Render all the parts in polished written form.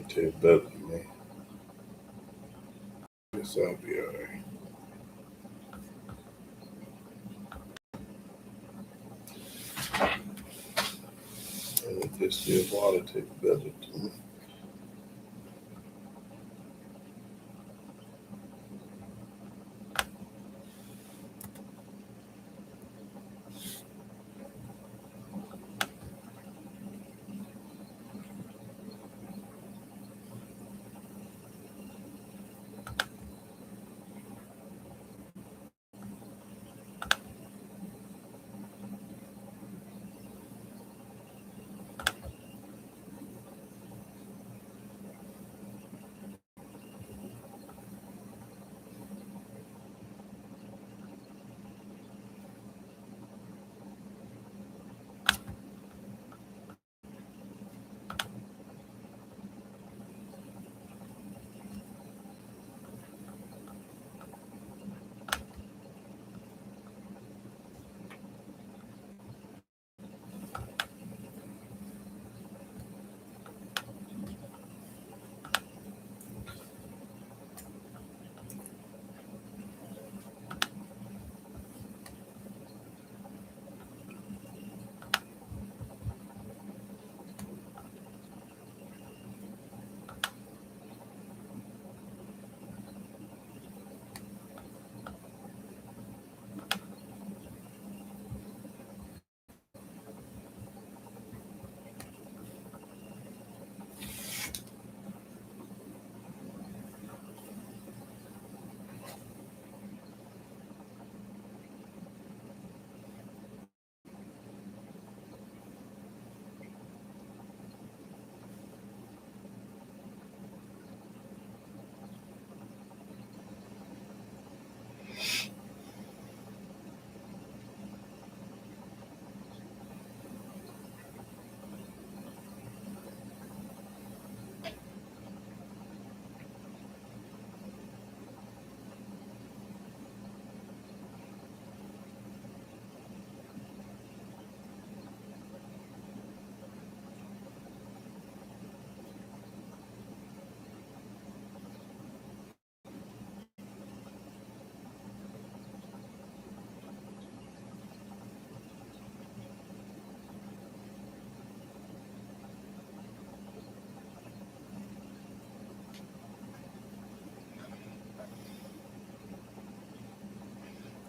Take better than me. Guess I'll be alright. And if there's still water, take better than me.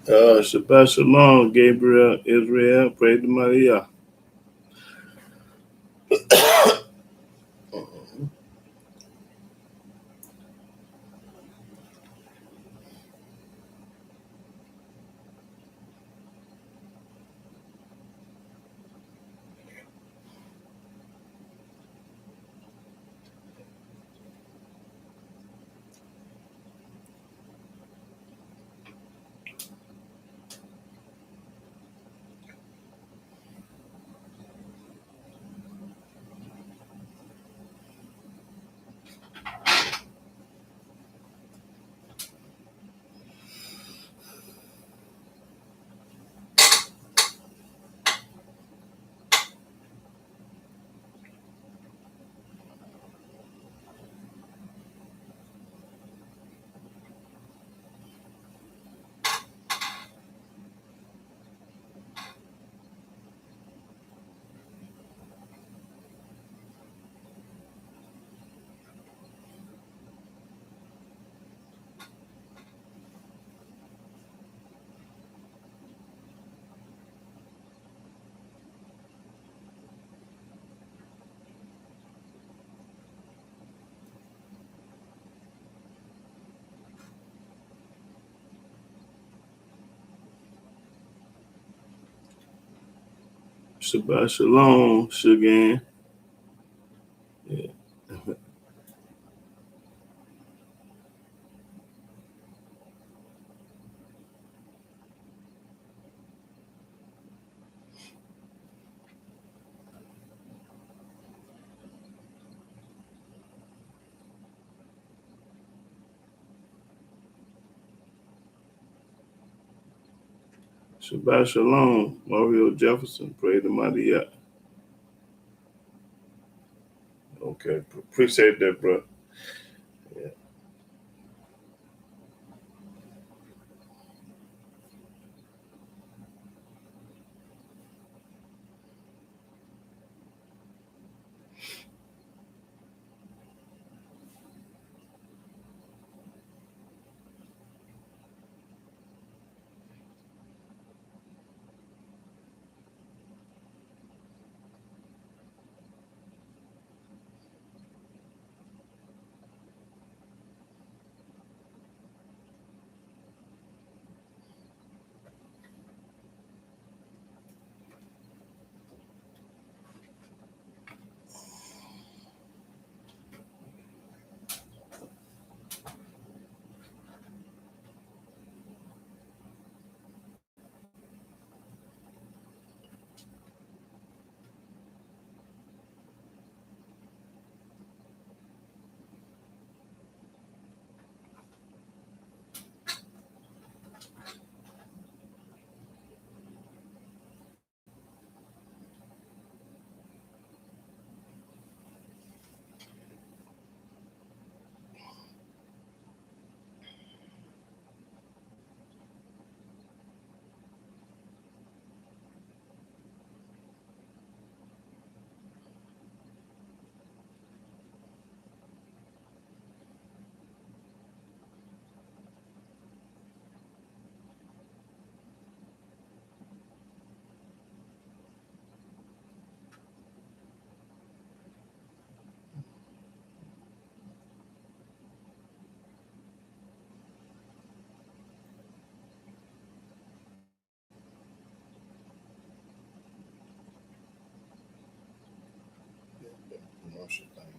Shabbat Shalom, Gabriel, Israel, praise the Maria. Shabbat Shalom, Sugan. Yeah. Shabbat Shalom, Mario Jefferson, praise the Maria. Okay. Okay. Appreciate that, bro. Yeah. Commercial thing.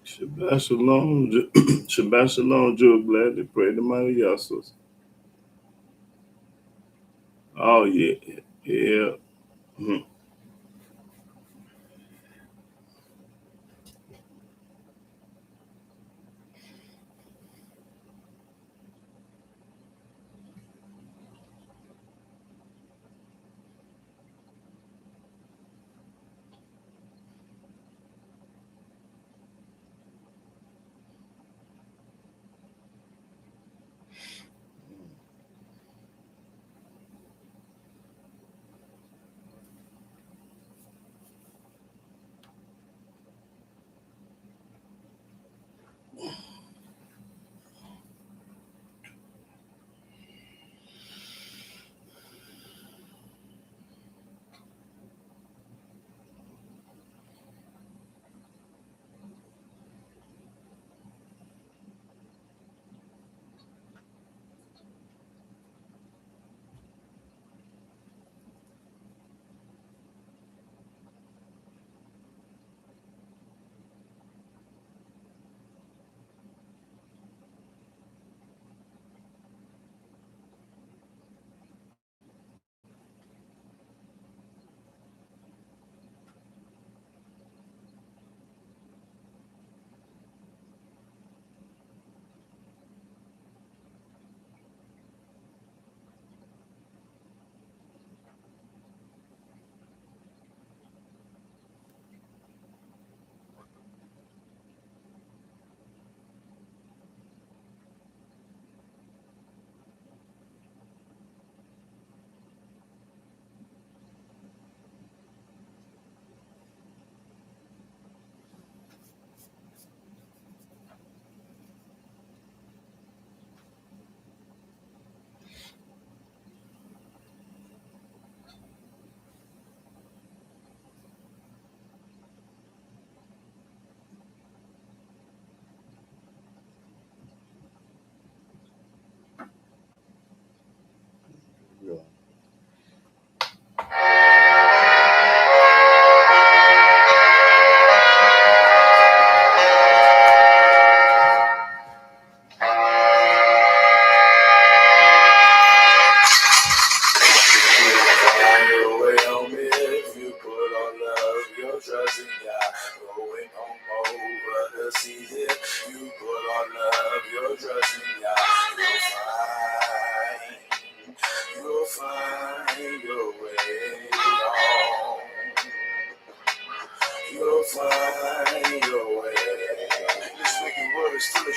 Shabbat Shalom. Shabbat Shalom, Joe. Glad to pray the mighty Yassos. Oh, yeah. Yeah. Mhm.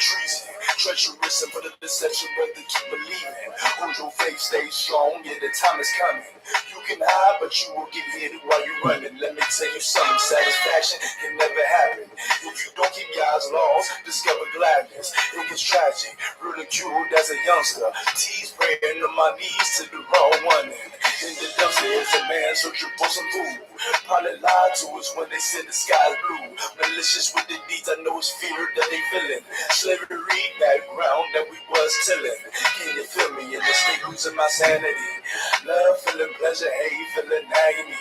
treason. Treacherous and for the deception, brother, keep believing. Hold your faith, stay strong, yeah, the time is coming. You can hide, but you will get hit while you're running. Let me tell you something, satisfaction can never happen. If you don't keep your eyes lost, discover gladness. It gets tragic, ridiculed as a youngster. Teased, praying on my knees to the wrong one. In the dumpster is a man searching for some food. Probably lied to us when they said the sky's blue. Malicious with the deeds, I know it's fear that they feeling. Slavery background that we was tilling. Can you feel me in the state losing my sanity? Love, feeling pleasure, hate, feeling agony.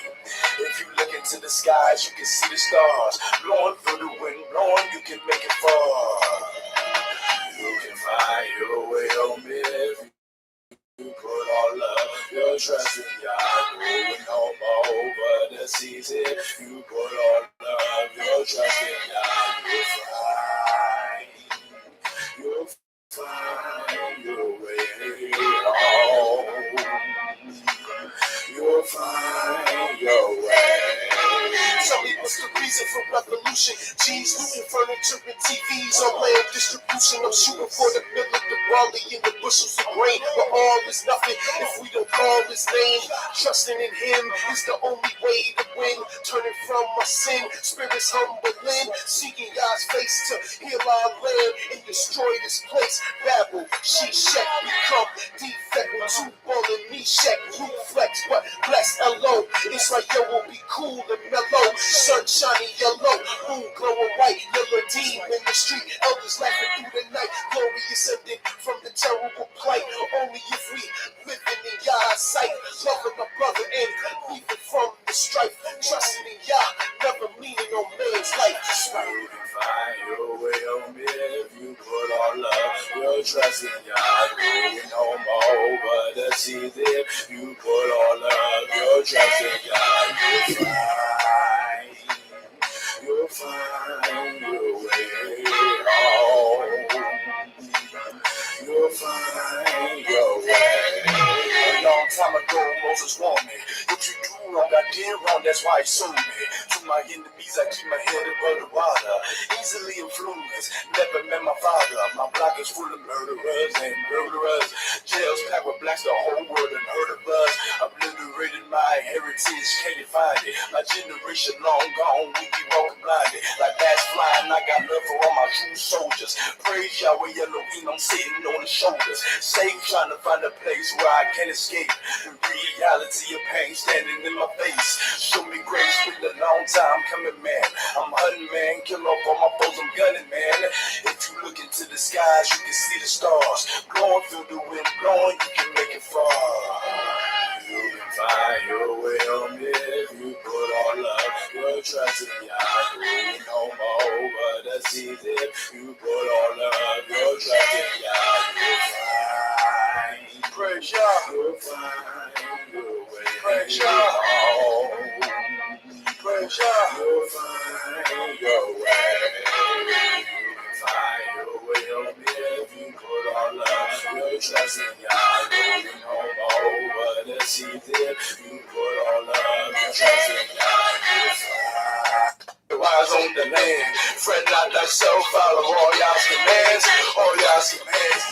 If you look into the skies, you can see the stars. Blowing through the wind, blowing, you can make it far. You can find your way home if you put all of your trust in God. Going home over the seas if you put all of your trust in God. You'll find your way home. You'll find your way. Tell me what's the reason for revolution? G's looting furniture and TVs on land distribution. I'm shooting for the middle of the barley and the bushels of grain. But all is nothing if we don't call his name. Trusting in him is the only way to win. Turning from my sin, spirits humbling. Seeking God's face to heal our land and destroy this place. Babel, she-shack, become defect. Two ball and knee-shack, blue flex, but bless alone. Israel will be cool and mellow. Sun shining yellow, moon glowing white. Yellow deem in the street, elders laughing through the night. Glorious ending from the terrible plight. Only if we living in Yah's sight, loving our brother and leaving from the strife. Trusting in Yah, never leaning on man's life. You can find your way home if you put all of your trust in Yah. Going home over the seas if you put all of your trust in Yah. You'll find your way home. You'll find your way. A long time ago, Moses warned me. If you do wrong, I did wrong, that's why he sold me. To my enemies, I keep my head above the water. Easily influenced, never met my father. My block is full of murderers and murderers. Jails packed with blacks, the whole world and heard of us. Obliterated my heritage, can't you find it? My generation long gone, we be walking blinded. Like bats flying, I got love for all my true soldiers. Praise Yahweh Elohim, I'm sitting on the shoulders. Safe, trying to find a place where I can escape. The reality of pain standing in my face. Show me grace, been a long time coming, man. I'm hunting, man, kill off all my foes, I'm gunning, man. If you look into the skies, you can see the stars. Blowing through the wind, blowing, you can make it far. You can find your way home if you put all of your trust in Yah. Going home over the seas if you put all of your trust in Yah. Praise Yah. You'll find your way. Praise Yah. Praise Yah. You'll find your way. You can find your way home if you put all of your trust in Yah. Going home over the seas if you put all of your trust in Yah. Your eyes on the land, fret not thyself, follow all Yah's commands, all Yah's commands.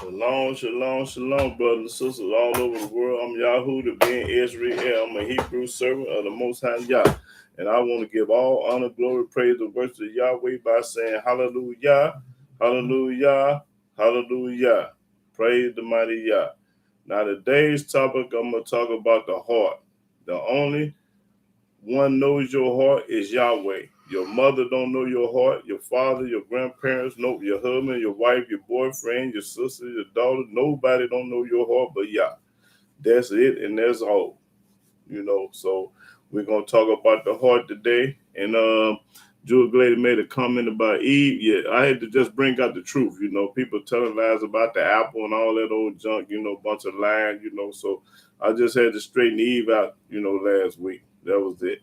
Shalom, shalom, shalom, brothers and sisters all over the world. I'm YAHWEH, the being Israel. I'm a Hebrew servant of the Most High Yah. And I want to give all honor, glory, praise, and worship to Yahweh by saying hallelujah, hallelujah, hallelujah. Praise the mighty Yah. Now, today's topic, I'm going to talk about the heart. The only one knows your heart is Yahweh. Your mother don't know your heart. Your father, your grandparents, know your husband, your wife, your boyfriend, your sister, your daughter. Nobody don't know your heart but Yah. That's it, and that's all. So we're gonna talk about the heart today. And Jewel Glady made a comment about Eve. Yeah, I had to just bring out the truth. People telling lies about the apple and all that old junk. Bunch of lying. So I just had to straighten Eve out. Last week. That was it.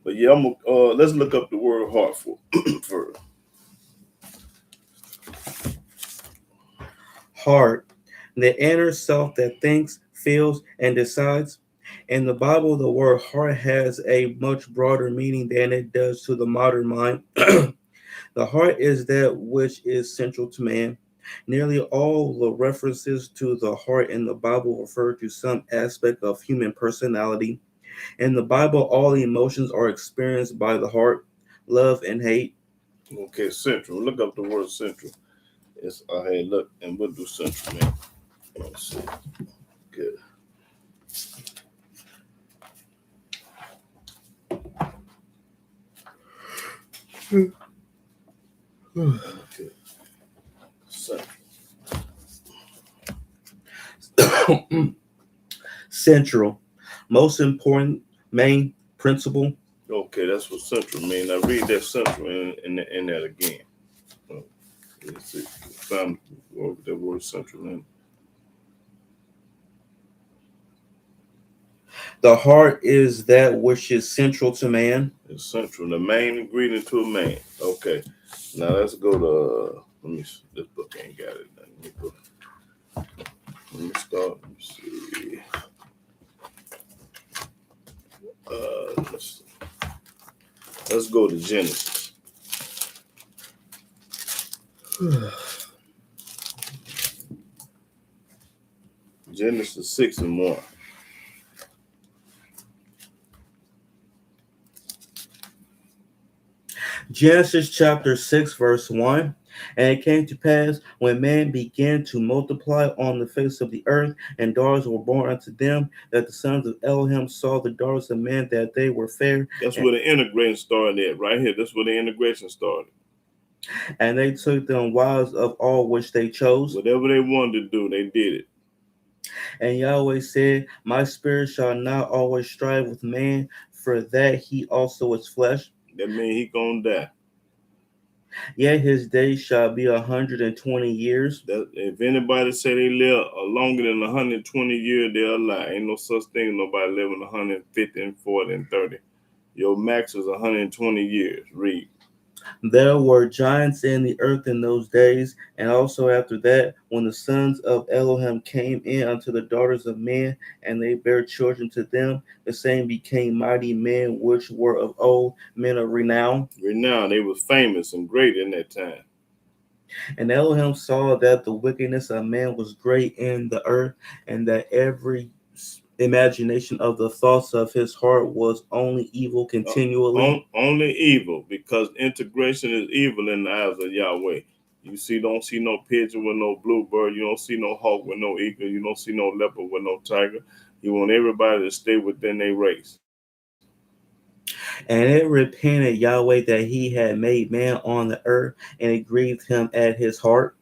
But yeah, let's look up the word heart for Heart, the inner self that thinks, feels, and decides. In the Bible, the word heart has a much broader meaning than it does to the modern mind. The heart is that which is central to man. Nearly all the references to the heart in the Bible refer to some aspect of human personality. In the Bible, all emotions are experienced by the heart, love and hate. Okay, central. Look up the word central. It's hey, look, and we'll do central, man. Let's see. Good. Okay. Central. Central, most important, main, principle. Okay, that's what central mean. Now read that central in that again. Oh, let's see. Found that word central in. The heart is that which is central to man. It's central, the main ingredient to a man. Okay. Now let's go to let me see. This book ain't got it. Let me start. Let me see. Let's go to Genesis. Genesis 6:1. Genesis chapter 6, verse 1. And it came to pass when man began to multiply on the face of the earth, and daughters were born unto them, that the sons of Elohim saw the daughters of men that they were fair. That's where the integration started at, right here. That's where the integration started. And they took them wives of all which they chose. Whatever they wanted to do, they did it. And Yahweh said, my spirit shall not always strive with man, for that he also is flesh. That means he gonna die. Yet his days shall be 120 years. That if anybody say they live longer than 120 years, they're a lie. Ain't no such thing. Nobody living 150 and 40 and 30. Your max is 120 years. Read. There were giants in the earth in those days, and also after that, when the sons of Elohim came in unto the daughters of men, and they bare children to them, the same became mighty men which were of old, men of renown. Renown. They was famous and great in that time. And Elohim saw that the wickedness of man was great in the earth, and that every imagination of the thoughts of his heart was only evil continually. Only evil, because integration is evil in the eyes of Yahweh. Don't see no pigeon with no bluebird. You don't see no hawk with no eagle. You don't see no leopard with no tiger. You want everybody to stay within their race. And it repented Yahweh that he had made man on the earth, and it grieved him at his heart.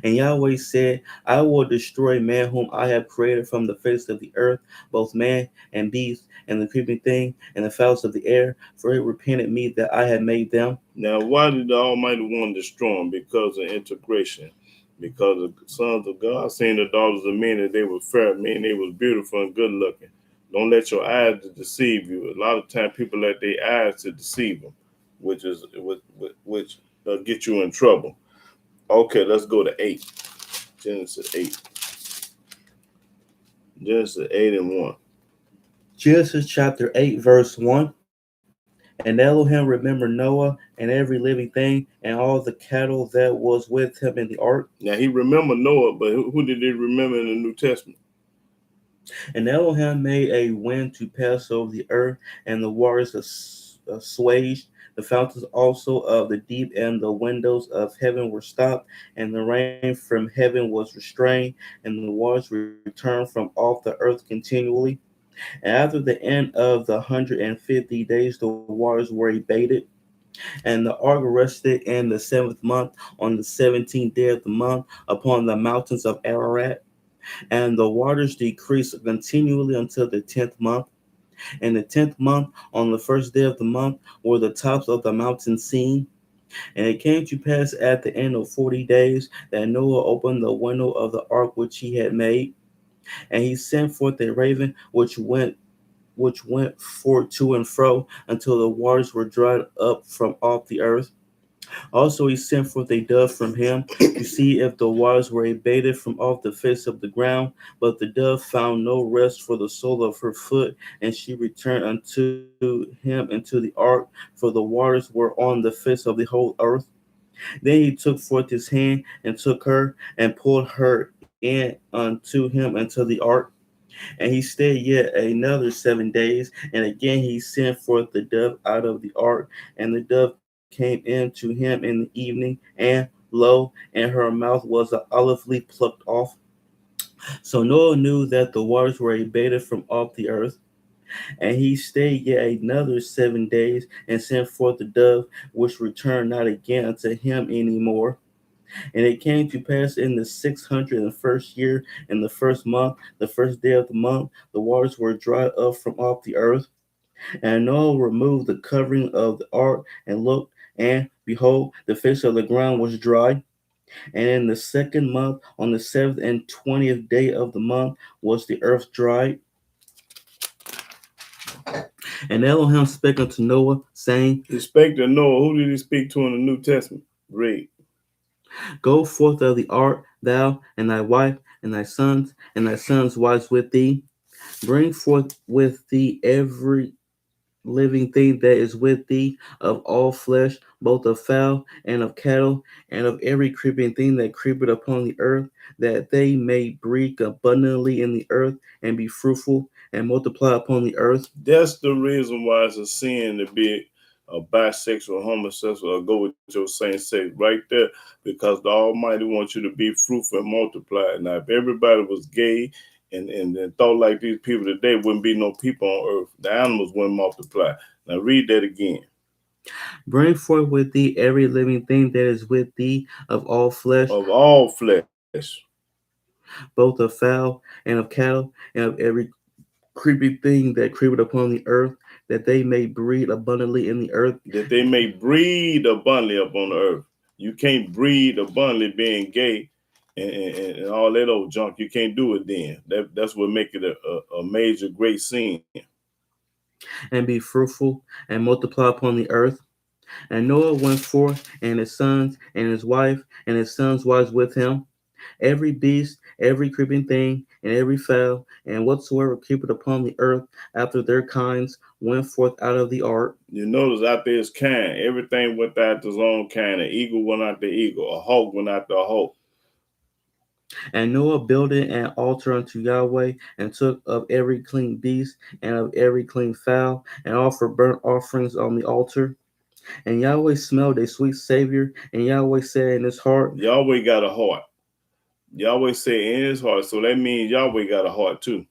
And Yahweh said, I will destroy man whom I have created from the face of the earth, both man and beast, and the creeping thing, and the fowls of the air, for it repented me that I had made them. Now, why did the Almighty want to destroy them? Because of integration. Because the sons of God seen the daughters of men that they were fair, men they was beautiful and good looking. Don't let your eyes deceive you. A lot of times people let their eyes to deceive them, which get you in trouble. Okay, let's go to 8. Genesis 8. Genesis 8:1. Genesis chapter 8, verse 1. And Elohim remembered Noah and every living thing and all the cattle that was with him in the ark. Now he remembered Noah, but who did he remember in the New Testament? And Elohim made a wind to pass over the earth, and the waters assuaged. The fountains also of the deep and the windows of heaven were stopped, and the rain from heaven was restrained, and the waters returned from off the earth continually. And after the end of the 150 days, the waters were abated. And the ark rested in the 7th month, on the 17th day of the month, upon the mountains of Ararat. And the waters decreased continually until the 10th month. In the 10th month, on the first day of the month, were the tops of the mountains seen. And it came to pass at the end of 40 days that Noah opened the window of the ark which he had made, and he sent forth a raven which went forth to and fro until the waters were dried up from off the earth. Also he sent forth a dove from him to see if the waters were abated from off the face of the ground. But the dove found no rest for the sole of her foot, and she returned unto him into the ark, for the waters were on the face of the whole earth. Then he took forth his hand and took her and pulled her in unto him into the ark. And he stayed yet another 7 days, and again he sent forth the dove out of the ark, and the dove came in to him in the evening, and lo, and her mouth was an olive leaf plucked off. So Noah knew that the waters were abated from off the earth. And he stayed yet another 7 days, and sent forth the dove, which returned not again unto him any more. And it came to pass in the 601st year, in the first month, the first day of the month, the waters were dried up from off the earth. And Noah removed the covering of the ark, and looked, and behold, the face of the ground was dry. And in the second month, on the 7th and 20th day of the month, was the earth dried. And Elohim spake unto Noah, saying, He spake to Noah. Who did he speak to in the New Testament? Read. Go forth of the ark, thou and thy wife, and thy sons' wives with thee. Bring forth with thee every living thing that is with thee of all flesh, both of fowl and of cattle, and of every creeping thing that creepeth upon the earth, that they may breed abundantly in the earth, and be fruitful, and multiply upon the earth. That's the reason why it's a sin to be a bisexual, homosexual, or go with your same sex right there, because the Almighty wants you to be fruitful and multiply. Now, if everybody was gay and thought like these people today, wouldn't be no people on earth. The animals wouldn't multiply. Now, read that again. Bring forth with thee every living thing that is with thee of all flesh, Of all flesh, both of fowl and of cattle, and of every creepy thing that creepeth upon the earth, that they may breed abundantly in the earth. that they may breed abundantly upon the earth. You can't breed abundantly being gay and all that old junk. You can't do it then. That's what make it a major great sin. And be fruitful and multiply upon the earth. And Noah went forth, and his sons, and his wife, and his sons' wives with him. Every beast, every creeping thing, and every fowl, and whatsoever creepeth upon the earth after their kinds, went forth out of the ark. You notice out there is kind. Everything went out its own kind. An eagle went out the eagle. A hawk went out the hawk. And Noah builded an altar unto Yahweh, and took of every clean beast, and of every clean fowl, and offered burnt offerings on the altar. And Yahweh smelled a sweet savor, and Yahweh said in his heart, Yahweh got a heart. Yahweh said in his heart. So that means Yahweh got a heart too.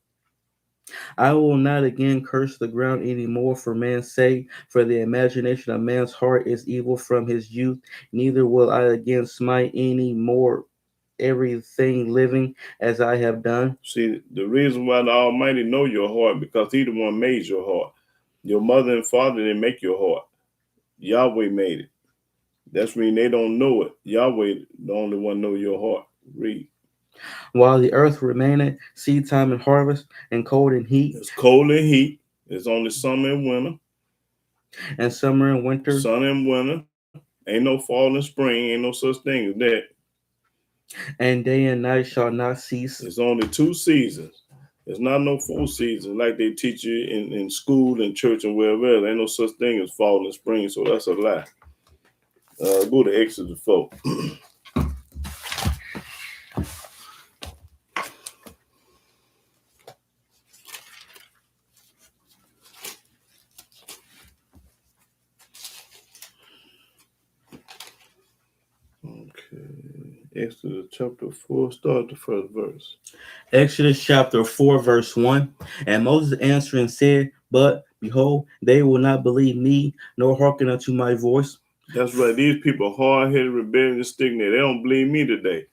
I will not again curse the ground any more for man's sake, for the imagination of man's heart is evil from his youth. Neither will I again smite any more everything living as I have done. See, the reason why the Almighty know your heart, because he the one made your heart. Your mother and father didn't make your heart. Yahweh made it. That's when they don't know it. Yahweh, the only one know your heart. Read. While the earth remaineth, seed time and harvest, and cold and heat, It's cold and heat. It's only summer and winter. and summer and winter, Sun and winter. Ain't no fall and spring. Ain't no such thing as that. and day and night shall not cease. It's only 2 seasons. It's not no 4 seasons like they teach you in school and church and wherever else. Ain't no such thing as fall and spring, so that's a lie. Go to Exodus 4. Exodus chapter 4, start the first verse. Exodus chapter 4, verse 1. And Moses answering said, But behold, they will not believe me, nor hearken unto my voice. That's right. These people hard-headed, rebellious, stick neck. They don't believe me today.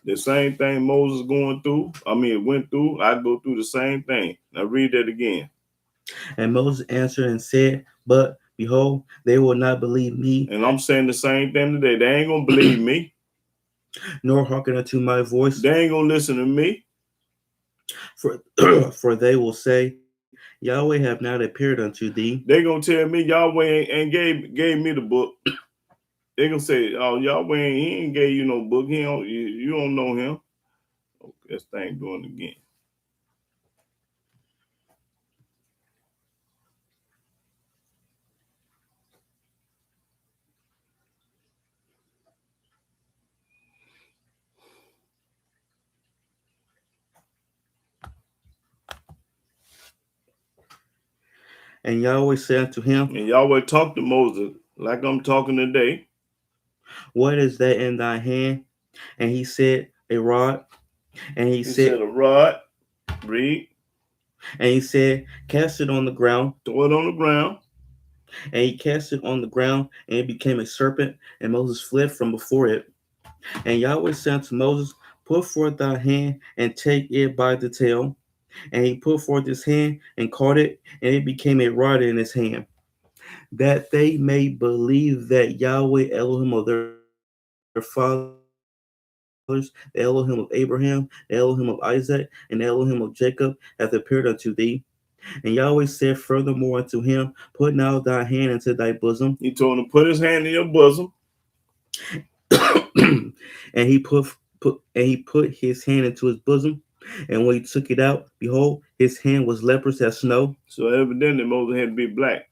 The same thing Moses went through, I go through the same thing. Now read that again. And Moses answered and said, But behold, they will not believe me, And I'm saying the same thing today. They ain't gonna believe me. nor hearken unto my voice. They ain't gonna listen to me. For, for they will say, Yahweh have not appeared unto thee. They gonna tell me Yahweh ain't gave me the book. They gonna say, "Oh, Yahweh he ain't gave you no book. He don't you don't know him." Oh, this thing doing it again. And Yahweh said unto him, And Yahweh talked to Moses like I'm talking today. What is that in thy hand? And he said, A rod. And he He said, said, "A rod, read, Cast it on the ground. throw it on the ground." And he cast it on the ground, and it became a serpent, and Moses fled from before it. And Yahweh said unto Moses, Put forth thy hand and take it by the tail. And he put forth his hand and caught it, and it became a rod in his hand, that they may believe that Yahweh Elohim of their fathers, the Elohim of Abraham, the Elohim of Isaac, and the Elohim of Jacob, hath appeared unto thee. And Yahweh said furthermore unto him, Put now thy hand into thy bosom. He told him, "Put his hand in your bosom." And he put his hand into his bosom. And when he took it out, behold, his hand was leprous as snow. So evidently Moses had to be black.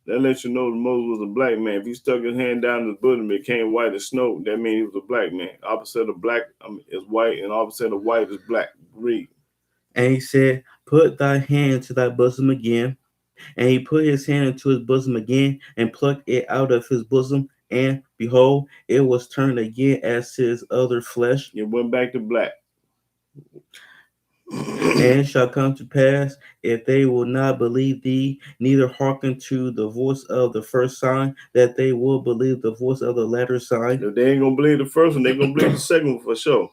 That lets you know that Moses was a black man. If he stuck his hand down his bosom, it became white as snow. That means he was a black man. Opposite of black is white, and opposite of white is black. Read. And he said, Put thy hand into thy bosom again. And he put his hand into his bosom again, and plucked it out of his bosom. And behold, it was turned again as his other flesh. It went back to black. And it shall come to pass, if they will not believe thee, neither hearken to the voice of the first sign, that they will believe the voice of the latter sign. If they ain't gonna believe the first one, they gonna believe the second one for sure.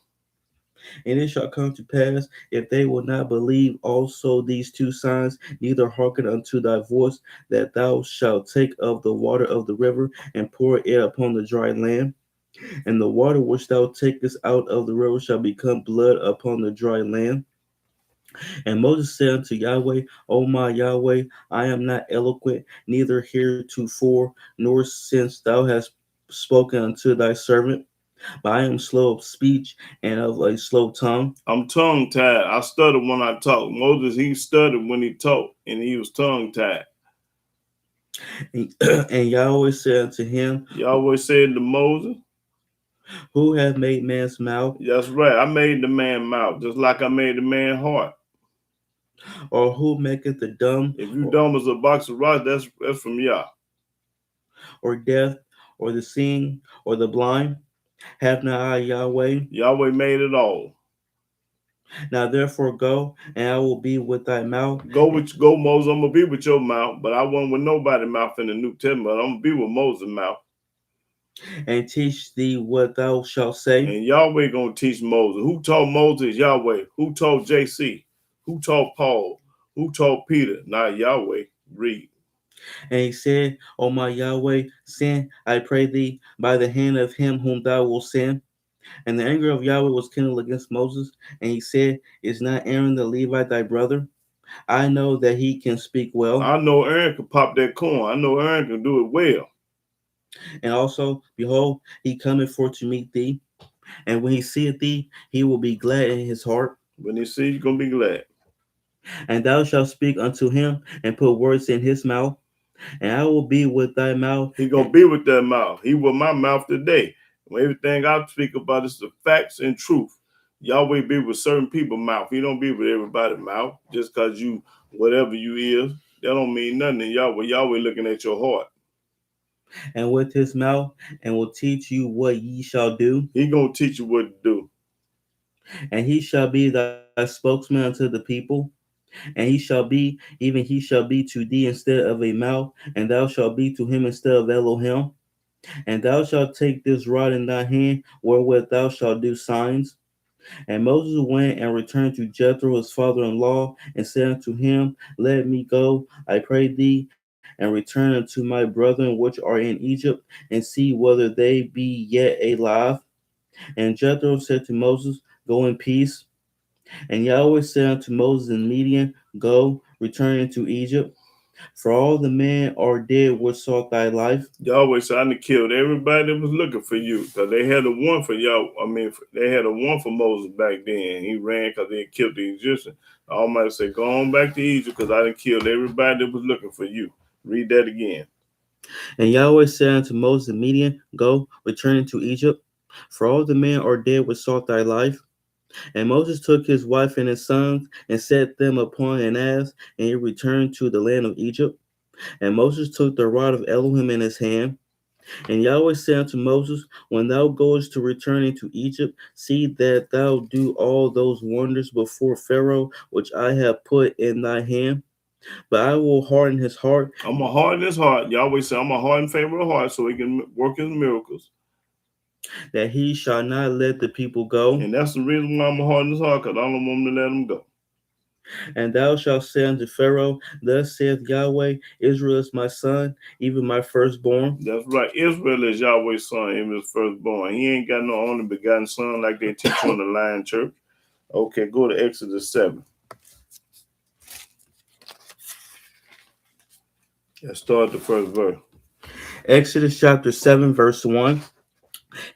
And it shall come to pass, if they will not believe also these two signs, neither hearken unto thy voice, that thou shalt take of the water of the river, and pour it upon the dry land. And the water which thou takest out of the river shall become blood upon the dry land. And Moses said unto Yahweh, O my Yahweh, I am not eloquent, neither heretofore, nor since thou hast spoken unto thy servant, but I am slow of speech and of a slow tongue. I'm tongue tied. I stutter when I talk. Moses, he stuttered when he talked, and he was tongue tied. And Yahweh said unto him, Yahweh said to Moses, Who hath made man's mouth? "That's right. I made the man mouth, just like I made the man heart. Or who maketh the dumb, If you dumb as a box of rocks, that's from Yah. or deaf, or the seeing, or the blind? Have not I Yahweh? Yahweh made it all. Now therefore go, and I will be with thy mouth, Go Moses. I'm gonna be with your mouth, but I wasn't with nobody's mouth in the New Testament. I'm gonna be with Moses' mouth. and teach thee what thou shalt say. And Yahweh gonna teach Moses. Who taught Moses? Yahweh. Who taught JC? Who taught Paul? Who taught Peter? Not Yahweh. Read. And he said, O my Yahweh, send, I pray thee, by the hand of him whom thou wilt send. And the anger of Yahweh was kindled against Moses, and he said, Is not Aaron the Levite thy brother? I know that he can speak well. I know Aaron can pop that corn. I know Aaron can do it well. And also, behold, he cometh for to meet thee. And when he seeth thee, he will be glad in his heart. When he see you, gonna be glad. And thou shalt speak unto him, and put words in his mouth. And I will be with thy mouth. He gonna be with that mouth. He with my mouth today. Everything I speak about is the facts and truth. Yahweh be with certain people's mouth. He don't be with everybody's mouth. Just cause you whatever you is, that don't mean nothing in Yahweh. Yahweh looking at your heart. And with his mouth, and will teach you what ye shall do. He gonna teach you what to do. And he shall be thy spokesman unto the people. And he shall be, even he shall be to thee instead of a mouth, and thou shalt be to him instead of Elohim. And thou shalt take this rod in thy hand, wherewith thou shalt do signs. And Moses went and returned to Jethro his father-in-law, and said unto him, Let me go, I pray thee, and return unto my brethren which are in Egypt, and see whether they be yet alive. And Jethro said to Moses, Go in peace. And Yahweh said unto Moses in Midian, Go, return into Egypt, for all the men are dead which sought thy life. Yahweh said, I done killed everybody that was looking for you. Because they had a one for y'all. They had a one for Moses back then. He ran because they had killed the Egyptian. Almighty said, Go on back to Egypt because I done killed everybody that was looking for you. Read that again. And Yahweh said unto Moses in Midian, Go, return into Egypt, for all the men are dead which sought thy life. And Moses took his wife and his sons, and set them upon an ass, and he returned to the land of Egypt. And Moses took the rod of Elohim in his hand. And Yahweh said unto Moses, When thou goest to return into Egypt, see that thou do all those wonders before Pharaoh, which I have put in thy hand. But I will harden his heart. I'm going to harden his heart. Yahweh said, I'm going to harden Pharaoh's heart so he can work his miracles. That he shall not let the people go. And that's the reason why I'm going to harden his heart, because I don't want him to let him go. And thou shalt say unto Pharaoh, Thus saith Yahweh, Israel is my son, even my firstborn. That's right. Israel is Yahweh's son, even his firstborn. He ain't got no only begotten son like they teach on the Lion Church. Okay, go to Exodus 7. Let's start the first verse. Exodus chapter 7, verse 1.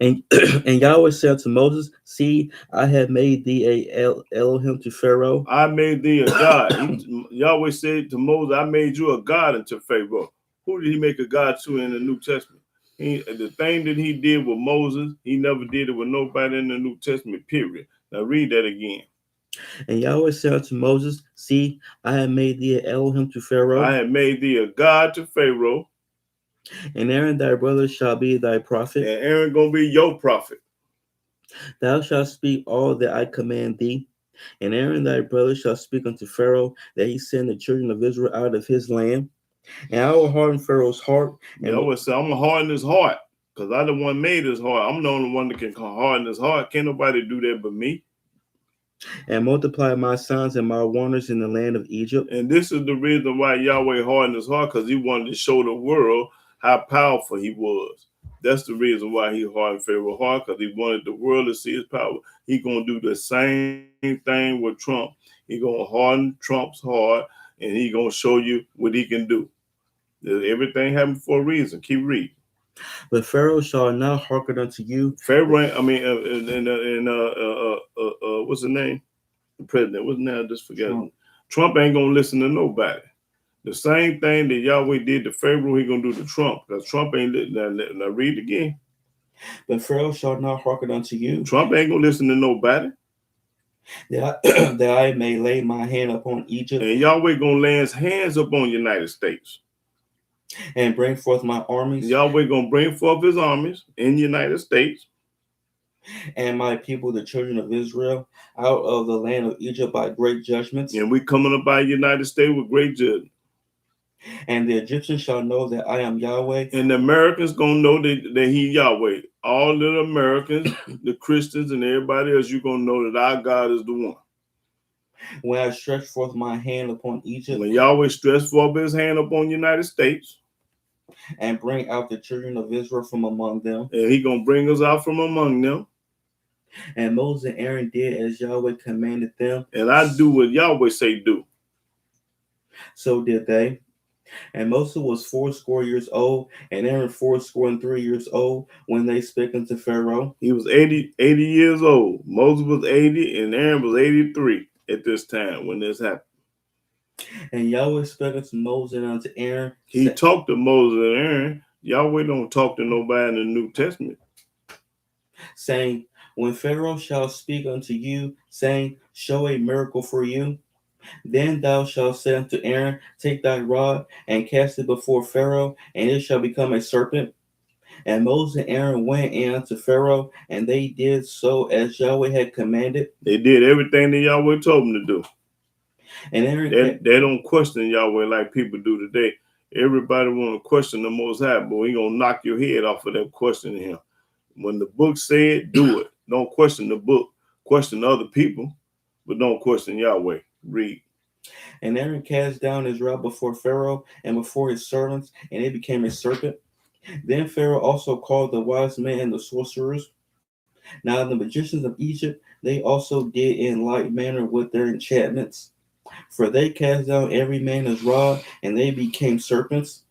And, and Yahweh said to Moses, See, I have made thee a Elohim to Pharaoh. I made thee a god. Yahweh said to Moses, I made you a god unto Pharaoh. Who did he make a god to in the New Testament? The thing that he did with Moses, he never did it with nobody in the New Testament, period. Now read that again. And Yahweh said unto Moses, See, I have made thee an Elohim to Pharaoh. I have made thee a god to Pharaoh. And Aaron thy brother shall be thy prophet. And Aaron gonna be your prophet. Thou shalt speak all that I command thee. And Aaron thy brother shall speak unto Pharaoh, that he send the children of Israel out of his land. And I will harden Pharaoh's heart. And Yahweh said, I'm gonna harden his heart. Because I the one made his heart. I'm the only one that can harden his heart. Can't nobody do that but me. And multiply my sons and my wonders in the land of Egypt. And this is the reason why Yahweh hardened his heart, because he wanted to show the world how powerful he was. That's the reason why he hardened Pharaoh's heart, because he wanted the world to see his power. He gonna do the same thing with Trump. He gonna harden Trump's heart, and he gonna show you what he can do. Everything happened for a reason. Keep reading. But Pharaoh shall not hearken unto you. Pharaoh, what's the name? The president. What's the name? I just forgot. Trump ain't gonna listen to nobody. The same thing that Yahweh did to Pharaoh, he gonna do to Trump. Because Trump ain't now read again. But Pharaoh shall not hearken unto you. Trump ain't gonna listen to nobody. That I may lay my hand upon Egypt. And Yahweh gonna lay his hands upon the United States. And bring forth my armies. Yahweh gonna bring forth his armies in the United States. And my people, the children of Israel, out of the land of Egypt by great judgments. And we coming up by the United States with great judgment. And the Egyptians shall know that I am Yahweh. And the Americans gonna know that he Yahweh. All the Americans, the Christians, and everybody else, you gonna know that our God is the one. When I stretch forth my hand upon Egypt. When Yahweh stretched forth his hand upon the United States. And bring out the children of Israel from among them. And he gonna bring us out from among them. And Moses and Aaron did as Yahweh commanded them. And I do what Yahweh say do. So did they. And Moses was 80 years old, and Aaron 83 years old, when they spake unto Pharaoh. He was 80 years old. Moses was 80, and Aaron was 83 at this time when this happened. And Yahweh spake unto Moses and unto Aaron. He talked to Moses and Aaron. Yahweh don't talk to nobody in the New Testament. Saying, when Pharaoh shall speak unto you, saying, show a miracle for you, then thou shalt say unto Aaron, take thy rod and cast it before Pharaoh, and it shall become a serpent. And Moses and Aaron went in unto Pharaoh, and they did so as Yahweh had commanded. They did everything that Yahweh told them to do. And Aaron, they don't question Yahweh like people do today. Everybody want to question the Most High, but he gonna knock your head off of that questioning him. When the book said, do it. Don't question the book. Question other people, but don't question Yahweh. Read. And Aaron cast down his rod before Pharaoh and before his servants, and it became a serpent. Then Pharaoh also called the wise men and the sorcerers. Now the magicians of Egypt, they also did in like manner with their enchantments. For they cast down every man his rod, and they became serpents.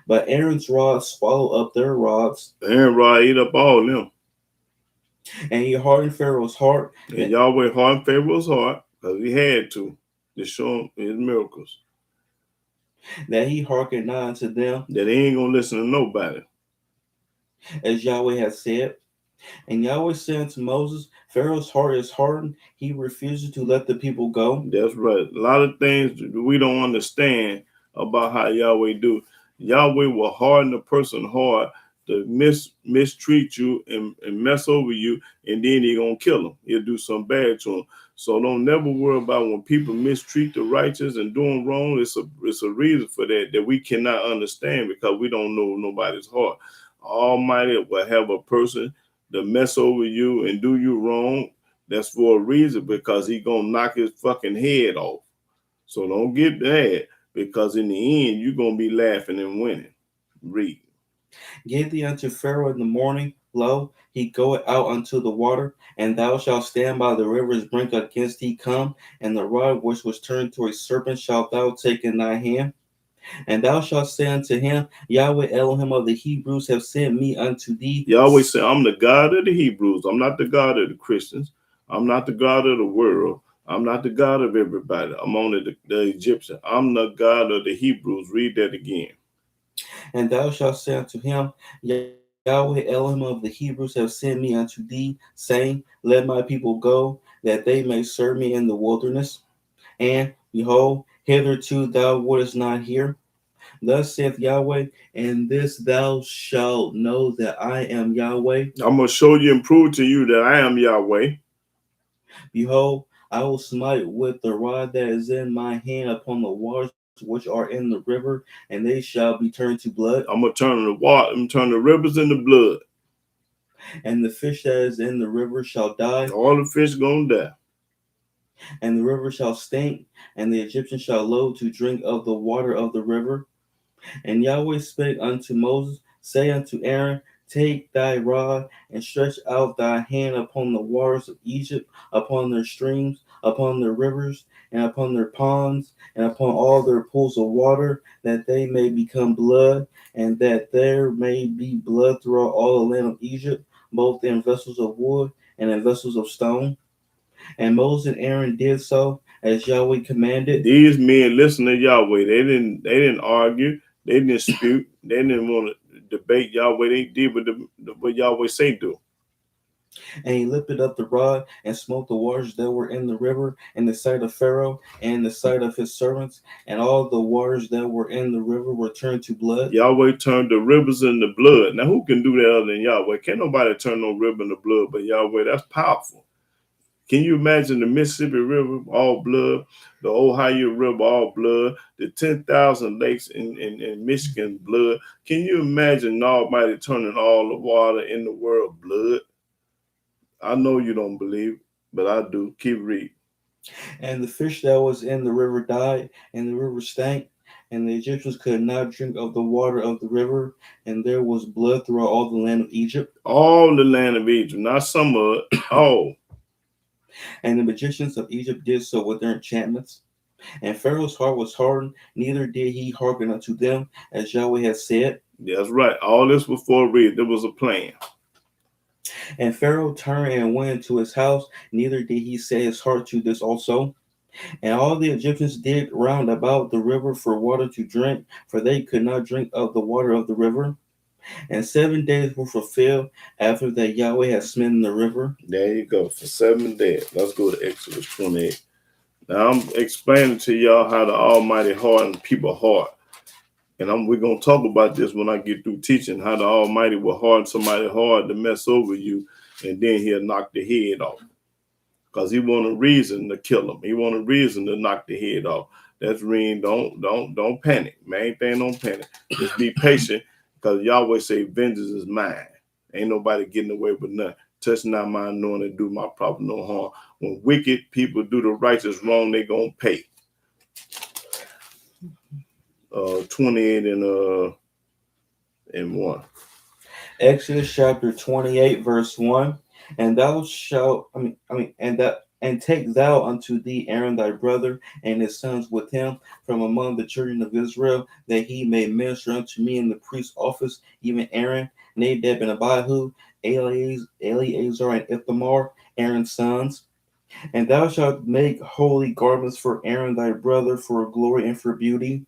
But Aaron's rod swallowed up their rods, Aaron rod ate up all of them. and he hardened Pharaoh's heart. And Yahweh hardened Pharaoh's heart because he had to show him his miracles. That he hearkened not unto them, That he ain't gonna listen to nobody. as Yahweh had said. And Yahweh said unto Moses, Pharaoh's heart is hardened, he refuses to let the people go. That's right. A lot of things we don't understand about how Yahweh do. Yahweh will harden a person's heart to mistreat you and mess over you, and then he gonna kill them. He'll do something bad to them. So don't never worry about when people mistreat the righteous and doing wrong. It's a reason for that we cannot understand because we don't know nobody's heart. Almighty will have a person to mess over you and do you wrong. That's for a reason because he gonna knock his fucking head off. So don't get mad because in the end you're gonna be laughing and winning. Read. Give thee unto Pharaoh in the morning, lo, he goeth out unto the water, and thou shalt stand by the river's brink against he come, and the rod which was turned to a serpent shalt thou take in thy hand. And thou shalt say unto him, Yahweh Elohim of the Hebrews have sent me unto thee. Yahweh said, I'm the God of the Hebrews. I'm not the God of the Christians. I'm not the God of the world. I'm not the God of everybody. I'm only the Egyptian. I'm the God of the Hebrews. Read that again. And thou shalt say unto him, Yahweh Elohim of the Hebrews have sent me unto thee, saying, Let my people go, that they may serve me in the wilderness. And, behold, hitherto thou wouldest not hear. Thus saith Yahweh, and this thou shalt know that I am Yahweh. I'm going to show you and prove to you that I am Yahweh. Behold, I will smite with the rod that is in my hand upon the waters which are in the river, and they shall be turned to blood. I'm going to turn the water, I'm going to turn the rivers into blood. And the fish that is in the river shall die. All the fish going to die. And the river shall stink, and the Egyptians shall loathe to drink of the water of the river. And Yahweh spake unto Moses, say unto Aaron, Take thy rod, and stretch out thy hand upon the waters of Egypt, upon their streams, upon their rivers, and upon their ponds, and upon all their pools of water, that they may become blood, and that there may be blood throughout all the land of Egypt, both in vessels of wood and in vessels of stone. And Moses and Aaron did so as Yahweh commanded. These men listened to Yahweh. They didn't argue. They didn't dispute. They didn't want to debate Yahweh. They did what Yahweh say do. And he lifted up the rod and smote the waters that were in the river in the sight of Pharaoh and in the sight of his servants, and all the waters that were in the river were turned to blood. Yahweh turned the rivers into blood. Now who can do that other than Yahweh? Can't nobody turn no river into blood but Yahweh. That's powerful. Can you imagine the Mississippi River, all blood, the Ohio River, all blood, the 10,000 lakes in Michigan, blood? Can you imagine Almighty turning all the water in the world blood? I know you don't believe, but I do. Keep reading. And the fish that was in the river died, and the river stank, and the Egyptians could not drink of the water of the river, and there was blood throughout all the land of Egypt. All the land of Egypt, not some of it, all. And the magicians of Egypt did so with their enchantments. And Pharaoh's heart was hardened, neither did he hearken unto them, as Yahweh had said. That's right. All this was for a reason. There was a plan. And Pharaoh turned and went into his house, neither did he set his heart to this also. And all the Egyptians did round about the river for water to drink, for they could not drink of the water of the river. And 7 days were fulfilled after that Yahweh had smitten the river. There you go. For 7 days. Let's go to Exodus 28. Now I'm explaining to y'all how the Almighty hardened people's heart. And we're going to talk about this when I get through teaching, how the Almighty will harden somebody hard to mess over you, and then he'll knock the head off. Because he want a reason to kill him. He want a reason to knock the head off. That's mean don't panic. Main thing, don't panic. Just be patient, because Yahweh say vengeance is mine. Ain't nobody getting away with nothing. touch not my anointing, do my prophet no harm. When wicked people do the righteous wrong, they gonna pay. 28 and 1. Exodus chapter 28, verse 1. And thou shalt, and take thou unto thee Aaron thy brother and his sons with him from among the children of Israel, that he may minister unto me in the priest's office, even Aaron, Nadab and Abihu, Eleazar and Ithamar, Aaron's sons. And thou shalt make holy garments for Aaron thy brother, for glory and for beauty.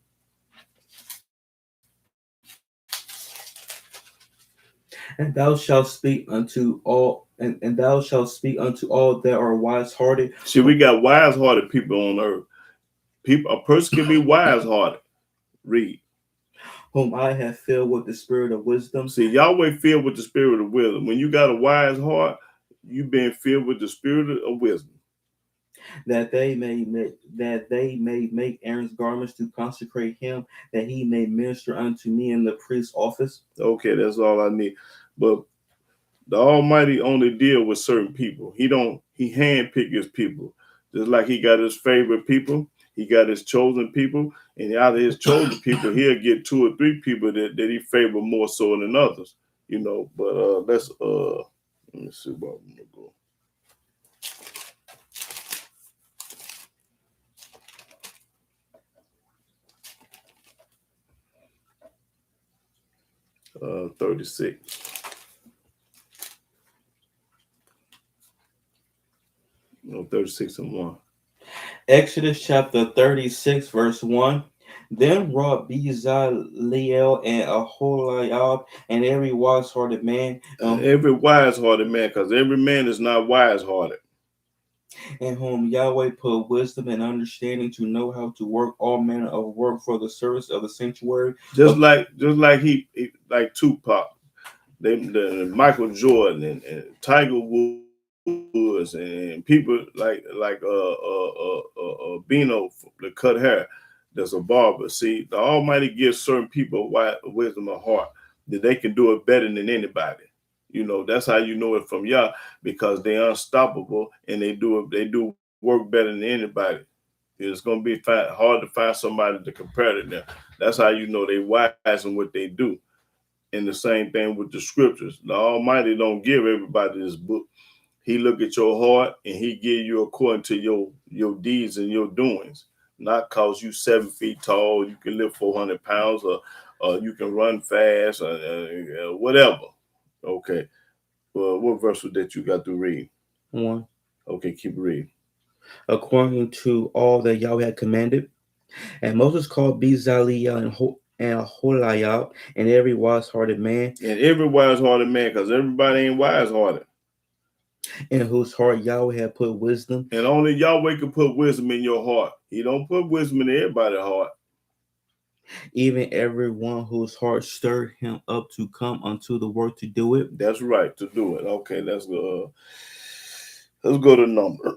And thou shalt speak unto all, and thou shalt speak unto all that are wise hearted. See, we got wise hearted people on earth. A person can be wise hearted. Read. Whom I have filled with the spirit of wisdom. See, Yahweh filled with the spirit of wisdom. When you got a wise heart, you've been filled with the spirit of wisdom. That they may make Aaron's garments to consecrate him, that he may minister unto me in the priest's office. Okay, that's all I need. But the Almighty only deal with certain people. He handpick his people. Just like he got his favorite people, he got his chosen people, and out of his chosen people, he'll get 2 or 3 people that he favor more so than others. You know, but let me see where I'm gonna go. Uh, 36. No, 36 and 1. Exodus chapter 36, verse 1. Then wrought Bezaleel and Aholiab and every wise-hearted man. Every wise-hearted man, because every man is not wise-hearted. In whom Yahweh put wisdom and understanding to know how to work all manner of work for the service of the sanctuary. Just like he like Tupac, the Michael Jordan and Tiger Woods and people like Bino the cut hair. That's a barber. See, the Almighty gives certain people wisdom of heart that they can do it better than anybody. You know, that's how you know it from Yah, because they're unstoppable and they do work better than anybody. It's gonna be hard to find somebody to compare to them. That's how you know they wise in what they do. And the same thing with the scriptures. The Almighty don't give everybody this book. He look at your heart and he give you according to your deeds and your doings. Not cause you 7 feet tall, you can lift 400 pounds, or you can run fast, or whatever. Okay. Well, what verse that you got to read? 1. Okay, keep reading. According to all that Yahweh had commanded. And Moses called Bezaleel and Aholiab and every wise-hearted man. And every wise-hearted man, because everybody ain't wise-hearted. In whose heart Yahweh had put wisdom. And only Yahweh can put wisdom in your heart. He don't put wisdom in everybody's heart. Even everyone whose heart stirred him up to come unto the work to do it. That's right, to do it. Okay, let's go to number.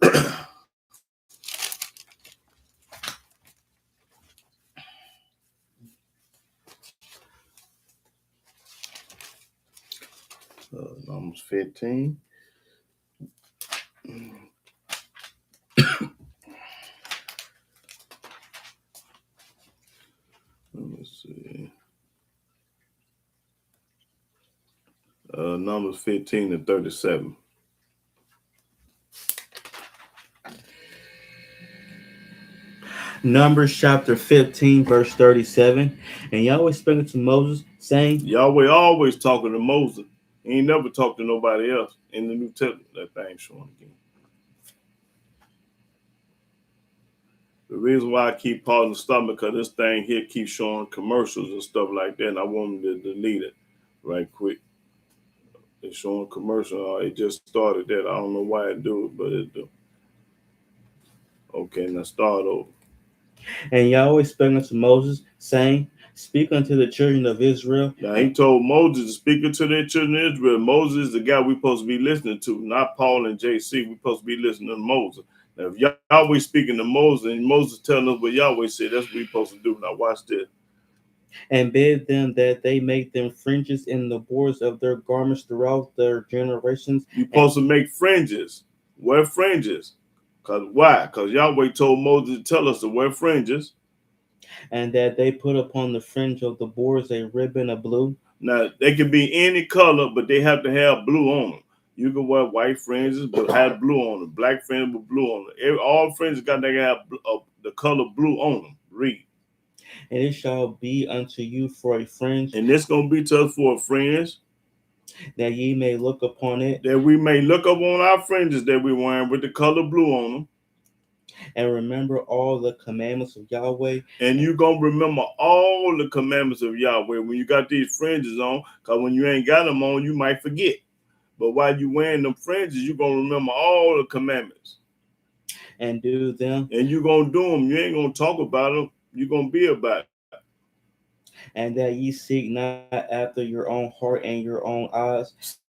Numbers 15. Let me see. Numbers 15 and 37. Numbers chapter 15, verse 37. And Yahweh spoke to Moses, saying, Yahweh always talking to Moses. He ain't never talked to nobody else in the New Testament. That thing showing again. The reason why I keep pausing the stomach, because this thing here keeps showing commercials and stuff like that, and I want them to delete it right quick. It's showing commercial. It just started that. I don't know why it do it, but it do. Okay, now start over. And Yahweh spake unto Moses, saying, Speak unto the children of Israel. Now he told Moses to speak unto the children of Israel. Moses is the guy we're supposed to be listening to, not Paul and JC. We're supposed to be listening to Moses. Now, if Yahweh speaking to Moses and Moses telling us what Yahweh said, that's what we're supposed to do. Now watch this. and bid them that they make them fringes in the borders of their garments throughout their generations, You're supposed to make fringes. Wear fringes. Cause why? Because Yahweh told Moses to tell us to wear fringes. and that they put upon the fringe of the borders a ribbon of blue, Now they can be any color, but they have to have blue on them. You can wear white fringes, but have blue on them. Black fringes with blue on them. All fringes got to have the color blue on them. Read. and it shall be unto you for a fringe, And this gonna be to us for a fringe, that ye may look upon it, that we may look up on our fringes that we're wearing with the color blue on them. and remember all the commandments of Yahweh. And you gonna remember all the commandments of Yahweh when you got these fringes on, because when you ain't got them on, you might forget. But while you wearing them fringes, you gonna remember all the commandments. And do them, And you gonna do them. You ain't gonna talk about them. You gonna be about it. and that ye seek not after your own heart and your own eyes.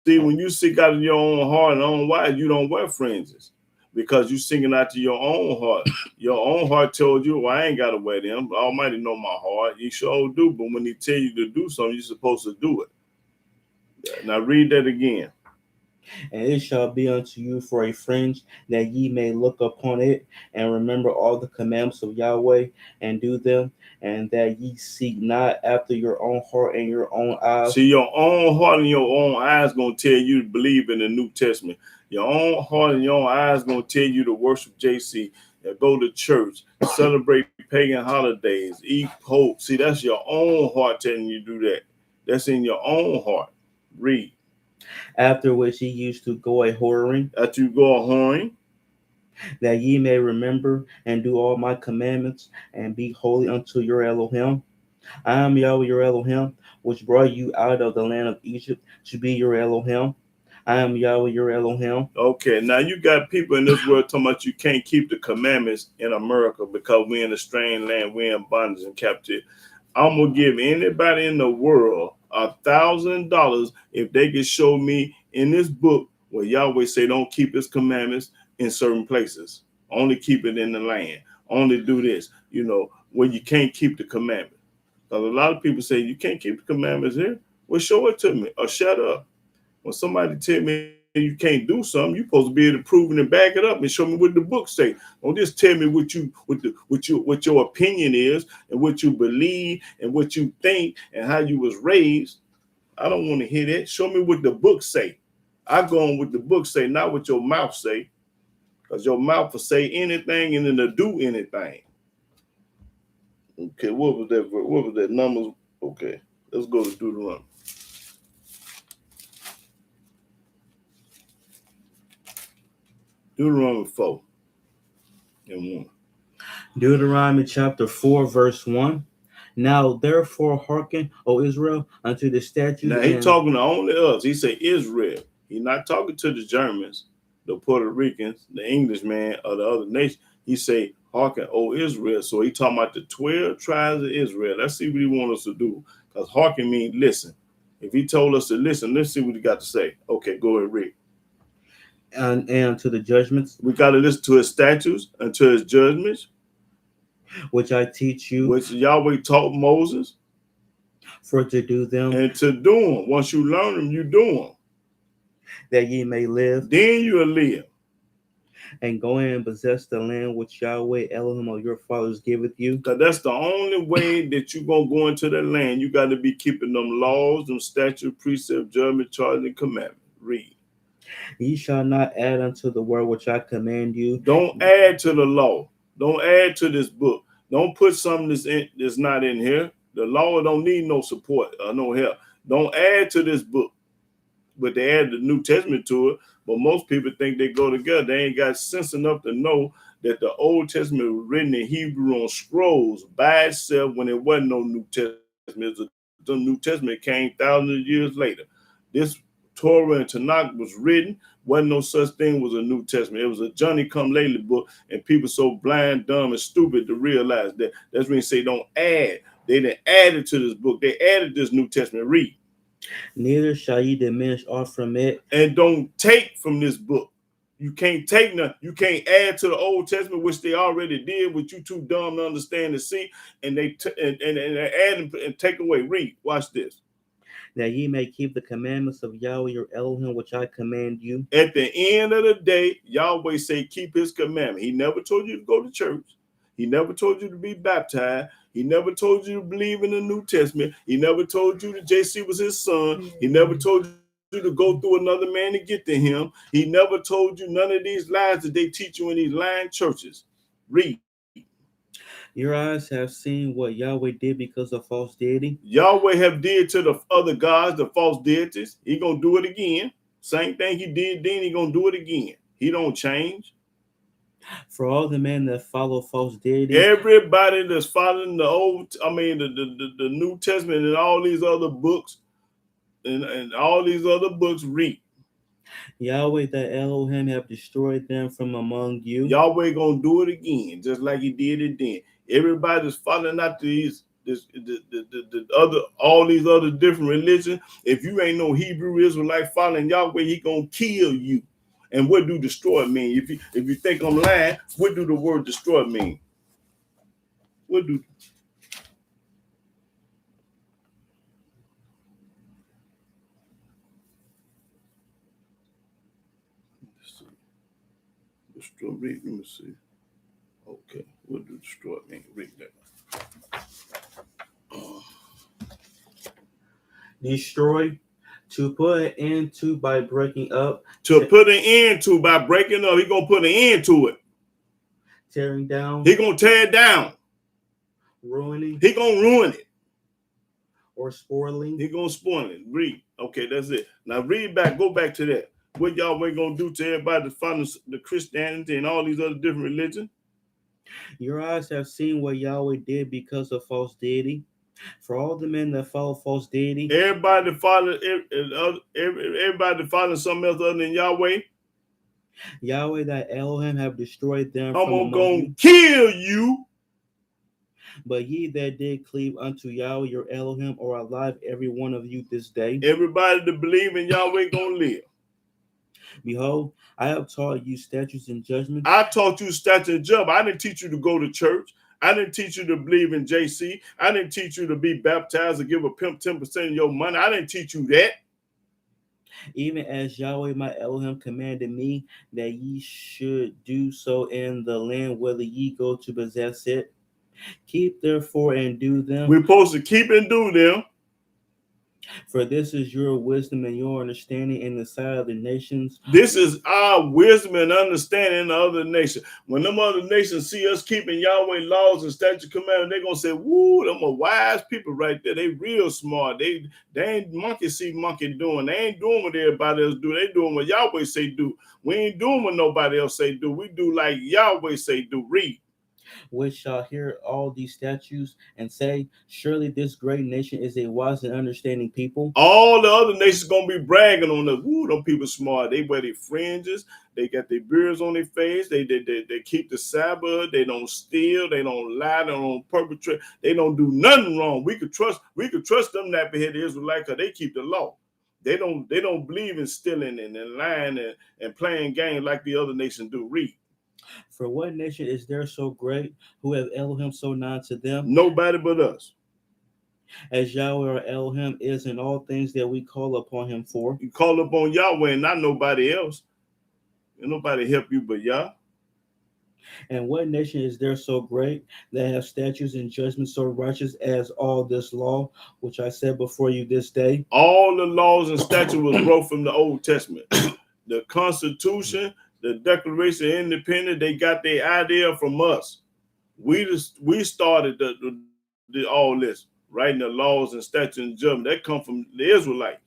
See, when you seek out of your own heart and own wise, you don't wear fringes. Because you singing out to your own heart. Your own heart told you, well, I ain't got to wear them. Almighty know my heart. He sure do. But when he tell you to do something, you're supposed to do it. Now read that again. And it shall be unto you for a fringe, that ye may look upon it, and remember all the commandments of Yahweh, and do them, and that ye seek not after your own heart and your own eyes. See, your own heart and your own eyes going to tell you to believe in the New Testament. Your own heart and your own eyes going to tell you to worship JC, go to church, celebrate pagan holidays, eat hope. See, that's your own heart telling you to do that. That's in your own heart. Read. After which ye used to go a whoring, After you go a whoring, that ye may remember and do all my commandments, and be holy unto your Elohim. I am Yahweh your Elohim, which brought you out of the land of Egypt to be your Elohim. I am Yahweh your Elohim. Okay, now you got people in this world talking about you can't keep the commandments in America because we're in a strange land, we're in bondage and captivity. I'm gonna give anybody in the world $1,000 if they can show me in this book where Yahweh say don't keep his commandments in certain places. Only keep it in the land. Only do this, where you can't keep the commandment. Because a lot of people say you can't keep the commandments here. Well, show it to me or shut up. When somebody tell me you can't do something, you're supposed to be able to prove it and back it up and show me what the book say. Don't just tell me what your opinion is and what you believe and what you think and how you was raised. I don't want to hear that. Show me what the book say. I go on what the book say, not what your mouth say. Because your mouth will say anything and then to do anything. Okay, what was that? What was that? Numbers? Okay, let's go to Deuteronomy. Deuteronomy 4 and 1. Deuteronomy chapter 4, verse 1. Now therefore hearken, O Israel, unto the statutes. Now he's talking to only us. He say Israel. He's not talking to the Germans, the Puerto Ricans, the Englishmen, or the other nation. He say, hearken, O Israel. So he talking about the 12 tribes of Israel. Let's see what he wants us to do. Because hearken means listen. If he told us to listen, let's see what he got to say. Okay, go ahead, read. And to the judgments. We got to listen to his statutes and to his judgments, which I teach you, which Yahweh taught Moses, for to do them, and to do them. Once you learn them, you do them, that ye may live. Then you will live. And go in and possess the land which Yahweh Elohim of your fathers giveth you. Because that's the only way that you're going to go into that land. You got to be keeping them laws, them statutes, precepts, judgment, charges, and commandments. Read. Ye shall not add unto the word which I command you. Don't add to the law. Don't add to this book. Don't put something that's not in here. The law don't need no support or no help. Don't add to this book. But they add the New Testament to it. But most people think they go together. They ain't got sense enough to know that the Old Testament was written in Hebrew on scrolls by itself when there wasn't no New Testament. The New Testament came thousands of years later. This Torah and Tanakh was written. Wasn't no such thing as a New Testament. It was a Johnny come lately book, and people so blind, dumb, and stupid to realize that. That's when you say don't add. They didn't add it to this book. They added this New Testament. Read. Neither shall ye diminish aught from it. And don't take from this book. You can't take nothing. You can't add to the Old Testament, which they already did, which you too dumb to understand and see, and they and add and take away. Read. Watch this. that ye may keep the commandments of Yahweh your Elohim, which I command you. At the end of the day, Yahweh say, keep his commandment. He never told you to go to church. He never told you to be baptized. He never told you to believe in the New Testament. He never told you that JC was his son. He never told you to go through another man to get to him. He never told you none of these lies that they teach you in these lying churches. Read. Your eyes have seen what Yahweh did because of false deity. Yahweh have did to the other gods, the false deities. He gonna do it again. Same thing he did then, he gonna do it again. He don't change. For all the men that follow false deities, everybody that's following the New Testament and all these other books, and all these other books, read. Yahweh that Elohim have destroyed them from among you. Yahweh gonna do it again, just like he did it then. Everybody that's following after the other, all these other different religions. If you ain't no Hebrew Israelite following Yahweh, he gonna kill you. And what do destroy mean? If you think I'm lying, what do the word destroy mean? What do? Destroy. Read. Let me see. Okay, what do destroy mean? Read that. Destroy, to put an end to by breaking up. To put an end to by breaking up. He gonna put an end to it. Tearing down. He gonna tear it down. Ruining. He gonna ruin it. Or spoiling. He gonna spoil it. Read. Okay, that's it. Now read back. Go back to that. What Yahweh gonna do to everybody that follows the Christianity and all these other different religions? Your eyes have seen what Yahweh did because of false deity. For all the men that follow false deity, everybody that follow something else other than Yahweh, Yahweh that Elohim have destroyed them. I'm gonna kill you. But ye that did cleave unto Yahweh your Elohim are alive, every one of you this day. Everybody that believe in Yahweh gonna live. Behold, I have taught you statutes and judgments. I taught you statutes and judgments. I didn't teach you to go to church. I didn't teach you to believe in JC. I didn't teach you to be baptized or give a pimp 10% of your money. I didn't teach you that. Even as Yahweh my Elohim commanded me that ye should do so in the land whether ye go to possess it. Keep therefore and do them. We're supposed to keep and do them. For this is your wisdom and your understanding in the sight of the nations. This is our wisdom and understanding in the other nations. When them other nations see us keeping Yahweh laws and statute commandments, they're going to say, woo, them are wise people right there. They real smart. They ain't monkey see monkey doing. They ain't doing what everybody else do. They doing what Yahweh say do. We ain't doing what nobody else say do. We do like Yahweh say do. Read. Which shall hear all these statutes and say, surely this great nation is a wise and understanding people. All the other nations gonna be bragging on us. Woo, them people smart. They wear their fringes. They got their beards on their face. They keep the Sabbath. They don't steal. They don't lie. They don't perpetrate. They don't do nothing wrong. We could trust them nappy-headed Israelites because they keep the law. They don't believe in stealing and lying and playing games like the other nations do. Read. For what nation is there so great who have Elohim so nigh to them? Nobody but us. As Yahweh or Elohim is in all things that we call upon him for. You call upon Yahweh and not nobody else. And nobody help you but Yah. And what nation is there so great that have statutes and judgments so righteous as all this law, which I said before you this day? All the laws and statutes was wrote from the Old Testament. The Constitution, the Declaration of Independence, they got their idea from us. We started all this, writing the laws and statutes and judgments. That come from the Israelites.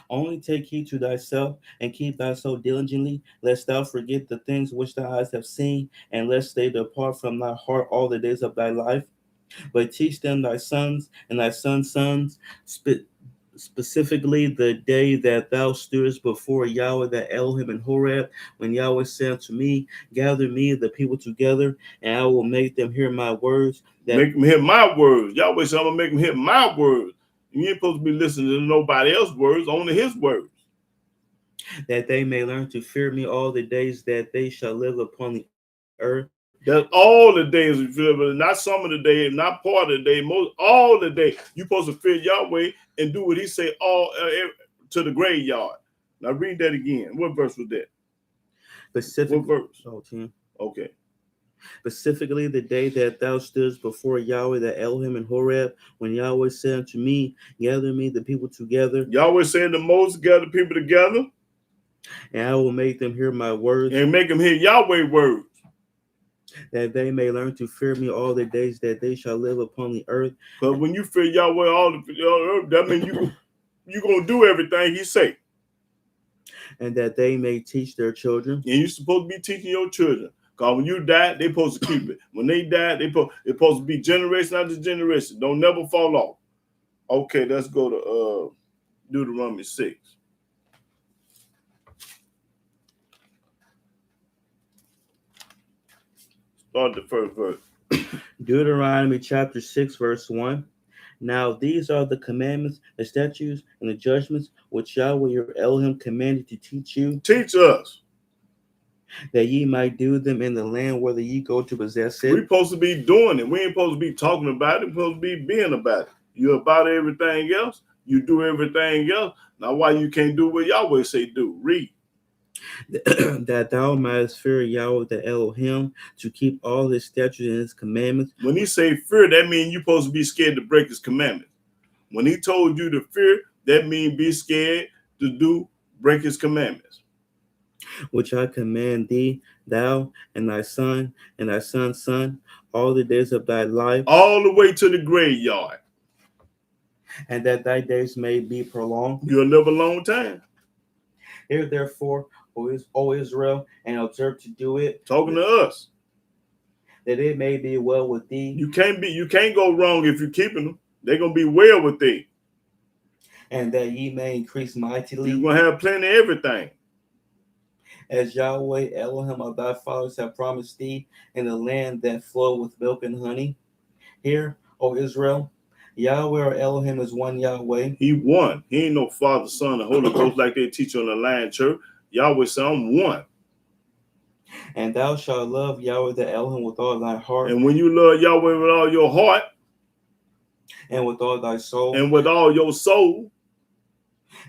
Only take heed to thyself and keep thyself diligently, lest thou forget the things which thy eyes have seen, and lest they depart from thy heart all the days of thy life. But teach them thy sons and thy sons' sons, specifically the day that thou stoodest before Yahweh that Elohim in Horeb, when Yahweh said unto me, gather me the people together, and I will make them hear my words. Make them hear my words. Yahweh said, I'm going to make them hear my words. You ain't supposed to be listening to nobody else's words, only his words. that they may learn to fear me all the days that they shall live upon the earth. That's all the days we feel, but not some of the day, not part of the day, most all the day. You supposed to fear Yahweh and do what He say all to the graveyard. Now read that again. What verse was that? Specific, What verse? 10. Okay. Specifically, the day that thou stoodest before Yahweh, the Elohim in Horeb, when Yahweh said unto me, gather me the people together, Yahweh said the most gather people together, and I will make them hear my words, and make them hear Yahweh words, that they may learn to fear me all the days that they shall live upon the earth. because when you fear Yahweh all the earth, that means you gonna do everything He say. And that they may teach their children. And you're supposed to be teaching your children. Because when you die, they supposed to keep it. When they die, it's supposed to be generation after generation. Don't never fall off. Okay, let's go to Deuteronomy 6. Start the first verse. Deuteronomy chapter 6, verse 1. Now these are the commandments, the statutes, and the judgments which Yahweh your Elohim commanded to teach you. Teach us. That ye might do them in the land whether ye go to possess it. We're supposed to be doing it. We ain't supposed to be talking about it. We're supposed to be being about it. You're about everything else. You do everything else. Now why you can't do what Yahweh say do? Read. That thou mightest fear Yahweh the Elohim, to keep all His statutes and His commandments. When He say fear, that means you're supposed to be scared to break His commandments. When He told you to fear, that means be scared to break His commandments. Which I command thee, thou and thy son and thy son's son, all the days of thy life. All the way to the graveyard. And that thy days may be prolonged. You'll live a long time. Hear therefore, O Israel, and observe to do it. Talking to us. That it may be well with thee. You can't go wrong if you're keeping them. They're gonna be well with thee. And that ye may increase mightily. You're gonna have plenty of everything. As Yahweh Elohim of thy fathers have promised thee, in the land that flow with milk and honey. Hear, O Israel, Yahweh or Elohim is one Yahweh. He one. He ain't no Father, Son, and Holy Ghost like they teach on the Lion Church. Yahweh said, I'm one. And thou shalt love Yahweh the Elohim with all thy heart. And when you love Yahweh with all your heart, and with all thy soul, and with all your soul,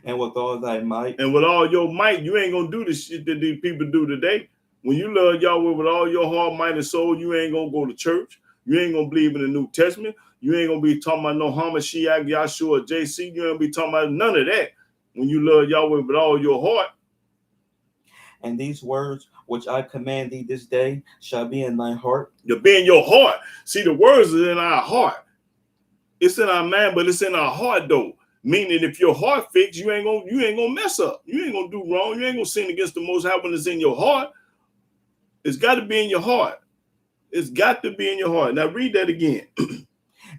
and with all thy might, and with all your might, you ain't gonna do the shit that these people do today. When you love Yahweh with all your heart, might, and soul, you ain't gonna go to church. You ain't gonna believe in the New Testament. You ain't gonna be talking about no Hamashiach, Yahshua, JC. You ain't gonna be talking about none of that. When you love Yahweh with all your heart. And these words which I command thee this day shall be in thy heart. They'll be in your heart. See, the words are in our heart. It's in our mind, but it's in our heart though. Meaning, if your heart fixed, you ain't gonna mess up. You ain't gonna do wrong. You ain't gonna sin against the Most High when it's in your heart. It's got to be in your heart. It's got to be in your heart. Now read that again.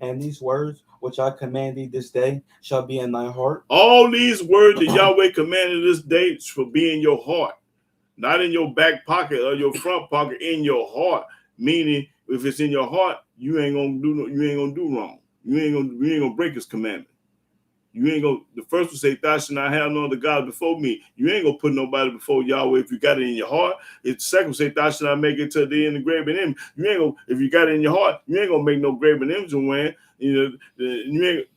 And these words which I command thee this day shall be in thy heart. All these words that Yahweh commanded this day shall be in your heart, not in your back pocket or your front pocket. In your heart, meaning if it's in your heart, you ain't gonna do wrong. You ain't gonna break His commandment. You ain't gonna. The first one say, "Thou shalt not have no other God before me." You ain't gonna put nobody before Yahweh if you got it in your heart. It's the second one say, "Thou shalt not make it to the end of graven image." You ain't gonna. If you got it in your heart, you ain't gonna make no graven image when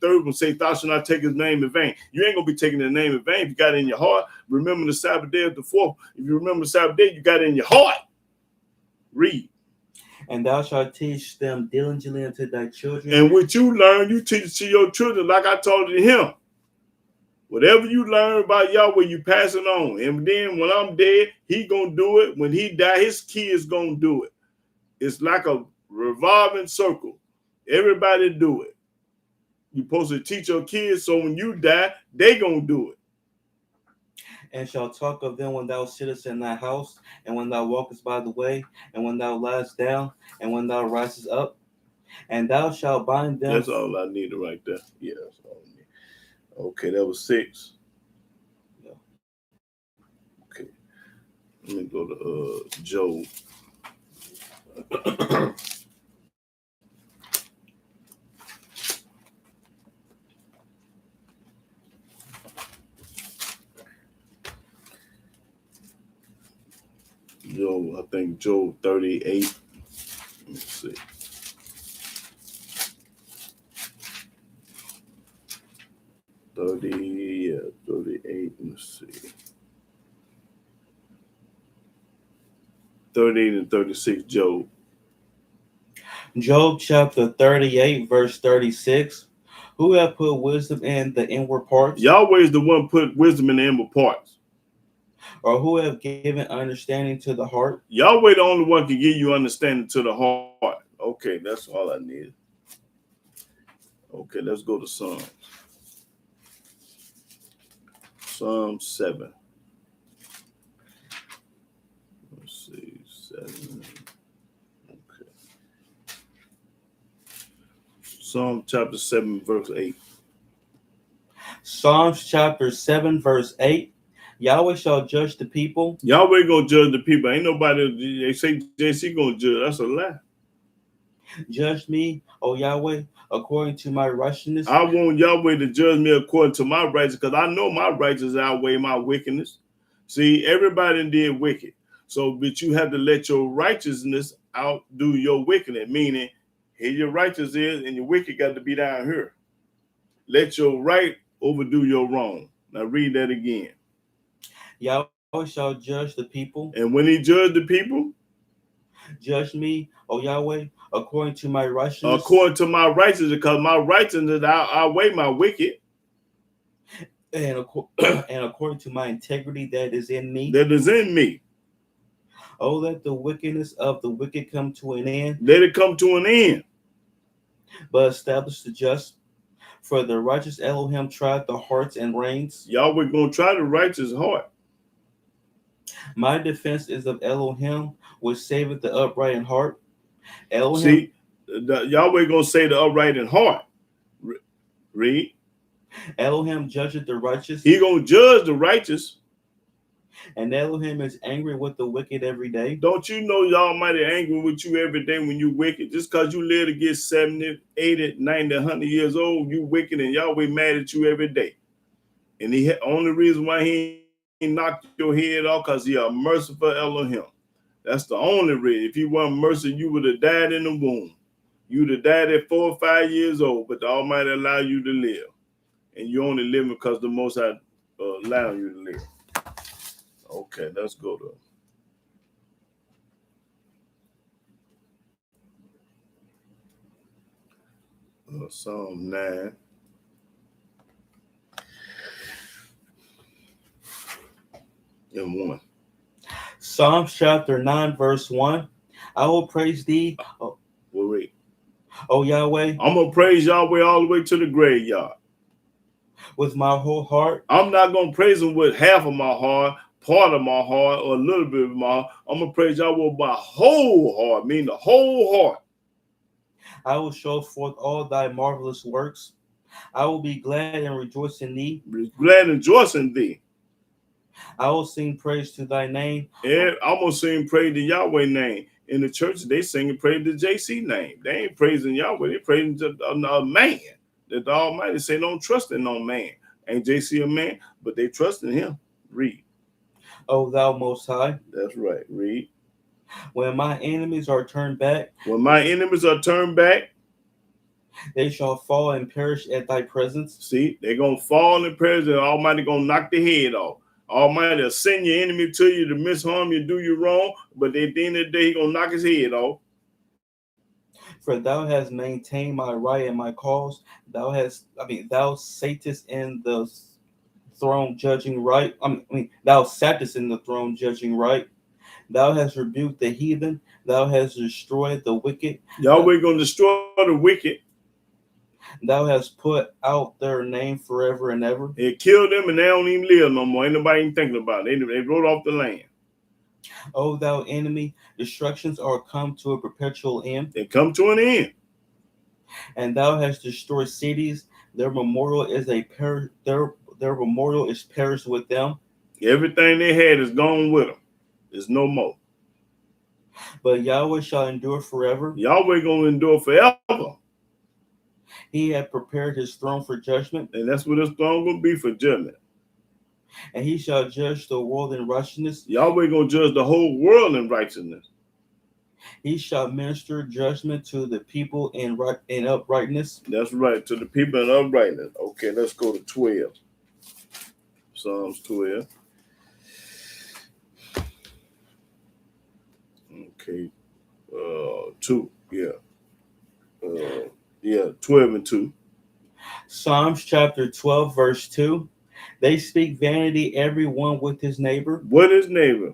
third one say, "Thou shalt not take His name in vain." You ain't gonna be taking the name in vain if you got it in your heart. Remember the Sabbath day of the fourth. If you remember the Sabbath day, you got it in your heart. Read. And thou shalt teach them diligently unto thy children. And what you learn, you teach it to your children, like I told it to him. Whatever you learn about Yahweh, you pass it on. And then when I'm dead, He gonna do it. When He die, His kids gonna do it. It's like a revolving circle. Everybody do it. You're supposed to teach your kids, so when you die, they gonna do it. And shall talk of them when thou sittest in thy house, and when thou walkest by the way, and when thou liest down, and when thou risest up. And thou shalt bind them. That's all I needed right there. Yeah, that's all I need. Okay, that was 6. Yeah. Okay. Let me go to Job. Job, I think Job 38. Let me see. Yeah, 38. Let me see. 38 and 36, Job. Job chapter 38, verse 36. Who have put wisdom in the inward parts? Yahweh is the one put wisdom in the inward parts. Or who have given understanding to the heart? Yahweh the only one can give you understanding to the heart. Okay, that's all I need. Okay, let's go to Psalms. Psalm 7. Let's see, 7. Okay. Psalm chapter 7, verse 8. Psalms chapter 7, verse 8. Yahweh shall judge the people. Yahweh gonna judge the people. Ain't nobody, they say JC gonna judge. That's a lie. Judge me, O Yahweh, according to my righteousness. I want Yahweh to judge me according to my righteousness, because I know my righteousness outweigh my wickedness. See, everybody did wicked. So, but you have to let your righteousness outdo your wickedness, meaning here your righteous is and your wicked got to be down here. Let your right overdo your wrong. Now read that again. Yahweh shall judge the people. And when he judged the people, judge me, O Yahweh, according to my righteousness. According to my righteousness, because my righteousness outweigh my wicked. And according to my integrity that is in me. That is in me. Oh, let the wickedness of the wicked come to an end. Let it come to an end. But establish the just. For the righteous Elohim tried the hearts and reins. Yahweh gonna try the righteous heart. My defense is of Elohim, which saveth the upright in heart. Elohim. See, Yahweh gonna say the upright in heart. Read. Elohim judgeth the righteous. He gonna judge the righteous. And Elohim is angry with the wicked every day. Don't you know Almighty angry with you every day when you wicked? Just because you live to get 70, 80, 90, 100 years old, you wicked, and Yahweh mad at you every day. And the only reason why he knocked your head off, because he a merciful Elohim. That's the only reason. If he wasn't merciful, you would have died in the womb. You'd have died at 4 or 5 years old, but the Almighty allow you to live. And you only live because the Most High allow you to live. Okay, let's go to Psalm 9. And 1. Psalms chapter 9, verse 1. I will praise thee. We'll read. O Yahweh. I'm going to praise Yahweh all the way to the graveyard. With my whole heart. I'm not going to praise him with half of my heart, part of my heart, or a little bit of my heart. I'm going to praise Yahweh with my whole heart, meaning the whole heart. I will show forth all thy marvelous works. I will be glad and rejoice in thee. Be glad and rejoice in thee. I will sing praise to thy name. And I'm going to sing praise to Yahweh's name. In the church, they singing praise to JC name. They ain't praising Yahweh. They praising a man. That the Almighty say don't trust in no man. Ain't JC a man, but they trust in him. Read. O thou most high. That's right. Read. When my enemies are turned back. When my enemies are turned back. They shall fall and perish at thy presence. See, they're going to fall and perish, and Almighty going to knock their head off. Almighty will send your enemy to you to misharm you, do you wrong, but at the end of the day, he's going to knock his head off. For thou hast maintained my right and my cause. Thou satest in the throne judging right. Thou satest in the throne judging right. Thou hast rebuked the heathen. Thou hast destroyed the wicked. Yahweh going to destroy the wicked. Thou hast put out their name forever and ever. It killed them, and they don't even live no more. Ain't nobody even thinking about it. They wrote off the land. O thou enemy, destructions are come to a perpetual end. They come to an end. And thou hast destroyed cities. Their memorial is their memorial is perished with them. Everything they had is gone with them. There's no more. But Yahweh shall endure forever. Yahweh gonna endure forever. He had prepared his throne for judgment. And that's what his throne gonna be, for judgment. And he shall judge the world in righteousness. Yahweh gonna judge the whole world in righteousness. He shall minister judgment to the people in uprightness. That's right, to the people in uprightness. Okay, let's go to 12. Psalms 12. Okay, 2. Yeah, 12 and 2. Psalms chapter 12, verse 2. They speak vanity, every one with his neighbor. What is neighbor?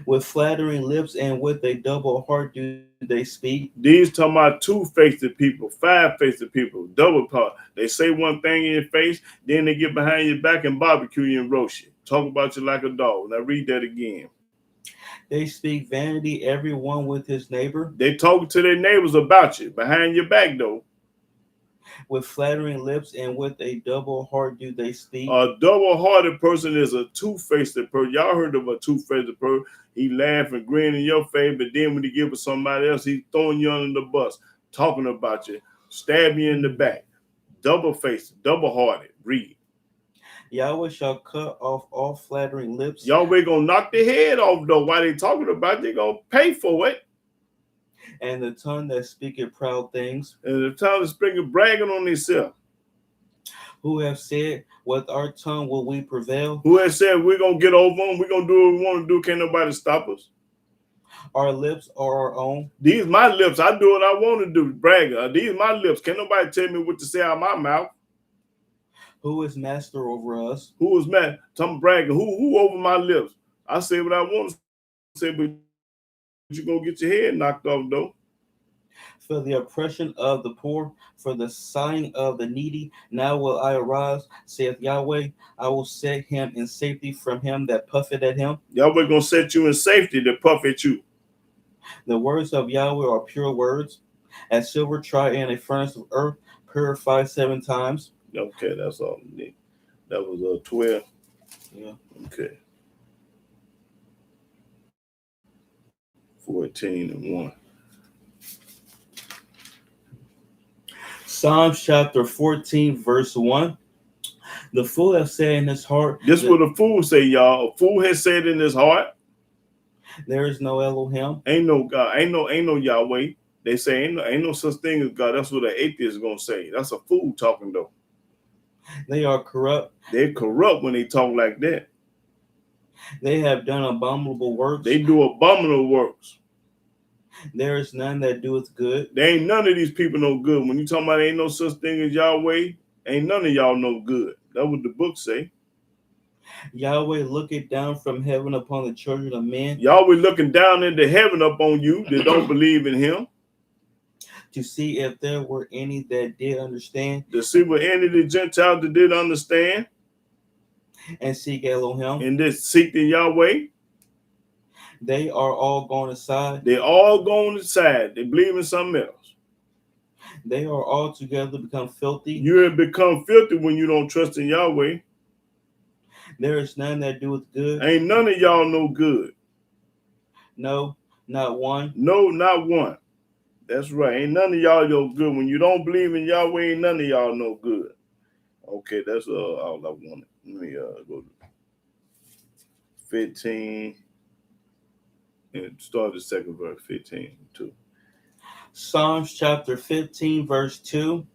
With flattering lips and with a double heart do they speak. These talking about two-faced people, five-faced people, double part. They say one thing in your face, then they get behind your back and barbecue you and roast you. Talk about you like a dog. Now read that again. They speak vanity, every one with his neighbor. They talk to their neighbors about you, behind your back though. With flattering lips and with a double heart do they speak. A double-hearted person is a two-faced person. Y'all heard of a two-faced person. He laugh and grin in your face, but then when he give it somebody else, he's throwing you under the bus, talking about you, stab you in the back. Double-faced, double-hearted. Read. Yahweh shall cut off all flattering lips. Yahweh gonna knock their head off though. While they talking about it, they gonna pay for it. And the tongue that speaketh proud things. And the tongue is speaking bragging on themselves. Who have said, with our tongue will we prevail? Who has said we're gonna get over them, we're gonna do what we want to do, can't nobody stop us. Our lips are our own. These my lips, I do what I want to do, brag. These my lips, can't nobody tell me what to say out of my mouth. Who is master over us? Who is mad? Some bragging. Who over my lips? I say what I want to say, but you're gonna get your head knocked off though. For the oppression of the poor, for the sighing of the needy, now will I arise, saith Yahweh. I will set him in safety from him that puffeth at him. Yahweh gonna set you in safety to puff at you. The words of Yahweh are pure words, as silver tried in a furnace of earth, purified 7 times. Okay, that's all. That was 12. Yeah. Okay. 14 and 1. Psalms chapter 14, verse 1. The fool has said in his heart. This is what a fool say, y'all. A fool has said in his heart, there is no Elohim. Ain't no God. Ain't no Yahweh. They say ain't no such thing as God. That's what an atheist is gonna say. That's a fool talking though. They are corrupt. They're corrupt when they talk like that. They have done abominable works. They do abominable works. There is none that doeth good. There ain't none of these people no good. When you talking about ain't no such thing as Yahweh, ain't none of y'all no good. That's what the book say. Yahweh looketh down from heaven upon the children of men. Yahweh looking down into heaven upon you that don't believe in him. To see if there were any that did understand. To see what any of the Gentiles that did understand. And seek Elohim. And this seek the Yahweh. They are all gone aside. They all gone aside. They believe in something else. They are all together become filthy. You have become filthy when you don't trust in Yahweh. There is none that doeth good. Ain't none of y'all no good. No, not one. No, not one. That's right. Ain't none of y'all no good. When you don't believe in Yahweh, ain't none of y'all no good. Okay, that's all I wanted. Let me go to 15 and start the second verse, 15 too. Psalms chapter 15, verse 2.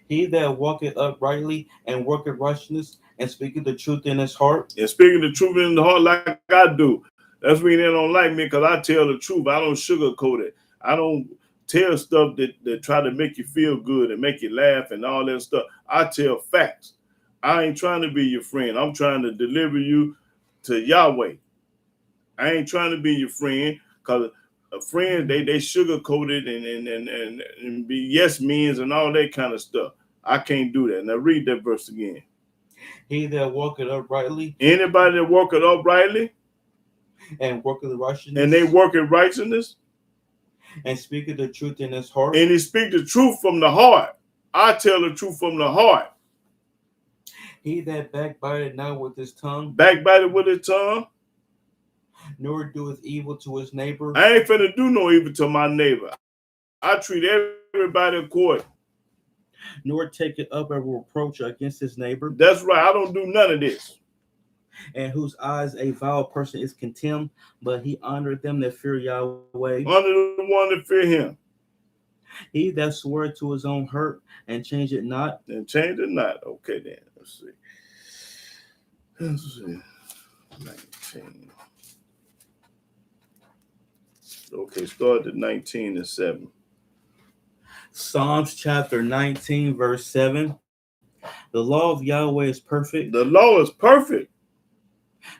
He that walketh uprightly and worketh righteousness and speaketh the truth in his heart. And speaking the truth in the heart like I do. That's when they don't like me because I tell the truth. I don't sugarcoat it. I don't tell stuff that try to make you feel good and make you laugh and all that stuff. I tell facts. I ain't trying to be your friend. I'm trying to deliver you to Yahweh. I ain't trying to be your friend because a friend, they sugarcoat it and be yes means and all that kind of stuff. I can't do that. Now read that verse again. He that walketh uprightly. Anybody that walketh uprightly. And worketh righteousness. And they work in righteousness. And speaketh the truth in his heart. And he speak the truth from the heart. I tell the truth from the heart. He that backbiteth not with his tongue. Backbiteth with his tongue. Nor doeth evil to his neighbor. I ain't finna do no evil to my neighbor. I treat everybody according. Nor take it up a reproach against his neighbor. That's right. I don't do none of this. and whose eyes a vile person is contemned, but he honored them that fear Yahweh. Under the one that fear him. He that swore to his own hurt and changed it not. And change it not. Okay, then. Let's see. Let's see. 19. Okay, start at 19 and 7. Psalms chapter 19, verse 7. The law of Yahweh is perfect. The law is perfect.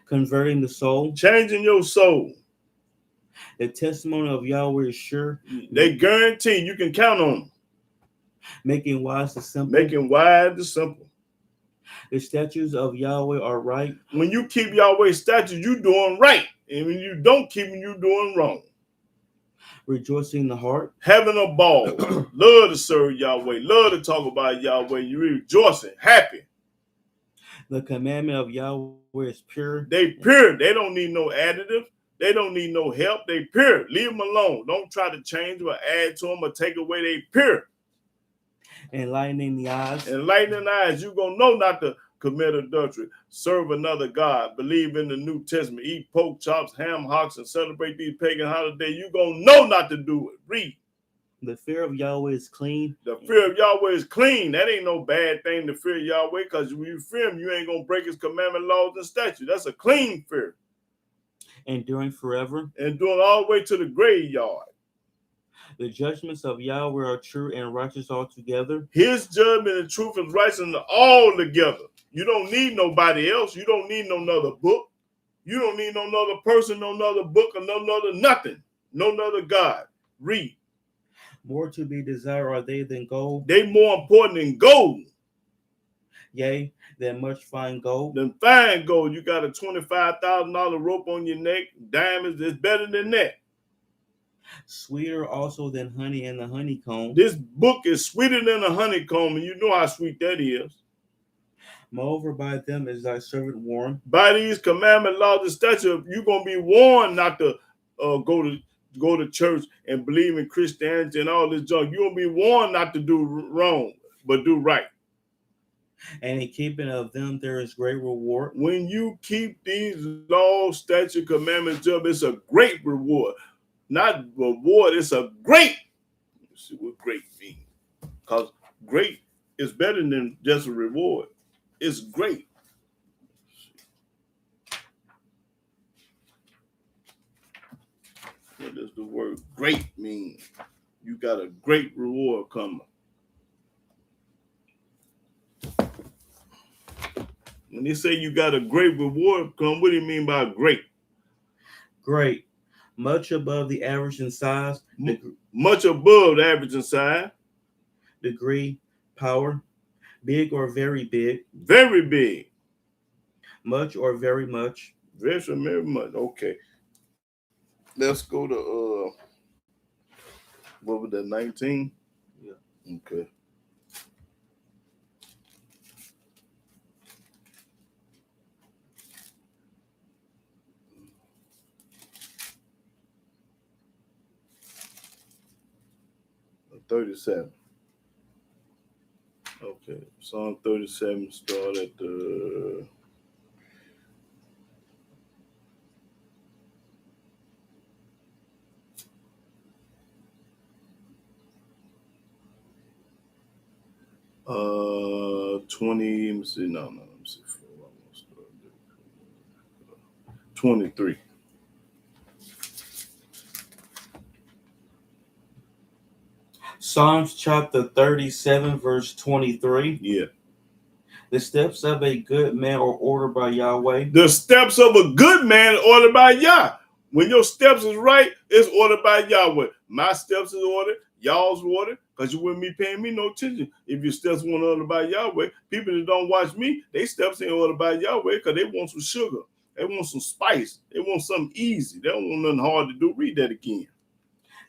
Converting the soul. Changing your soul. The testimony of Yahweh is sure. They guarantee you can count on them. Making wise the simple. Making wise the simple. The statutes of Yahweh are right. When you keep Yahweh's statutes, you're doing right. And when you don't keep them, you're doing wrong. Rejoicing in the heart. Having a ball. Love to serve Yahweh. Love to talk about Yahweh. You're rejoicing, happy. The commandment of Yahweh is pure. They pure. They don't need no additive. They don't need no help. They pure. Leave them alone. Don't try to change or add to them or take away. They pure. Enlightening the eyes. Enlightening the eyes. You're going to know not to commit adultery, serve another God, believe in the New Testament, eat pork chops, ham hocks, and celebrate these pagan holidays. You're going to know not to do it. Read. The fear of Yahweh is clean. The fear of Yahweh is clean. That ain't no bad thing to fear Yahweh, because when you fear him, you ain't going to break his commandment, laws, and statutes. That's a clean fear. Enduring forever. And doing all the way to the graveyard. The judgments of Yahweh are true and righteous altogether. His judgment and truth is righteous all together. You don't need nobody else. You don't need no other book. You don't need no other person, no other book, or no other nothing. No other God. Read. More to be desired are they than gold. They more important than gold. Yea, than much fine gold. Than fine gold. You got a $25,000 rope on your neck. Diamonds is better than that. Sweeter also than honey and the honeycomb. This book is sweeter than a honeycomb, and you know how sweet that is. Moreover, by them is thy servant warned. By these commandment, laws, and statutes, you're gonna be warned not to go to church and believe in Christianity and all this junk. You're gonna be warned not to do wrong, but do right. And in keeping of them there is great reward. When you keep these laws, statutes, commandments up, it's a great reward. Not reward, it's a great. Let's see what great means. Because great is better than just a reward. It's great. What does the word great mean? You got a great reward coming. When they say you got a great reward coming, what do you mean by great? Great. Much above the average in size. Much above the average in size. Degree, power. Big or very big. Very big. Much or very much. Very much. Okay. Let's go to what was that, 19? Yeah. Okay. $37. Okay, Psalm 37 start at the $20. Let me see. No. Let me see. 23. Psalms chapter 37, verse 23. Yeah. The steps of a good man are ordered by Yahweh. The steps of a good man are ordered by Yah. When your steps is right, it's ordered by Yahweh. My steps is ordered, y'all's ordered, because you wouldn't be paying me no attention if your steps weren't ordered by Yahweh. People that don't watch me, they steps ain't ordered by Yahweh because they want some sugar. They want some spice. They want something easy. They don't want nothing hard to do. Read that again.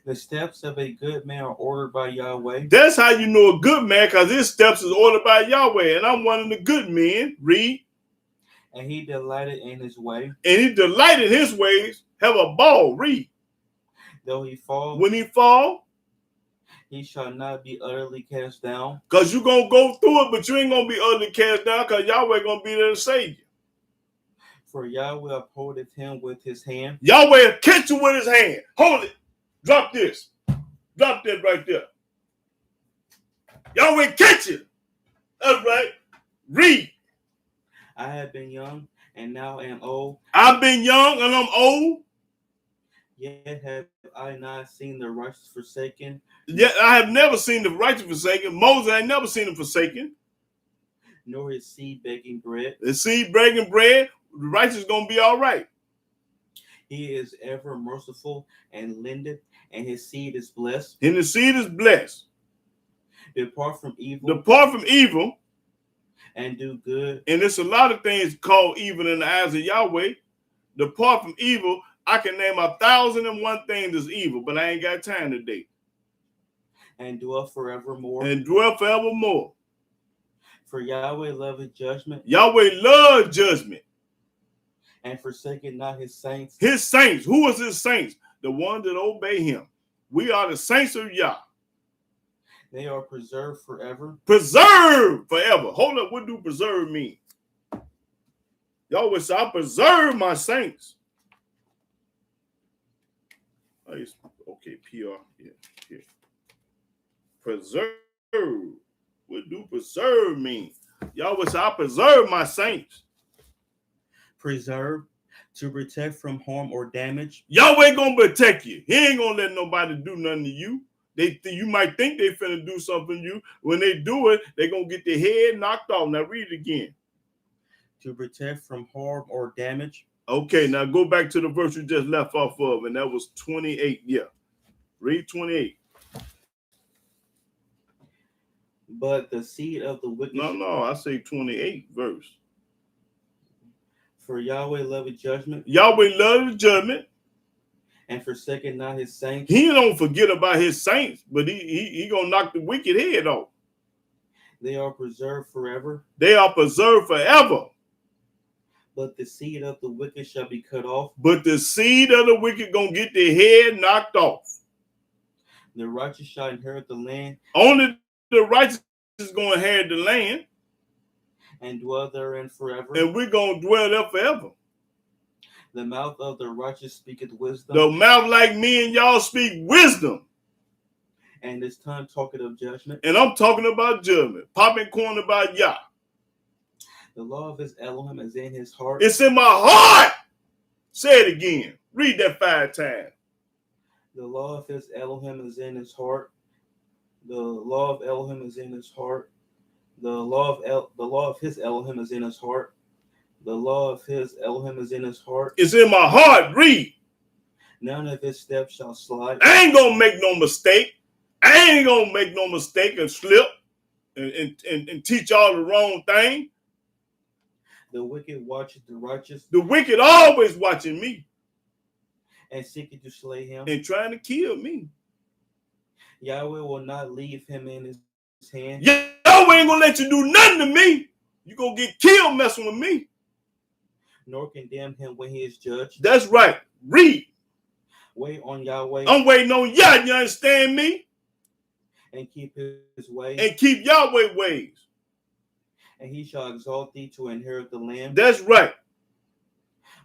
The steps of a good man are ordered by Yahweh. That's how you know a good man, because his steps is ordered by Yahweh. And I'm one of the good men. Read. And he delighted in his way. And he delighted in his ways. Have a ball. Read. Though he fall. When he fall. He shall not be utterly cast down. Because you're going to go through it, but you ain't going to be utterly cast down, because Yahweh going to be there to save you. For Yahweh upholdeth him with his hand. Yahweh will catch you with his hand. Hold it. Drop this. Drop that right there. Yahweh catch you. That's right. Read. I have been young and now am old. I've been young and I'm old. Yet have I not seen the righteous forsaken. Yet I have never seen the righteous forsaken. Moses ain't never seen him forsaken. Nor his seed begging bread. The seed begging bread, the righteous is going to be all right. He is ever merciful and lendeth, and his seed is blessed. And the seed is blessed. Depart from evil. Depart from evil. And do good. And there's a lot of things called evil in the eyes of Yahweh. Depart from evil. I can name 1,001 things as evil, but I ain't got time today. And dwell forevermore. And dwell forevermore. For Yahweh loveth judgment. Yahweh loves judgment. And forsaketh not his saints. His saints. Who is his saints? The ones that obey him. We are the saints of Yah. They are preserved forever. Preserve forever. Hold up. What do preserve mean? Yahweh said, I preserve my saints. Okay, PR. Yeah. Preserve. What do preserve mean? Yahweh said, I preserve my saints. Preserve, to protect from harm or damage. Yahweh gonna protect you. He ain't gonna let nobody do nothing to you. You might think they finna do something to you. When they do it, they gonna get their head knocked off. Now read it again. To protect from harm or damage. Okay, now go back to the verse you just left off of, and that was 28. Yeah. Read 28. But the seed of the wicked. No, I say 28 verse. For Yahweh loveth judgment. Yahweh loves judgment. And forsaketh not his saints. He don't forget about his saints, but he gonna knock the wicked head off. They are preserved forever. They are preserved forever. But the seed of the wicked shall be cut off. But the seed of the wicked gonna get their head knocked off. The righteous shall inherit the land. Only the righteous is gonna inherit the land. And dwell therein forever. And we're gonna dwell there forever. The mouth of the righteous speaketh wisdom. The mouth like me and y'all speak wisdom. And his tongue talketh of judgment. And I'm talking about judgment. Popping corn about Yah. The law of his Elohim is in his heart. It's in my heart. Say it again. Read that 5 times. The law of his Elohim is in his heart. The law of Elohim is in his heart. The law of his Elohim is in his heart. The law of his Elohim is in his heart. It's in my heart. Read. None of his steps shall slide. I ain't gonna make no mistake. I ain't gonna make no mistake and slip and teach all the wrong thing. The wicked watcheth the righteous. The wicked always watching me. And seeking to slay him. And trying to kill me. Yahweh will not leave him in his hand. Yahweh ain't gonna let you do nothing to me. You gonna get killed messing with me. Nor condemn him when he is judged. That's right. Read. Wait on Yahweh. I'm waiting on Yah. You understand me? And keep his ways. And keep Yahweh ways. And he shall exalt thee to inherit the land. That's right.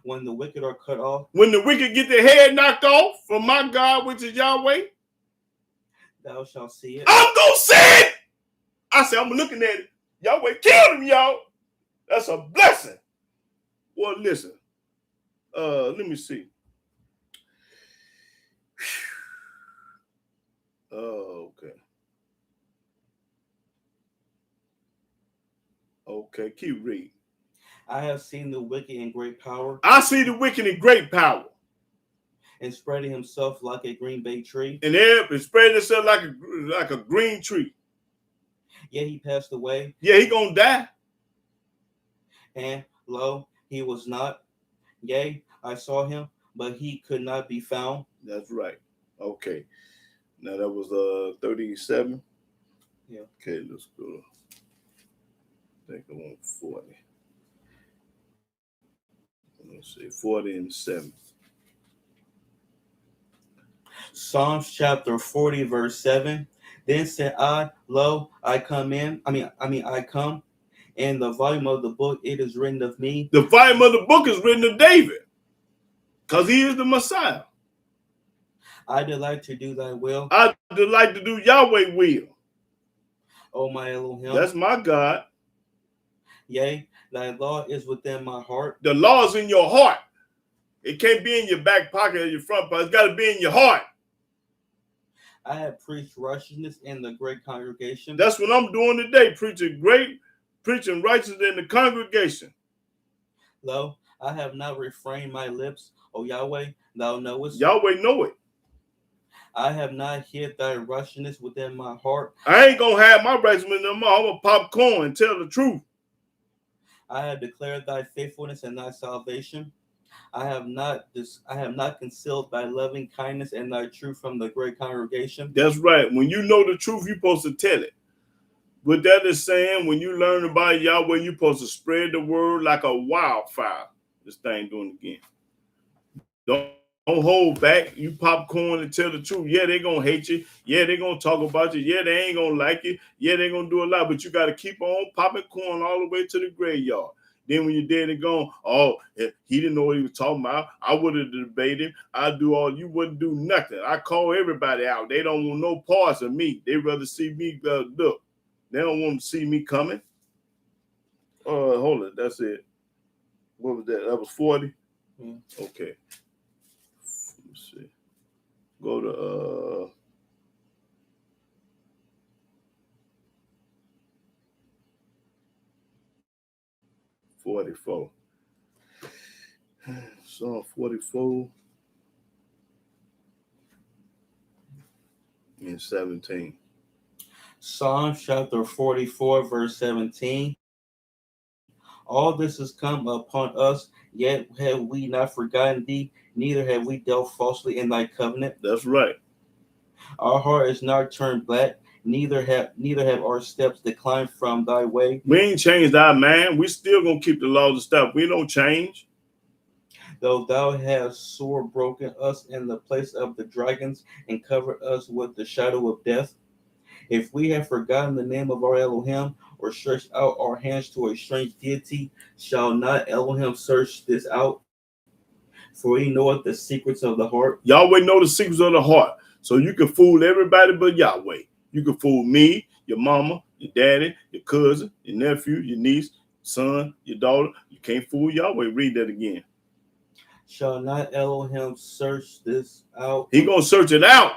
When the wicked are cut off. When the wicked get their head knocked off from my God, which is Yahweh. Thou shalt see it. I'm gonna see it. I said, I'm looking at it. Yahweh killed him, y'all. That's a blessing. Well, listen. Let me see. Okay. Okay, keep reading. I have seen the wicked in great power. I see the wicked in great power. And spreading himself like a green bay tree. And it's spreading itself like a green tree. Yet he passed away. Yeah, he gonna die. And lo, he was not. Yea, I saw him, but he could not be found. That's right. Okay. Now that was 37. Yeah. Okay, let's go. I think I want 40. Let's see, 40 and 7. Psalms chapter 40, verse 7. Then said I, lo, I come, In the volume of the book, it is written of me. The volume of the book is written of David, because he is the Messiah. I delight to do thy will. I delight to do Yahweh's will. O my Elohim. That's my God. Yea, thy law is within my heart. The law is in your heart. It can't be in your back pocket or your front pocket. It's got to be in your heart. I have preached righteousness in the great congregation. That's what I'm doing today, preaching righteousness in the congregation. Lo, I have not refrained my lips, O Yahweh, thou knowest. Yahweh know it. I have not hid thy righteousness within my heart. I ain't going to have my righteousness no more. I'm going to pop corn and tell the truth. I have declared thy faithfulness and thy salvation. I have not concealed thy loving kindness and thy truth from the great congregation. That's right. When you know the truth, you're supposed to tell it. What that is saying, when you learn about Yahweh, you're supposed to spread the word like a wildfire. This thing doing it again. Don't hold back. You popcorn and tell the truth. Yeah, they're going to hate you. Yeah, they're going to talk about you. Yeah, they ain't going to like you. Yeah, they're going to do a lot. But you got to keep on popping corn all the way to the graveyard. Then when you're dead and gone, oh, he didn't know what he was talking about. I would have debated him. I'd do all. You wouldn't do nothing. I call everybody out. They don't want no parts of me. They rather see me look. They don't want to see me coming. Hold it. That's it. What was that? That was 40? Okay. Let's see. Go to 44. Psalm 44 and 17. Psalm chapter 44, verse 17. All this has come upon us, yet have we not forgotten thee, neither have we dealt falsely in thy covenant. That's right. Our heart is not turned back, neither have our steps declined from thy way. We ain't changed our mind. We still gonna keep the laws and stuff. We don't change. Though thou hast sore broken us in the place of the dragons and covered us with the shadow of death. If we have forgotten the name of our Elohim, or stretched out our hands to a strange deity, shall not Elohim search this out? For he knoweth the secrets of the heart. Yahweh know the secrets of the heart. So you can fool everybody but Yahweh. You can fool me, your mama, your daddy, your cousin, your nephew, your niece, son, your daughter. You can't fool Yahweh. Read that again. Shall not Elohim search this out? He gonna search it out.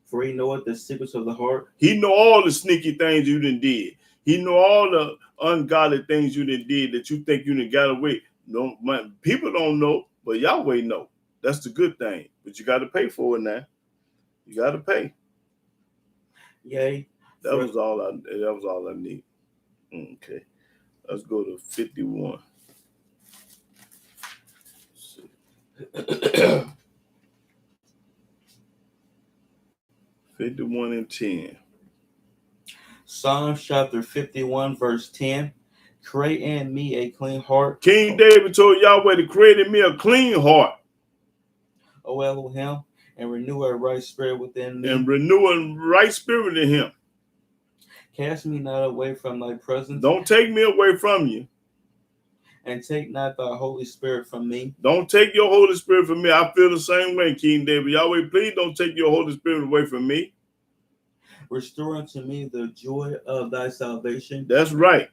For he knoweth the secrets of the heart. He know all the sneaky things you done did. He know all the ungodly things you done did that you think you done got away. No, people don't know, but Yahweh know. That's the good thing. But you got to pay for it now. You got to pay. Yea. That was all I need. Okay. Let's go to 51. 51 and 10. Psalm chapter 51, verse 10. Create in me a clean heart. King David told Yahweh to create in me a clean heart. O Elohim, and renew a right spirit within me. And renew a right spirit in him. Cast me not away from thy presence. Don't take me away from you. And take not thy Holy Spirit from me. Don't take your Holy Spirit from me. I feel the same way, King David. Yahweh, please don't take your Holy Spirit away from me. Restore unto me the joy of thy salvation. That's right.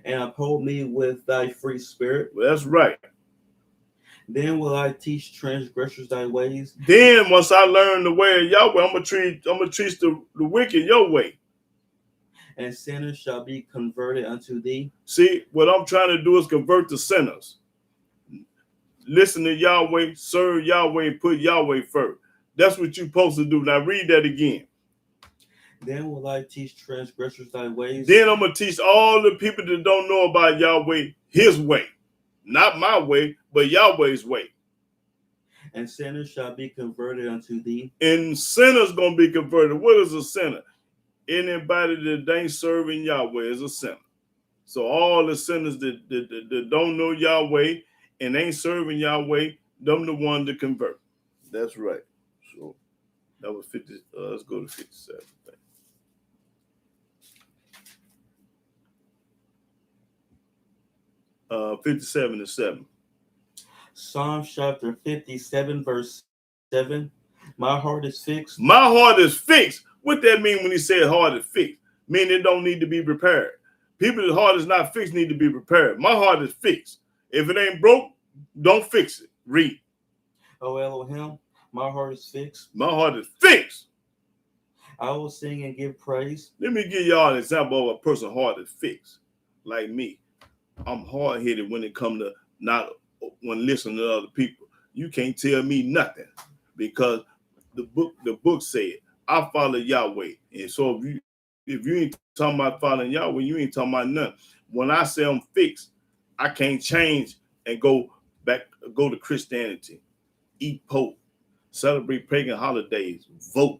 And uphold me with thy free spirit. That's right. Then will I teach transgressors thy ways. Then once I learn the way of Yahweh, I'm gonna treat the wicked your way. And sinners shall be converted unto thee. See, what I'm trying to do is convert the sinners. Listen to Yahweh, serve Yahweh, and put Yahweh first. That's what you're supposed to do. Now read that again. Then will I teach transgressors thy ways. Then I'm going to teach all the people that don't know about Yahweh his way. Not my way, but Yahweh's way. And sinners shall be converted unto thee. And sinners going to be converted. What is a sinner? Anybody that ain't serving Yahweh is a sinner. So all the sinners that don't know Yahweh and ain't serving Yahweh, them the one to convert. That's right. So that was 50. Let's go to 57. 57 and 7. Psalms chapter 57, verse 7. My heart is fixed. My heart is fixed. What that mean when he said heart is fixed? Mean it don't need to be prepared. People's heart is not fixed need to be prepared. My heart is fixed. If it ain't broke, don't fix it. Read. O Elohim, my heart is fixed. My heart is fixed. I will sing and give praise. Let me give y'all an example of a person's heart is fixed. Like me. I'm hard-headed when it comes to not when listening to other people. You can't tell me nothing because the book said, I follow Yahweh. And so if you ain't talking about following Yahweh, you ain't talking about nothing. When I say I'm fixed, I can't change and go to Christianity, eat pork, celebrate pagan holidays, vote,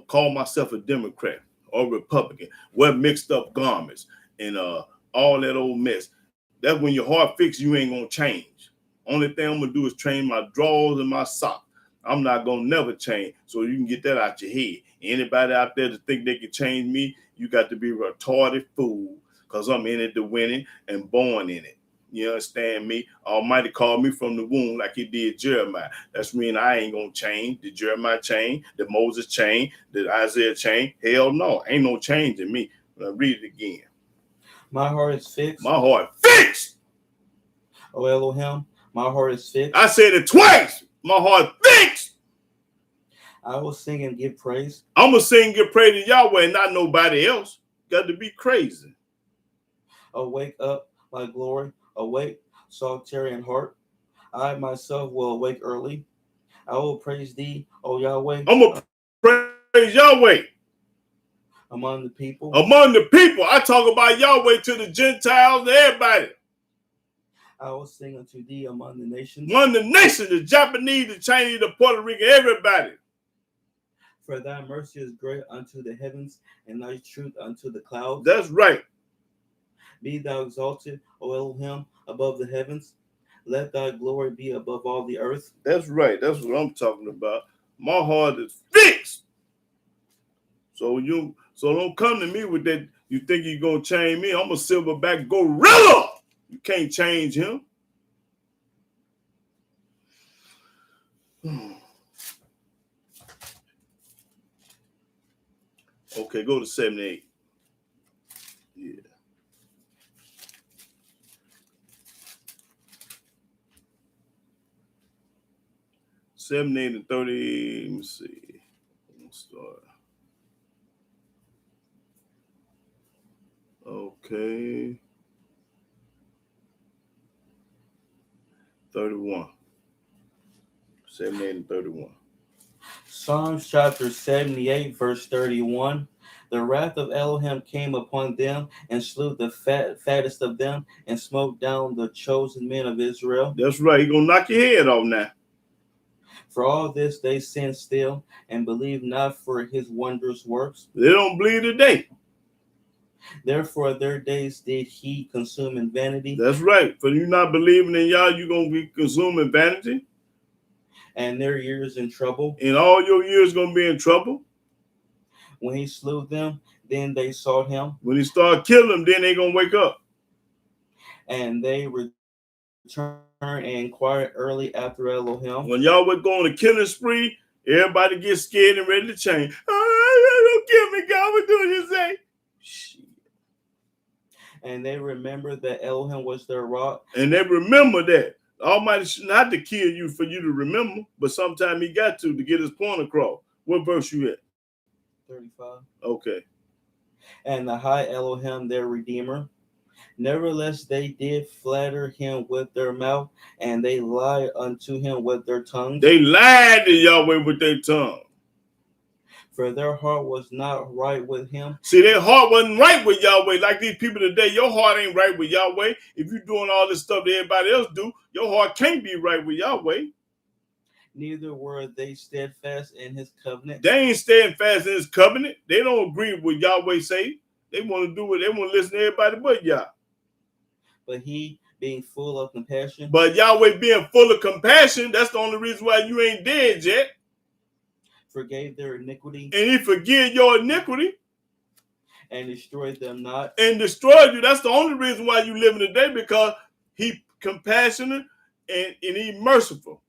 call myself a Democrat or Republican, wear mixed up garments, and all that old mess. That's when your heart fixed, you ain't gonna change. Only thing I'm gonna do is change my drawers and my socks. I'm not gonna never change. So you can get that out your head. Anybody out there to think they can change me, you got to be a retarded fool, because I'm in it to win it and born in it. You understand me? Almighty called me from the womb like he did Jeremiah. That's mean I ain't gonna change. Did Jeremiah change? Did Moses change? Did Isaiah change? Hell no, ain't no change in me. Read it again. My heart is fixed. My heart fixed. O Elohim, my heart is fixed. I said it twice. My heart fixed. I will sing and give praise. I'm going to sing and give praise to Yahweh and not nobody else. Got to be crazy. Awake up, my glory. Awake, solitary in heart. I myself will awake early. I will praise thee, O Yahweh. I'm going to praise Yahweh. Among the people. Among the people. I talk about Yahweh to the Gentiles and everybody. I will sing unto thee among the nations. Among the nations, the Japanese, the Chinese, the Puerto Rican, everybody. For thy mercy is great unto the heavens, and thy truth unto the clouds. That's right. Be thou exalted, O Elohim, above the heavens. Let thy glory be above all the earth. That's right. That's what I'm talking about. My heart is fixed. So don't come to me with that. You think you're gonna change me? I'm a silverback gorilla. You can't change him. Okay, go to 78. Yeah. 78 and 30. Let me see. Let's start. Okay. 31. 78 and 31. Psalms chapter 78, verse 31. The wrath of Elohim came upon them and slew the fattest of them and smote down the chosen men of Israel. That's right. He's going to knock your head off now. For all this they sin still and believe not for his wondrous works. They don't believe today. Therefore their days did he consume in vanity. That's right. For you not believing in Yah, you're going to be consuming vanity. And their years in trouble. And all your years going to be in trouble. When he slew them, then they sought him. When he started killing them, then they going to wake up. And they returned and inquired early after Elohim. When y'all was going to killing spree, everybody gets scared and ready to change. Oh, don't kill me, God. What do you say? Shit. And they remembered that Elohim was their rock. And they remember that. Almighty shouldn't have to kill you for you to remember, but sometimes he got to get his point across. What verse you at? 35. Okay. And the high Elohim, their redeemer. Nevertheless, they did flatter him with their mouth, and they lied unto him with their tongues. They lied to Yahweh with their tongue. For their heart was not right with him. See, their heart wasn't right with Yahweh. Like these people today, your heart ain't right with Yahweh. If you're doing all this stuff that everybody else do, your heart can't be right with Yahweh. Neither were they steadfast in his covenant. They ain't staying fast in his covenant. They don't agree with what Yahweh say. They want to do it. They want to listen to everybody but Yah. But he, being full of compassion. But Yahweh being full of compassion, that's the only reason why you ain't dead yet. Forgave their iniquity. And he forgive your iniquity. And destroyed them not. And destroyed you. That's the only reason why you living today, because He compassionate and he merciful.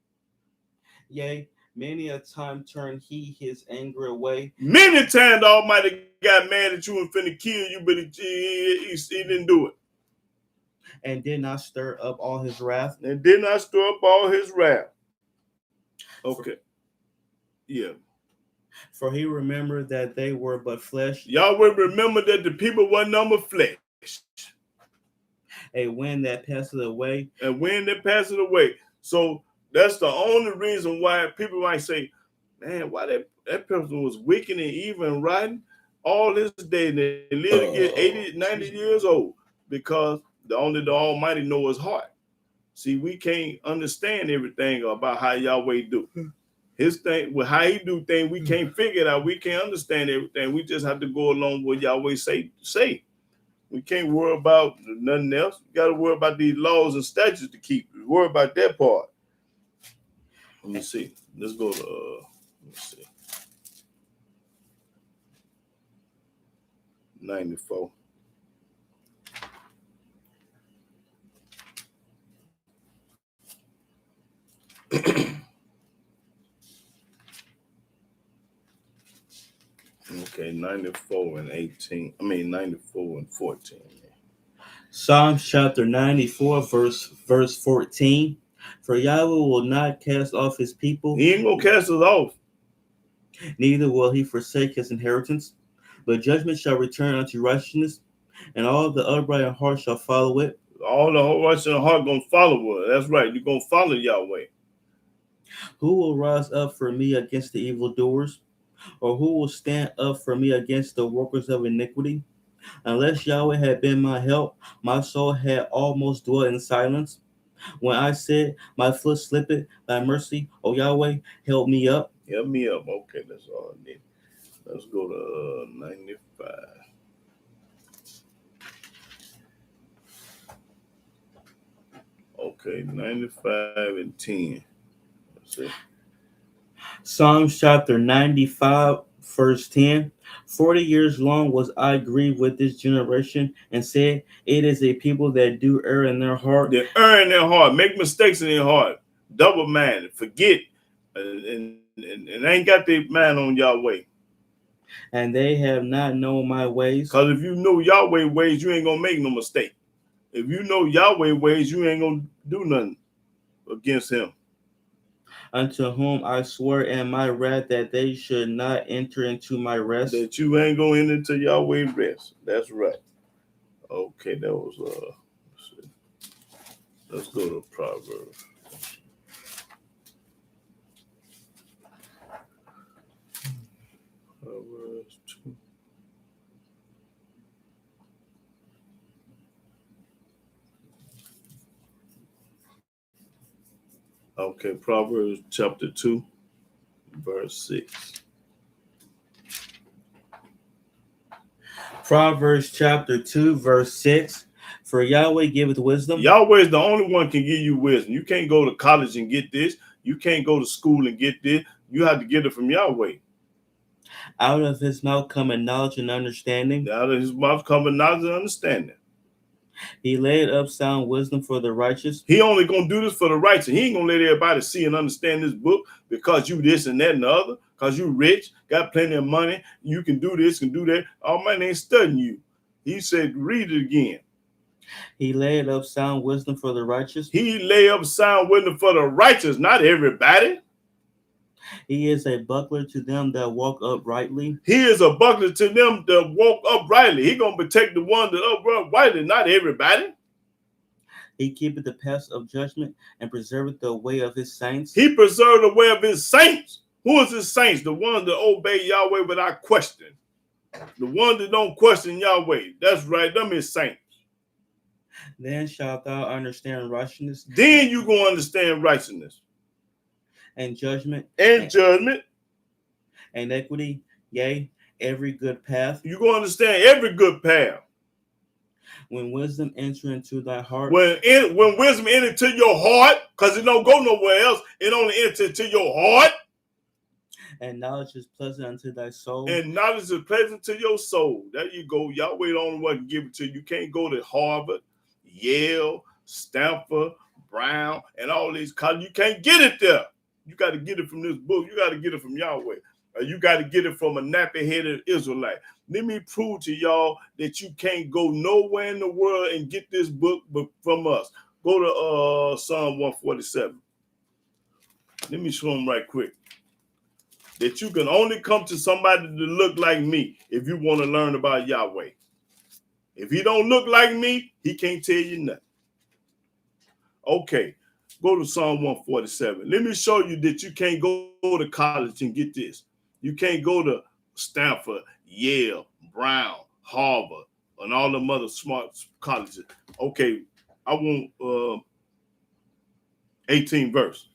Yea, many a time turned he his anger away, Many times the Almighty got mad at you and finna kill you, but he didn't do it. and did not stir up all his wrath. And did not stir up all his wrath. Okay. Yeah. For he remembered that they were but flesh, Yahweh remember that the people were number flesh. a wind that passeth away. And when they pass it away. So that's the only reason why people might say, man, why that person was wicked and evil and rotten all this day, and they live to get 80, 90 years old, because only the Almighty knows his heart. See, we can't understand everything about how Yahweh do his thing. With how he do things, we can't figure it out. We can't understand everything. We just have to go along with Yahweh say. We can't worry about nothing else. We got to worry about these laws and statutes to keep. Worry about that part. Let me see. Let's go to, let's see. 94. Okay, 94 and 18. I mean 94 and 14. Psalms chapter 94, verse 14. For Yahweh will not cast off his people, He ain't gonna cast us off. neither will he forsake his inheritance. But judgment shall return unto righteousness, and all the upright in heart shall follow it. All the whole righteous in heart gonna follow us. That's right. You're gonna follow Yahweh. Who will rise up for me against the evildoers? Or who will stand up for me against the workers of iniquity? Unless Yahweh had been my help, my soul had almost dwelt in silence. When I said, my foot slippeth, thy mercy, O Yahweh, help me up. Help me up. Okay, that's all I need. Let's go to 95. Okay, 95 and 10. Let's see. Psalms chapter 95, verse 10. 40 years long was I grieved with this generation, and said, it is a people that do err in their heart. They err in their heart, make mistakes in their heart, double-minded, forget, and ain't got their mind on Yahweh. And they have not known my ways. Because if you know Yahweh ways, you ain't going to make no mistake. If you know Yahweh ways, you ain't going to do nothing against him. Unto whom I swore in my wrath that they should not enter into my rest. That you ain't going to enter into Yahweh's rest. That's right. Okay, that was, let's go to Proverbs. Proverbs 2. Okay, Proverbs chapter 2, verse 6. Proverbs chapter 2, verse 6. For Yahweh giveth wisdom. Yahweh is the only one can give you wisdom. You can't go to college and get this. You can't go to school and get this. You have to get it from Yahweh. Out of his mouth cometh knowledge and understanding. Out of his mouth cometh knowledge and understanding. He laid up sound wisdom for the righteous. He only gonna do this for the righteous. He ain't gonna let everybody see and understand this book because you this and that and the other. Because you rich, got plenty of money, you can do this and do that. Almighty ain't studying you. He said, read it again. He laid up sound wisdom for the righteous. He lay up sound wisdom for the righteous, not everybody. He is a buckler to them that walk uprightly. He is a buckler to them that walk uprightly. He gonna protect the one that uprightly, not everybody. He keepeth the paths of judgment and preserveth the way of his saints. He preserved the way of his saints. Who is his saints? The ones that obey Yahweh without question. The ones that don't question Yahweh. That's right, them is saints. Then shalt thou understand righteousness. Then you gonna understand righteousness. And judgment. And judgment. And equity. Yea, every good path. You gonna understand every good path. When wisdom enter into thy heart. When wisdom enter into your heart, because it don't go nowhere else, it only enter into your heart. And knowledge is pleasant unto thy soul. And knowledge is pleasant to your soul. There you go. Yahweh the only one can give it to you. You can't go to Harvard, Yale, Stanford, Brown, and all these colleges. You can't get it there. You got to get it from this book. You got to get it from Yahweh. You got to get it from a nappy-headed Israelite. Let me prove to y'all that you can't go nowhere in the world and get this book but from us. Go to Psalm 147. Let me show them right quick. That you can only come to somebody to look like me if you want to learn about Yahweh. If he don't look like me, he can't tell you nothing. Okay, go to Psalm 147. Let me show you that you can't go to college and get this. You can't go to Stanford, Yale, Brown, Harvard, and all them other smart colleges. Okay, I want 18 verse.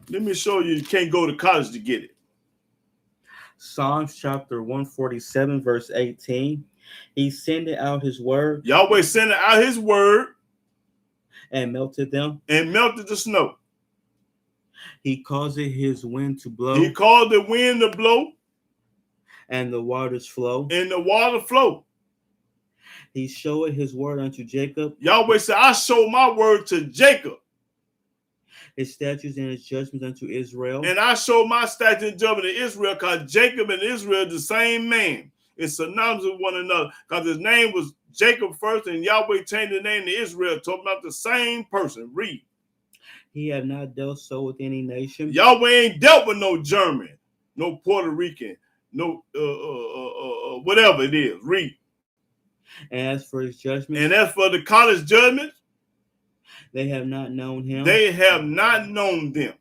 Let me show you can't go to college to get it. Psalms chapter 147, verse 18. He sent out his word. Yahweh sent out his word and melted them. And melted the snow. He caused his wind to blow. He caused the wind to blow. And the waters flow. And the water flow. He showed his word unto Jacob. Yahweh said, I show my word to Jacob. His statutes and his judgments unto Israel. And I show my statutes and judgment to Israel, because Jacob and Israel are the same man. It's synonymous with one another, because his name was Jacob first, and Yahweh changed the name to Israel, talking about the same person. Read. He had not dealt so with any nation. Yahweh ain't dealt with no German, no Puerto Rican, no whatever it is. Read. And as for his judgment, and as for the college judgments, they have not known him. They have not known them.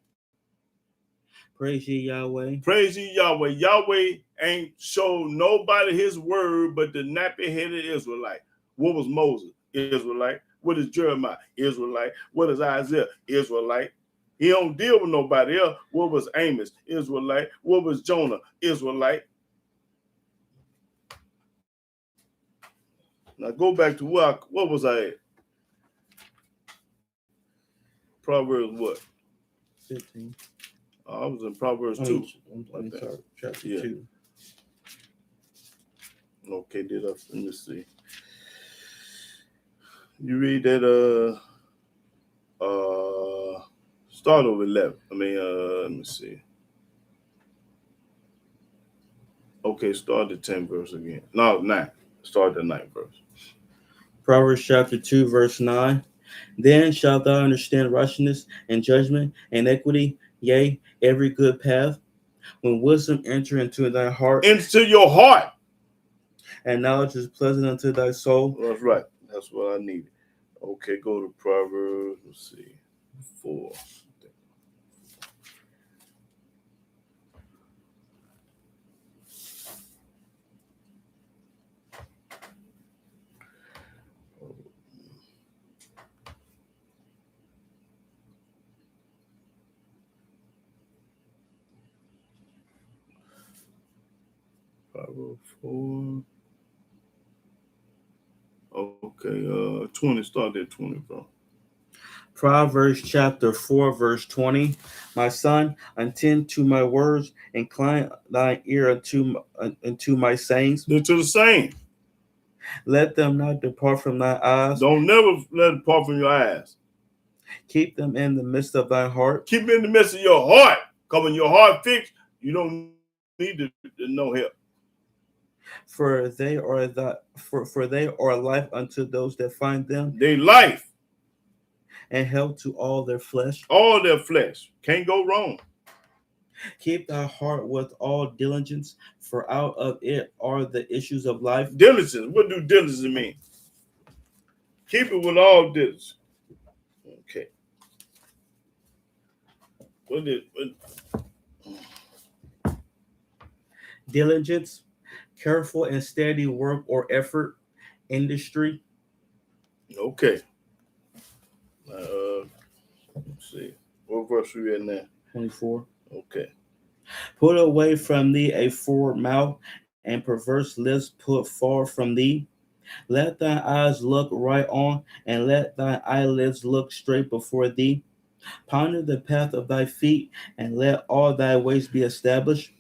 Praise ye Yahweh. Praise ye Yahweh. Yahweh ain't showed nobody his word but the nappy-headed Israelite. What was Moses? Israelite. What is Jeremiah? Israelite. What is Isaiah? Israelite. He don't deal with nobody else. What was Amos? Israelite. What was Jonah? Israelite. Now go back to what was I at? Proverbs what? 15. I was in Proverbs 2. I'm sorry, chapter 2. Okay, let me see. You read that start over 11. Let me see. Okay, start the 10th verse again. No, 9. Start the 9th verse. Proverbs chapter 2, verse 9. Then shalt thou understand righteousness and judgment and equity, yea, every good path. When wisdom enter into thy heart. Into your heart. And knowledge is pleasant unto thy soul. That's right. That's what I needed. Okay, go to Proverbs, let's see, 4. Proverbs 4. Okay, 20. Start at 20, bro. Proverbs chapter 4, verse 20. My son, attend to my words, incline thine ear unto my sayings. They're to the same. Let them not depart from thy eyes. Don't never let it depart from your eyes. Keep them in the midst of thy heart. Keep it in the midst of your heart. Because when your heart fixed, you don't need to know help. For they are life unto those that find them. They life. And health to all their flesh. All their flesh. Can't go wrong. Keep thy heart with all diligence, for out of it are the issues of life. Diligence. What do diligence mean? Keep it with all diligence. Okay. Diligence, careful and steady work or effort, industry. Okay. Let's see. What verse are we in now? 24. Okay. Put away from thee a forward mouth, and perverse lips put far from thee. Let thy eyes look right on, and let thy eyelids look straight before thee. Ponder the path of thy feet, and let all thy ways be established.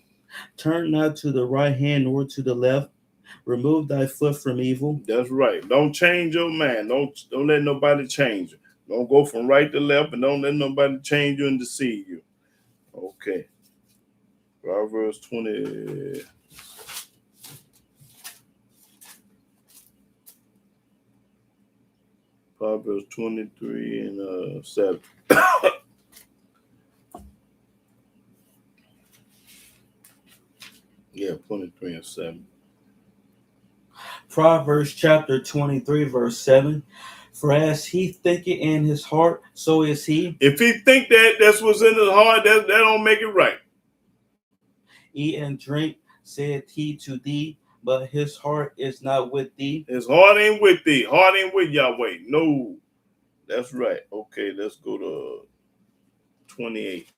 Turn not to the right hand nor to the left. Remove thy foot from evil. That's right. Don't change your mind. Don't let nobody change you. Don't go from right to left, and don't let nobody change you and deceive you. Okay. Proverbs 20. Proverbs 23 and 7. Yeah, 23 and 7. Proverbs chapter 23, verse 7. For as he thinketh in his heart, so is he. If he think that's what's in his heart, that don't make it right. Eat and drink, saith he to thee, but his heart is not with thee. His heart ain't with thee. Heart ain't with Yahweh. No. That's right. Okay, let's go to 28.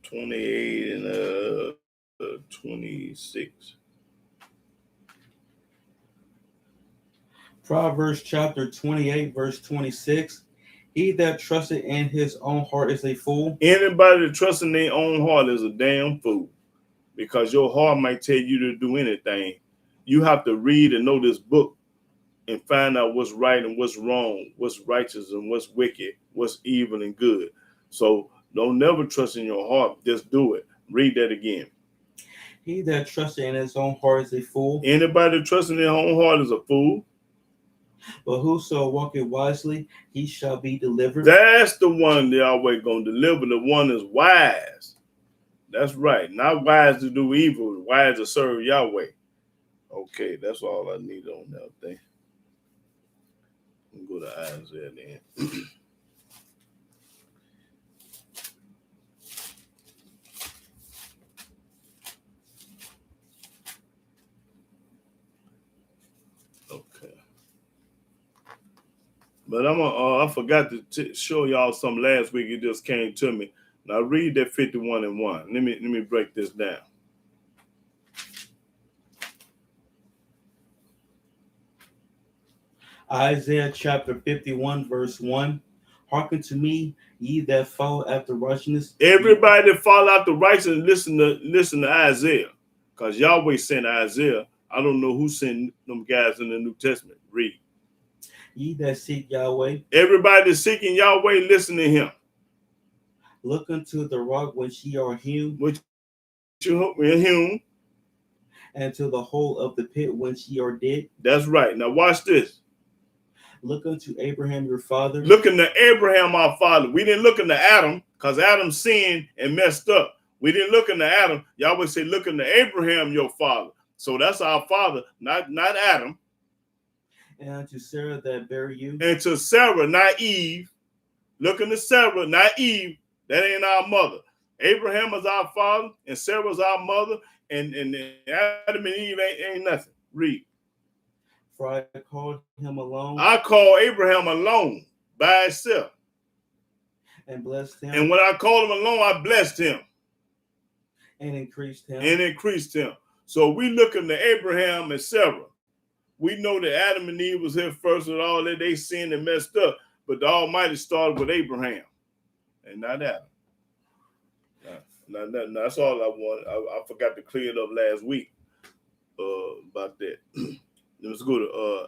28 and 26. Proverbs chapter 28, verse 26. He that trusteth in his own heart is a fool. Anybody that trusts in their own heart is a damn fool, because your heart might tell you to do anything. You have to read and know this book and find out what's right and what's wrong, what's righteous and what's wicked, what's evil and good. So don't never trust in your heart. Just do it. Read that again. He that trusteth in his own heart is a fool. Anybody that trusts in their own heart is a fool. But whoso walketh wisely, he shall be delivered. That's the one that always going to deliver. The one that's wise. That's right. Not wise to do evil, wise to serve Yahweh. Okay, that's all I need on that thing. Go to Isaiah then. Okay. But I forgot to show y'all some last week. It just came to me. Now read that 51 and 1. Let me break this down. Isaiah chapter 51, verse 1. Hearken to me, ye that follow after righteousness. Everybody that follow after righteousness, listen to Isaiah. Because Yahweh sent Isaiah. I don't know who sent them guys in the New Testament. Read. Ye that seek Yahweh. Everybody that's seeking Yahweh, listen to him. Look unto the rock which ye are hewn. Which you hewn. And to the hole of the pit whence ye are dead. That's right. Now watch this. Look unto Abraham your father. Look unto Abraham our father. We didn't look unto Adam, because Adam sinned and messed up. We didn't look unto Adam. Yahweh say, look unto Abraham your father. So that's our father, not Adam. And unto Sarah that bare you. And to Sarah, not Eve. Look unto Sarah, not Eve. That ain't our mother. Abraham is our father, and Sarah's our mother, and Adam and Eve ain't nothing. Read. For I called him alone. I call Abraham alone by himself. And blessed him. And when I called him alone, I blessed him. And increased him. And increased him. So we look into Abraham and Sarah. We know that Adam and Eve was here first and all that they sinned and messed up. But the Almighty started with Abraham and not Adam. That's all I want. I forgot to clear it up last week about that. Let's go to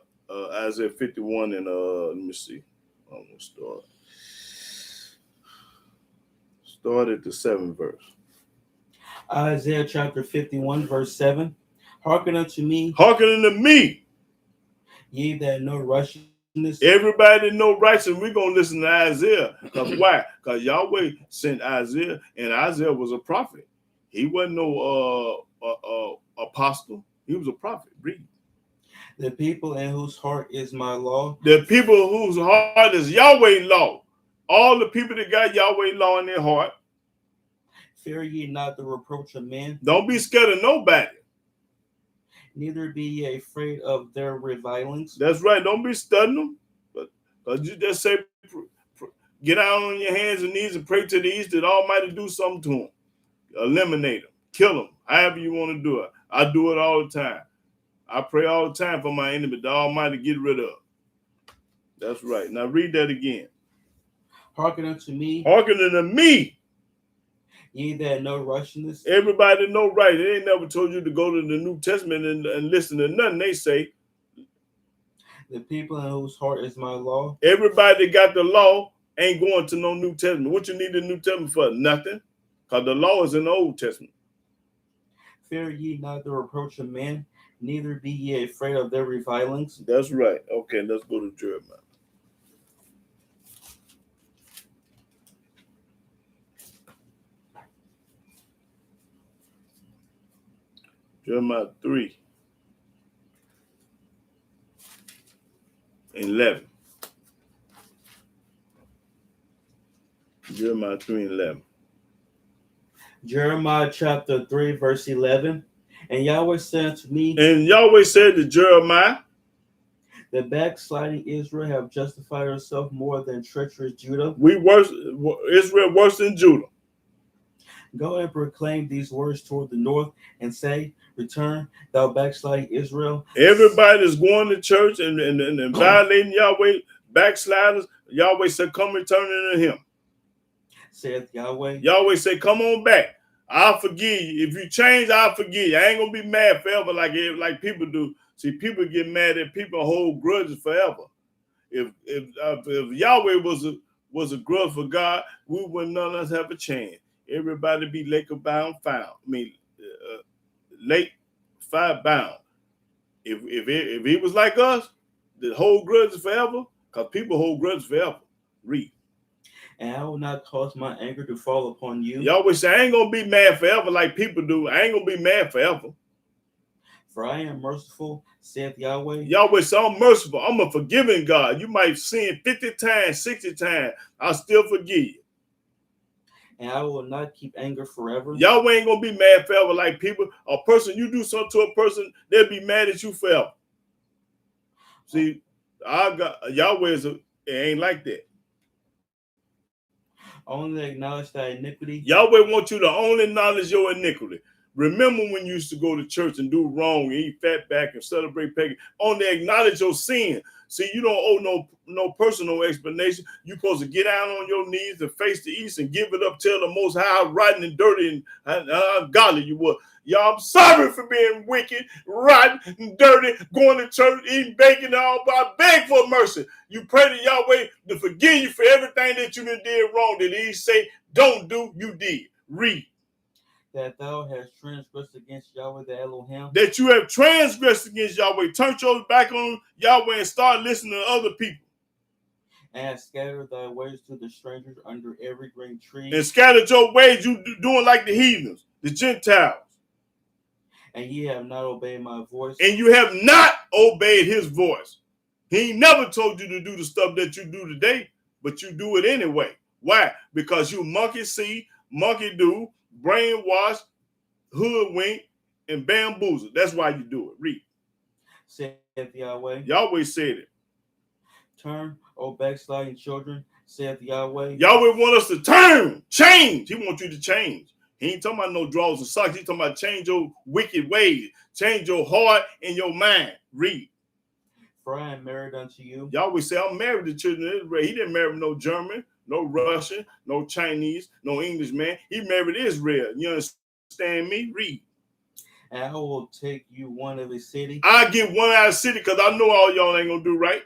Isaiah 51 and let me see. I'm gonna start at the 7th verse. Isaiah chapter 51, verse 7. Hearken unto me. Hearken unto me. Ye that know righteousness. Everybody that know righteousness, we're gonna listen to Isaiah. Because why? Because Yahweh sent Isaiah, and Isaiah was a prophet. He wasn't no apostle. He was a prophet. Read. The people in whose heart is my law. The people whose heart is Yahweh law. All the people that got Yahweh law in their heart. Fear ye not the reproach of men. Don't be scared of nobody. Neither be ye afraid of their revilings. That's right. Don't be studying them. But you just say, get out on your hands and knees and pray to the East that Almighty do something to them. Eliminate them. Kill them. However you want to do it. I do it all the time. I pray all the time for my enemy, the Almighty get rid of. That's right. Now read that again. Hearken unto me, Hearken unto me. ye that know righteousness. Everybody know right. They ain't never told you to go to the New Testament and listen to nothing they say. The people in whose heart is my law. Everybody that got the law ain't going to no New Testament. What you need the New Testament for? Nothing. Because the law is in the Old Testament. Fear ye not the reproach of men, neither be ye afraid of their revilings. That's right. Okay, let's go to Jeremiah. Jeremiah 3:11. Jeremiah 3:11. Jeremiah chapter 3, verse 11. And Yahweh said unto me, And Yahweh said to Jeremiah, the backsliding Israel have justified herself more than treacherous Judah. Israel worse than Judah. Go and proclaim these words toward the north, and say, return, thou backsliding Israel. Everybody that's going to church and violating Yahweh, backsliders, Yahweh said, come return unto him. Saith Yahweh. Yahweh said, come on back. I'll forgive you. If you change, I'll forgive you. I ain't going to be mad forever like people do. See, people get mad at people and hold grudges forever. If Yahweh was a grudge for God, we wouldn't none of us have a chance. Everybody be lake bound found. I mean, lake fire bound. If he was like us, the hold grudges forever, because people hold grudges forever. Read. And I will not cause my anger to fall upon you. Yahweh say, I ain't gonna be mad forever like people do. I ain't gonna be mad forever. For I am merciful, saith Yahweh. Yahweh say, I'm merciful. I'm a forgiving God. You might sin 50 times, 60 times. I'll still forgive you. And I will not keep anger forever. Yahweh ain't gonna be mad forever like people. A person, you do something to a person, they'll be mad at you forever. See, Yahweh it ain't like that. Only acknowledge thy iniquity. Yahweh wants you to only acknowledge your iniquity. Remember when you used to go to church and do wrong and eat fat back and celebrate pagan. Only acknowledge your sin. See, you don't owe no personal explanation. You're supposed to get down on your knees and face the east and give it up, tell the Most High how rotten and dirty and ungodly you were. Y'all, I'm sorry for being wicked, rotten, and dirty, going to church, eating bacon and all, but I beg for mercy. You pray to Yahweh to forgive you for everything that you did wrong. That he say, don't do, you did. Read. That thou hast transgressed against Yahweh the Elohim. That you have transgressed against Yahweh. Turn your back on Yahweh and start listening to other people. And have scattered thy ways to the strangers under every green tree. And scattered your ways, you doing like the heathens, the Gentiles. And ye have not obeyed my voice. And you have not obeyed his voice. He ain't never told you to do the stuff that you do today, but you do it anyway. Why? Because you monkey see, monkey do, brainwash, hoodwink, and bamboozle. That's why you do it. Read. Saith Yahweh. Yahweh said it. Turn, O backsliding children, saith Yahweh. Yahweh want us to turn, change. He wants you to change. He ain't talking about no drawers and socks. He's talking about change your wicked ways. Change your heart and your mind. Read. For I am married unto you. Yahweh say, I'm married to children of Israel. He didn't marry no German, no Russian, no Chinese, no English man. He married Israel. You understand me? Read. And I will take you one of a city. I'll get one out of the city because I know all y'all ain't going to do right.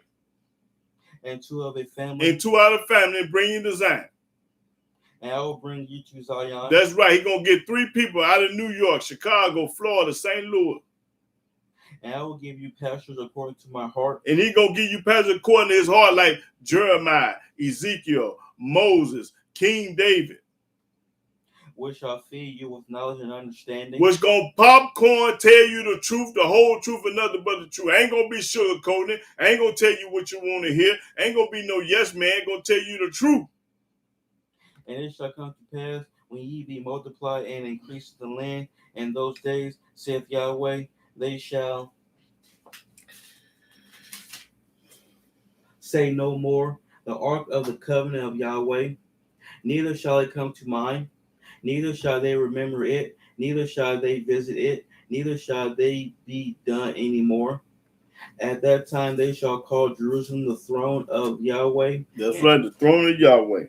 And two of a family. And two out of the family and bring you to Zion. And I will bring you to Zion. That's right. He's going to get 3 people out of New York, Chicago, Florida, St. Louis. And I will give you pastors according to my heart. And he's going to give you pastors according to his heart, like Jeremiah, Ezekiel, Moses, King David. Which shall feed you with knowledge and understanding. Which going to popcorn, tell you the truth, the whole truth, and nothing but the truth. I ain't going to be sugarcoating. I ain't going to tell you what you want to hear. I ain't going to be no yes man. I ain't going to tell you the truth. And it shall come to pass when ye be multiplied and increase the land in those days, saith Yahweh, they shall say no more, the ark of the covenant of Yahweh, neither shall it come to mind, neither shall they remember it, neither shall they visit it, neither shall they be done anymore. At that time they shall call Jerusalem the throne of Yahweh. That's right, the throne of Yahweh.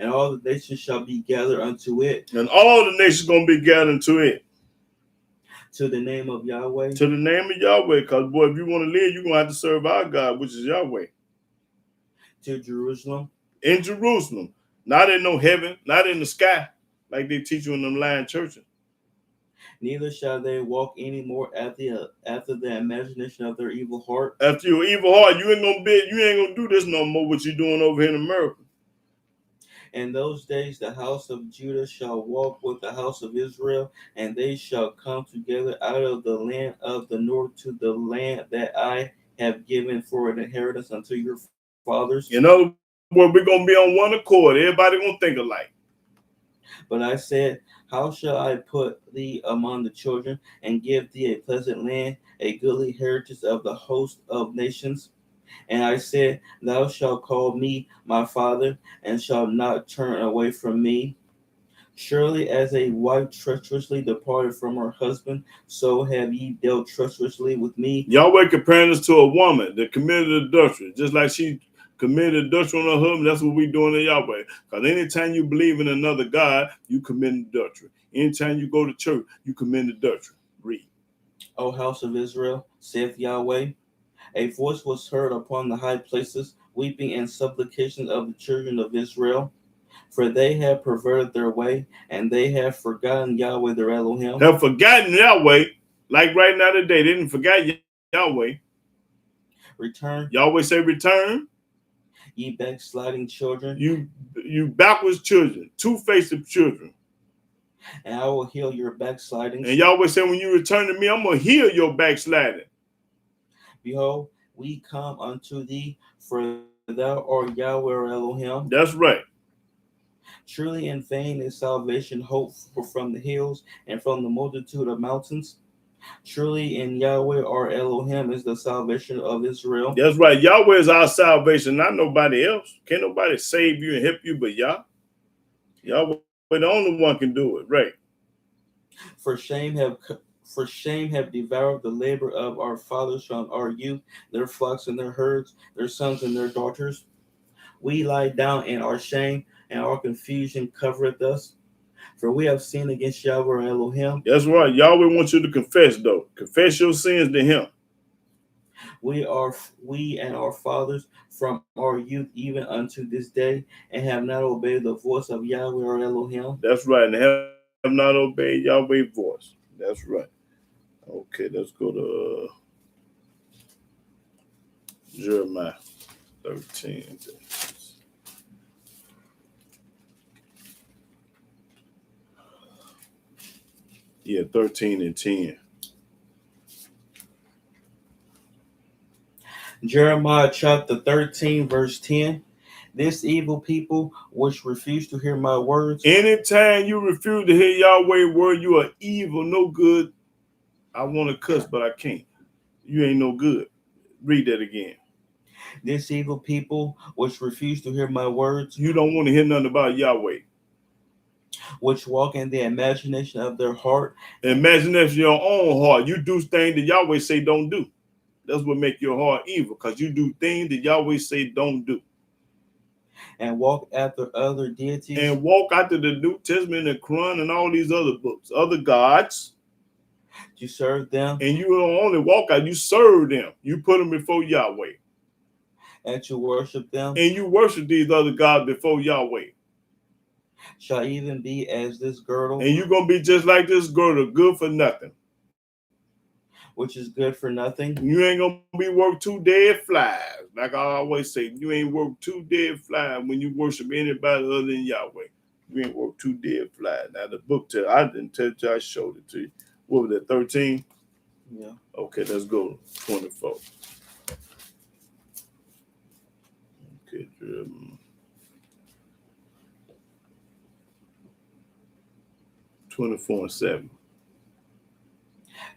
and all the nations shall be gathered unto it, And all the nations going to be gathered to it. to the name of Yahweh, To the name of Yahweh. Because, boy, if you want to live, you're going to have to serve our God, which is Yahweh. to Jerusalem, In Jerusalem. Not in no heaven. Not in the sky. Like they teach you in them lying churches. neither shall they walk any more after the imagination of their evil heart. After your evil heart, you ain't gonna do this no more, what you doing over here in America. In those days the house of Judah shall walk with the house of Israel, and they shall come together out of the land of the north to the land that I have given for an inheritance unto your fathers. In other words, we're gonna be on one accord. Everybody gonna think alike. But I said, how shall I put thee among the children, and give thee a pleasant land, a goodly heritage of the host of nations? And I said, thou shalt call me my father, and shalt not turn away from me. Surely as a wife treacherously departed from her husband, so have ye dealt treacherously with me. Yahweh comparing us to a woman that committed adultery, just like she committed adultery on her husband. That's what we doing to Yahweh. Because anytime you believe in another God, you commit adultery. Anytime you go to church, you commit adultery. Read. O house of Israel, saith Yahweh, a voice was heard upon the high places, weeping and supplications of the children of Israel. For they have perverted their way, and they have forgotten Yahweh their Elohim. Have forgotten Yahweh, like right now today. They didn't forget Yahweh. Return, Yahweh say return. ye backsliding children, You backwards children, two-faced children. and I will heal your backslidings. And Yahweh said, when you return to me, I'm going to heal your backsliding. Behold, we come unto thee, for thou art Yahweh or Elohim. That's right. Truly in vain is salvation hoped for from the hills and from the multitude of mountains. Truly in Yahweh our Elohim is the salvation of Israel. That's right. Yahweh is our salvation, not nobody else. Can't nobody save you and help you but Yah. Yahweh, the only one can do it. Right. For shame have devoured the labor of our fathers from our youth, their flocks and their herds, their sons and their daughters. We lie down in our shame, and our confusion covereth us. For we have sinned against Yahweh Elohim. That's right. Yahweh wants you to confess, though. Confess your sins to him. We and our fathers from our youth even unto this day, and have not obeyed the voice of Yahweh or Elohim. That's right. And have not obeyed Yahweh's voice. That's right. Okay, let's go to Jeremiah 13. Yeah, 13 and 10. Jeremiah chapter 13, verse 10. This evil people which refuse to hear my words. Anytime you refuse to hear Yahweh's word, you are evil, no good. I want to cuss, but I can't. You ain't no good. Read that again. This evil people which refuse to hear my words. You don't want to hear nothing about Yahweh. Which walk in the imagination of their heart. Imagination your own heart. You do things that Yahweh say don't do. That's what make your heart evil, because you do things that Yahweh say don't do. And walk after other deities. And walk after the New Testament and Quran and all these other books, other gods. You serve them. And you don't only walk out, you serve them. You put them before Yahweh. And you worship them. And you worship these other gods before Yahweh. Shall even be as this girdle. And you're going to be just like this girdle, good for nothing. Which is good for nothing. You ain't going to be worth two dead flies. Like I always say, you ain't worth two dead flies when you worship anybody other than Yahweh. You ain't worth two dead flies. Now the book tell, I didn't tell you, I showed it to you. What was that, 13? Yeah. Okay, let's go 24. Okay, 24 and 7.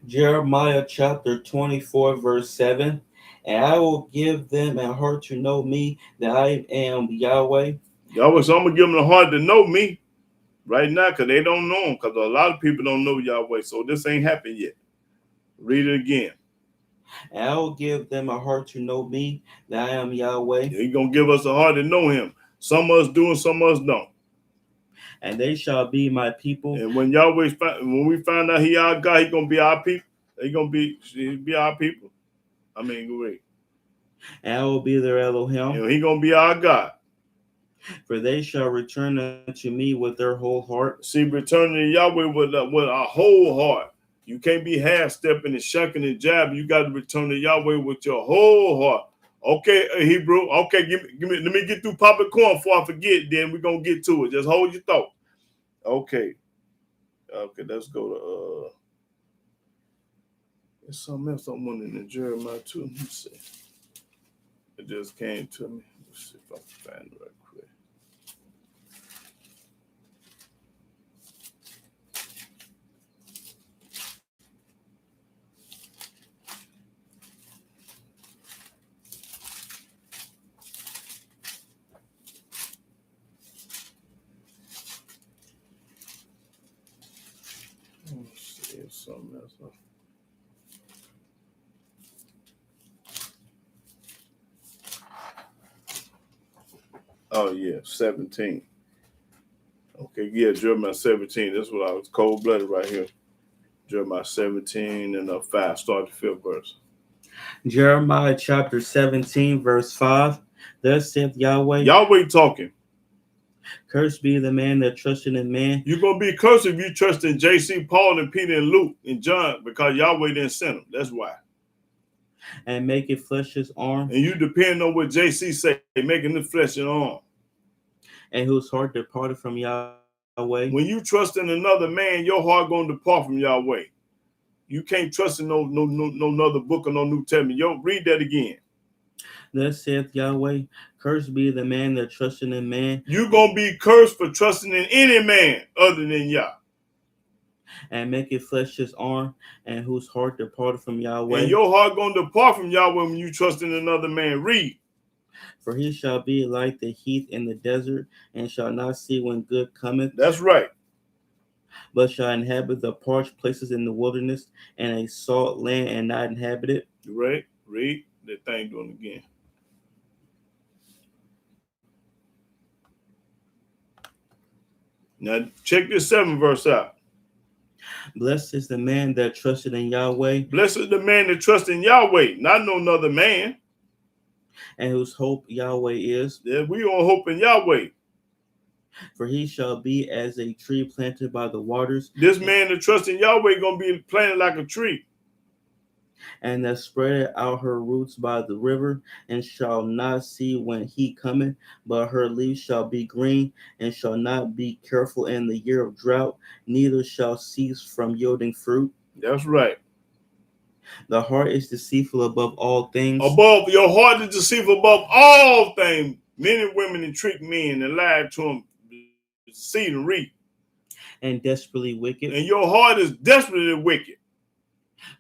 Jeremiah chapter 24, verse 7. And I will give them a heart to know me, that I am Yahweh. Yahweh, so I'm going to give them a heart to know me right now, because they don't know him, because a lot of people don't know Yahweh, so this ain't happened yet. Read it again. And I will give them a heart to know me, that I am Yahweh. He's going to give us a heart to know him. Some of us do and some of us don't. And they shall be my people. And when when we find out he our God, he gonna be our people. He'll be our people. I mean, wait. And I will be their Elohim. And he gonna be our God. For they shall return unto me with their whole heart. See, returning to Yahweh with our whole heart. You can't be half-stepping and shucking and jabbing. You got to return to Yahweh with your whole heart. Okay, Hebrew. Okay, give me. Let me get through popping corn before I forget. Then we're gonna get to it. Just hold your thought. Okay. Let's go to there's something else I wanted in Jeremiah too. Let me see. It just came to me. Let's see if I can find it right quick. Let's see if something else. Oh yeah, 17. Okay, yeah, Jeremiah 17. That's what I was cold-blooded right here. Jeremiah 17 and 5. Start the 5th verse. Jeremiah chapter 17, verse 5. Thus saith Yahweh. Yahweh talking. Cursed be the man that trusted in man. You're going to be cursed if you trust in J.C., Paul, and Peter, and Luke, and John, because Yahweh didn't send them. That's why. And make it flesh his arm. And you depend on what J.C. say, making the flesh an arm. And whose heart departed from Yahweh. When you trust in another man, your heart going to depart from Yahweh. You can't trust in no other book or no New Testament. Yo, read that again. Thus saith Yahweh, cursed be the man that trusted in man. You're going to be cursed for trusting in any man other than Yah. And make it flesh his arm, and whose heart departed from Yahweh. And your heart going to depart from Yahweh when you trust in another man. Read. For he shall be like the heath in the desert, and shall not see when good cometh. That's right. But shall inhabit the parched places in the wilderness, and a salt land and not inhabit it. Right. Read. That thing doing again. Now check this 7th verse out. Blessed is the man that trusted in Yahweh. Blessed is the man that trusts in Yahweh, not no other man. And whose hope Yahweh is. Yeah, we on hope in Yahweh. For he shall be as a tree planted by the waters. This man that trusts in Yahweh going to be planted like a tree. And that spread out her roots by the river, and shall not see when he cometh, but her leaves shall be green, and shall not be careful in the year of drought, neither shall cease from yielding fruit. That's right. The heart is deceitful above all things. Above your heart is deceitful above all things. Men and women and trick men and lie to them, seed and reap. And desperately wicked. And your heart is desperately wicked.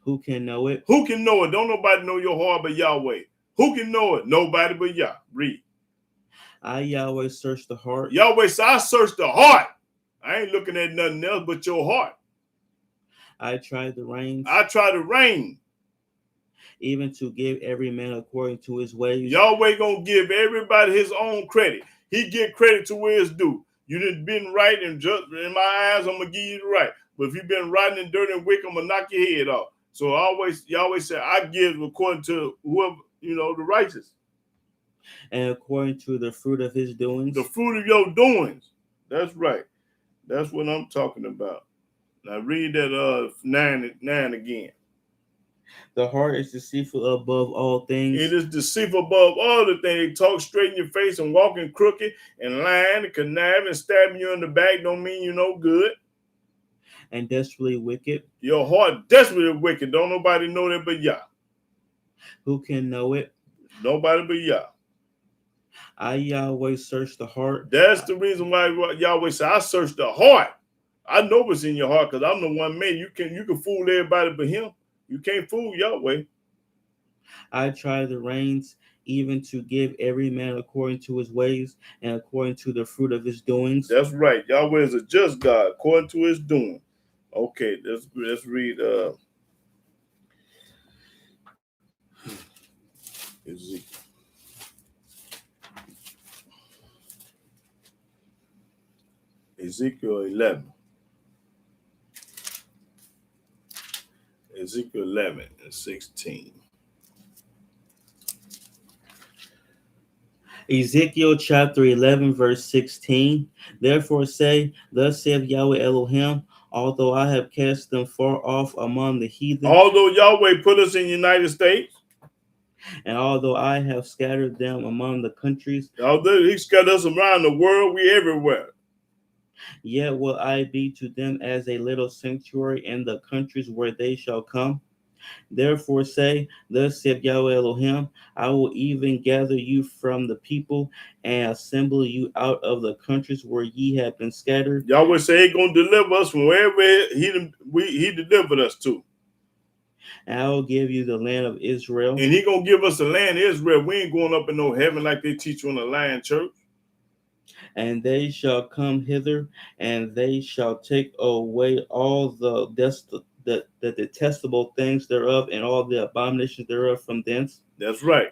Who can know it? Who can know it? Don't nobody know your heart but Yahweh. Who can know it? Nobody but Yah. Read. I, Yahweh, search the heart. Yahweh said, I search the heart. I ain't looking at nothing else but your heart. I try the reins. I try to reign. Even to give every man according to his ways. Yahweh gonna give everybody his own credit. He give credit to where it's due. You done been right and just in my eyes, I'm gonna give you the right. But if you've been rotten and dirty and wicked, I'm gonna knock your head off. So Yahweh said, I give according to whoever, the righteous. And according to the fruit of his doings. The fruit of your doings. That's right. That's what I'm talking about. Now read that 9 again. The heart is deceitful above all things. It is deceitful above all the things. They talk straight in your face and walking crooked and lying and conniving and stabbing you in the back don't mean you're no good. And desperately wicked. Your heart desperately wicked. Don't nobody know that but Yah. Who can know it? Nobody but Yah. I, Yahweh, search the heart. That's the reason why Yahweh said, I search the heart. I know what's in your heart because I'm the one man. You can fool everybody but him. You can't fool Yahweh. I try the reins, even to give every man according to his ways and according to the fruit of his doings. That's right. Yahweh is a just God according to his doing. Okay, let's read Ezekiel. Ezekiel 11. Ezekiel 11 and 16. Ezekiel chapter 11, verse 16. Therefore say, Thus saith Yahweh Elohim, although I have cast them far off among the heathen, Although Yahweh put us in the United States, and although I have scattered them among the countries, although He scattered us around the world, we everywhere. yet will I be to them as a little sanctuary in the countries where they shall come. Therefore say, Thus saith Yahweh Elohim, I will even gather you from the people and assemble you out of the countries where ye have been scattered. Yahweh say He gonna deliver us from wherever He delivered us to, And I will give you the land of Israel. and He gonna give us the land of Israel. We ain't going up in no heaven like they teach you in the Lion Church. And they shall come hither, and they shall take away all the detestable things thereof, and all the abominations thereof from thence. That's right.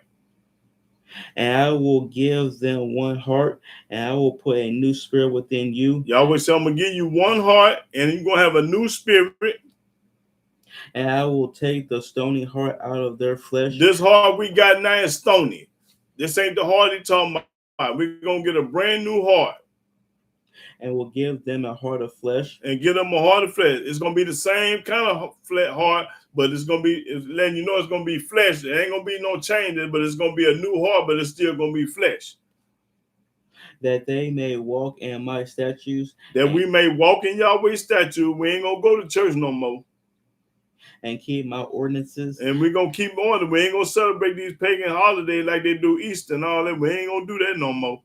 And I will give them one heart, and I will put a new spirit within you. Yahweh say I'm gonna give you one heart, and you're gonna have a new spirit. And I will take the stony heart out of their flesh. This heart we got now is stony. This ain't the heart He talking about. We're gonna get a brand new heart. And will give them a heart of flesh. And give them a heart of flesh. It's gonna be the same kind of heart, but it's letting you know it's gonna be flesh. There ain't gonna be no changes, but it's gonna be a new heart, but it's still gonna be flesh. That they may walk in my statutes. That we may walk in Yahweh's statute. We ain't gonna go to church no more. And keep my ordinances. And we're gonna keep on. We ain't gonna celebrate these pagan holidays like they do Easter and all that. We ain't gonna do that no more.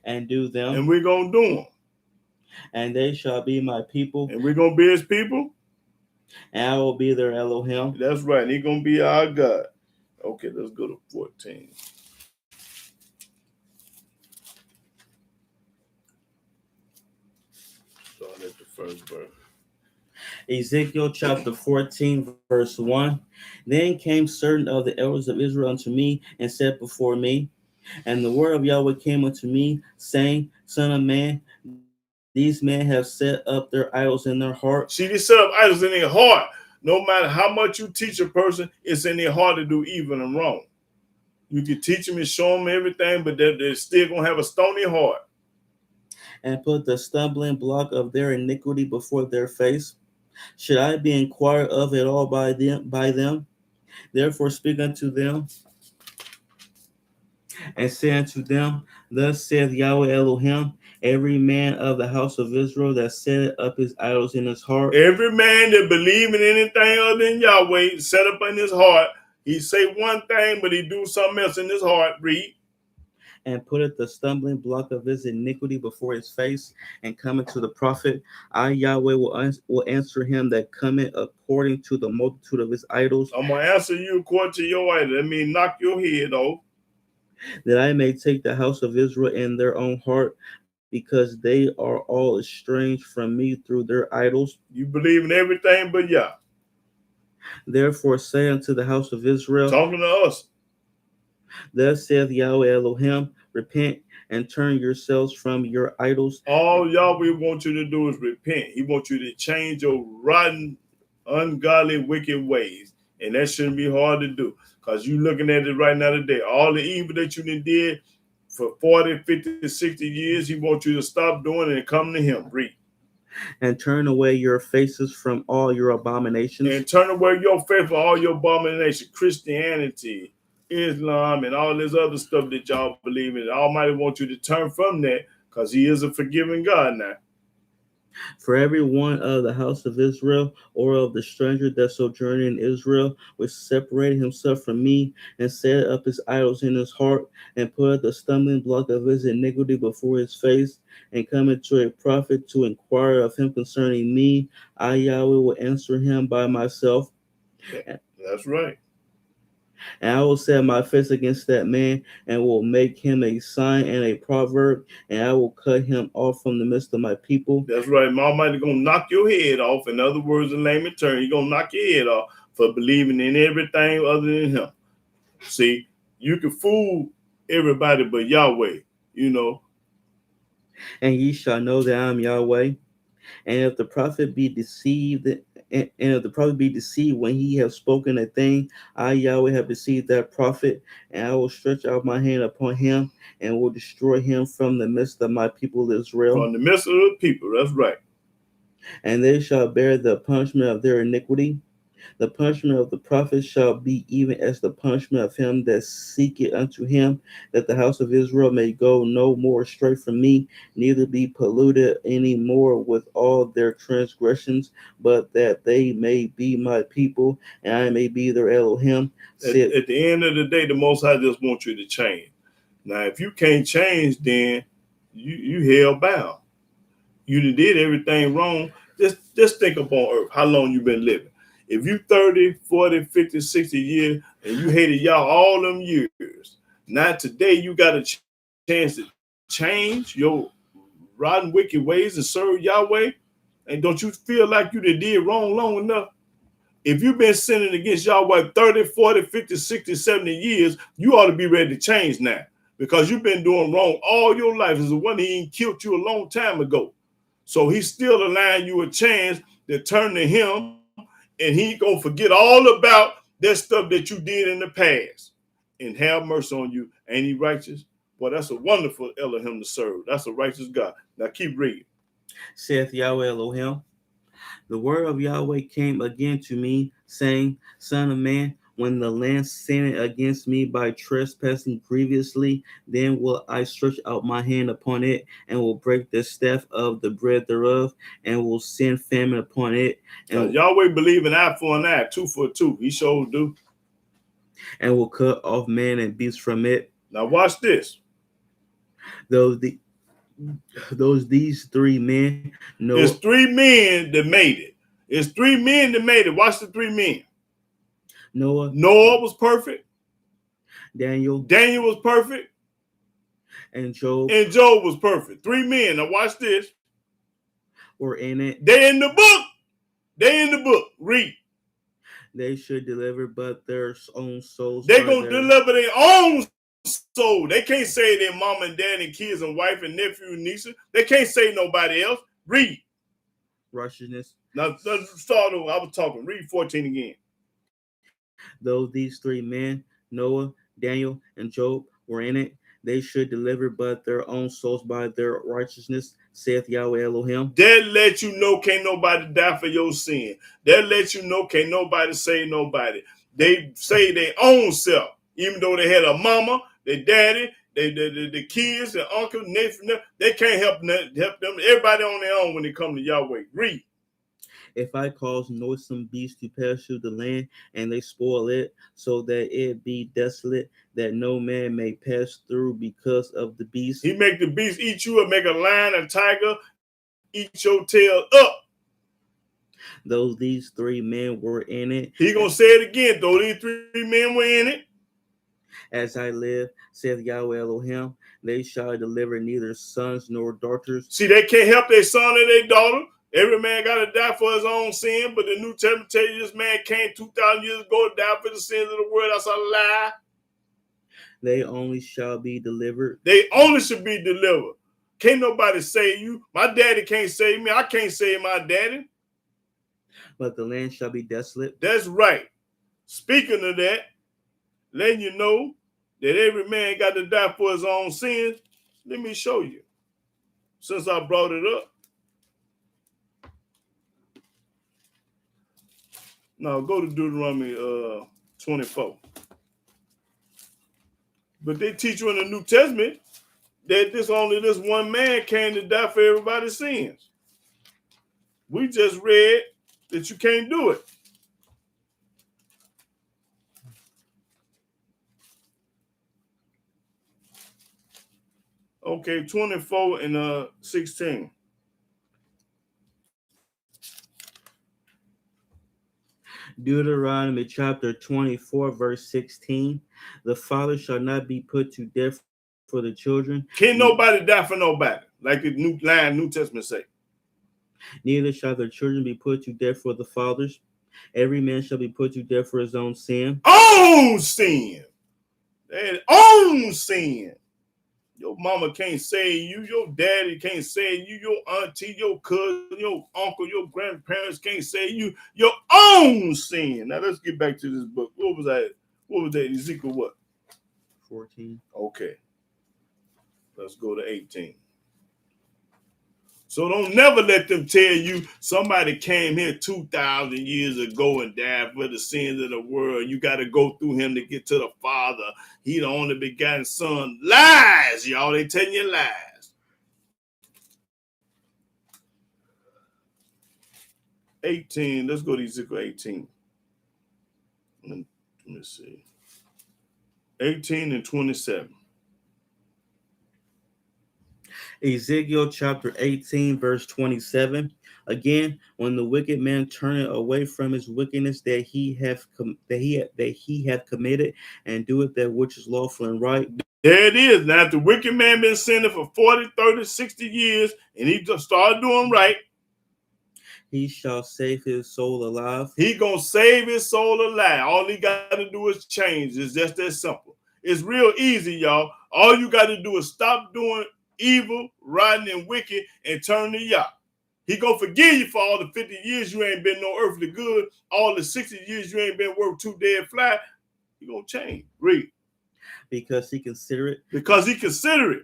And do them. And we're gonna do them. And they shall be my people. And we're gonna be His people. And I will be their Elohim. That's right. And He's gonna be our God. Okay, let's go to 14. Start at the first verse. Ezekiel chapter 14, verse 1. Then came certain of the elders of Israel unto me, and said before me, and the word of Yahweh came unto me, saying, Son of man, these men have set up their idols in their heart. See, they set up idols in their heart. No matter how much you teach a person, it's in their heart to do evil and wrong. You can teach them and show them everything, but they're still going to have a stony heart. And put the stumbling block of their iniquity before their face. Should I be inquired of at all by them? Therefore speak unto them, and say unto them, Thus saith Yahweh Elohim, every man of the house of Israel that set up his idols in his heart. Every man that believe in anything other than Yahweh, set up in his heart. He say one thing, but he do something else in his heart. Read. And putteth the stumbling block of his iniquity before his face, and cometh to the prophet, I Yahweh will answer him that cometh according to the multitude of his idols. I'm going to answer you according to your idol. That means knock your head off. That I may take the house of Israel in their own heart, because they are all estranged from me through their idols. You believe in everything but Yah. Therefore say unto the house of Israel, talking to us, Thus saith Yahweh Elohim, repent and turn yourselves from your idols. All Yahweh wants you to do is repent. He wants you to change your rotten, ungodly, wicked ways. And that shouldn't be hard to do, because you looking at it right now today. All the evil that you did for 40, 50, 60 years, He wants you to stop doing it and come to Him. Read. And turn away your faces from all your abominations. And turn away your face from all your abominations, Christianity, Islam, and all this other stuff that y'all believe in. The Almighty wants you to turn from that, because He is a forgiving God now. For every one of the house of Israel, or of the stranger that sojourned in Israel, which separated himself from me, and set up his idols in his heart, and put the stumbling block of his iniquity before his face, and coming to a prophet to inquire of him concerning me, I Yahweh will answer him by myself. That's right. And I will set my face against that man, and will make him a sign and a proverb, and I will cut him off from the midst of my people. That's right. My Almighty gonna knock your head off. In other words, in layman terms, He gonna knock your head off for believing in everything other than Him. See, you can fool everybody but Yahweh, you know. And ye shall know that I am Yahweh. And if the prophet be deceived, and if the prophet be deceived when he have spoken a thing, I Yahweh have deceived that prophet, and I will stretch out my hand upon him, and will destroy him from the midst of my people Israel. From the midst of the people. That's right. And they shall bear the punishment of their iniquity. The punishment of the prophet shall be even as the punishment of him that seeketh unto him, that the house of Israel may go no more astray from me, neither be polluted any more with all their transgressions, but that they may be my people, and I may be their Elohim. At the end of the day, the Most High just wants you to change. Now, if you can't change, then you hell bound. You did everything wrong. Just think upon earth, how long you been living. If you 30, 40, 50, 60 years, and you hated y'all all them years, now today you got a chance to change your rotten, wicked ways and serve Yahweh. And don't you feel like you did wrong long enough? If you've been sinning against Yahweh 30, 40, 50, 60, 70 years, you ought to be ready to change now, because you've been doing wrong all your life. It's the one he killed you a long time ago. So he's still allowing you a chance to turn to him, and he ain't gonna forget all about that stuff that you did in the past and have mercy on you. Ain't he righteous? Well, that's a wonderful Elohim to serve. That's a righteous God. Now keep reading. Saith Yahweh Elohim. The word of Yahweh came again to me, saying, Son of man, when the land sinned against me by trespassing grievously, then will I stretch out my hand upon it, and will break the staff of the bread thereof, and will send famine upon it. And Yahweh believe in eye for an eye, tooth for a tooth. He sure do. And will cut off man and beast from it. Now watch this. These three men know. It's three men that made it. It's three men that made it. Watch the three men. Noah was perfect. Daniel was perfect. And Job was perfect. Three men. Now watch this. Were in it. They in the book. Read. They should deliver but their own souls. They gonna deliver their own soul. They can't say their mom and dad and kids and wife and nephew and nieces. They can't say nobody else. Read. Righteousness. Now let's start over. I was talking. Read 14 again. Though these three men, Noah, Daniel, and Job, were in it, they should deliver but their own souls by their righteousness, saith Yahweh Elohim. That let you know can't nobody die for your sin. That let you know can't nobody save nobody. They say their own self, even though they had a mama, their daddy, the kids, and uncle, nephew, they can't help them. Everybody on their own when they come to Yahweh. Read. If I cause noisome beasts to pass through the land, and they spoil it, so that it be desolate, that no man may pass through because of the beast. He make the beast eat you, or make a lion, a tiger, eat your tail up. Though these three men were in it. He gonna say it again, though these three men were in it. As I live, saith Yahweh Elohim, they shall deliver neither sons nor daughters. See, they can't help their son or their daughter. Every man got to die for his own sin, but the New Testament tells you this man came 2,000 years ago to die for the sins of the world. That's a lie. They only shall be delivered. They only should be delivered. Can't nobody save you. My daddy can't save me. I can't save my daddy. But the land shall be desolate. That's right. Speaking of that, letting you know that every man got to die for his own sins, let me show you. Since I brought it up. Now go to Deuteronomy 24. But they teach you in the New Testament that this one man came to die for everybody's sins. We just read that you can't do it. Okay, 24 and 16. Deuteronomy chapter 24, verse 16. The father shall not be put to death for the children. Can't nobody die for nobody, like the New Testament say. Neither shall their children be put to death for the fathers. Every man shall be put to death for his own sin. Own sin. Own sin. Your mama can't save you. Your daddy can't save you. Your auntie, your cousin, your uncle, your grandparents can't save you. Your own sin. Now let's get back to this book. What was that? What was that? Ezekiel what? 14. Okay. Let's go to 18. So don't never let them tell you somebody came here 2,000 years ago and died for the sins of the world. You got to go through him to get to the Father. He the only begotten Son. Lies, y'all. They telling you lies. 18. Let's go to Ezekiel 18. Let me see. 18 and 27. Ezekiel chapter 18, verse 27. Again, when the wicked man turneth away from his wickedness that he hath committed, and doeth that which is lawful and right. There it is. Now, if the wicked man been sinning for 40, 30, 60 years, and he just started doing right, he shall save his soul alive. He gonna save his soul alive. All he got to do is change. It's just that simple. It's real easy, y'all. All you got to do is stop doing evil, rotten, and wicked, and turn to Yah. He gonna forgive you for all the 50 years you ain't been no earthly good, all the 60 years you ain't been worth two dead fly. He gonna change. Read. Because he consider it. Because he consider it.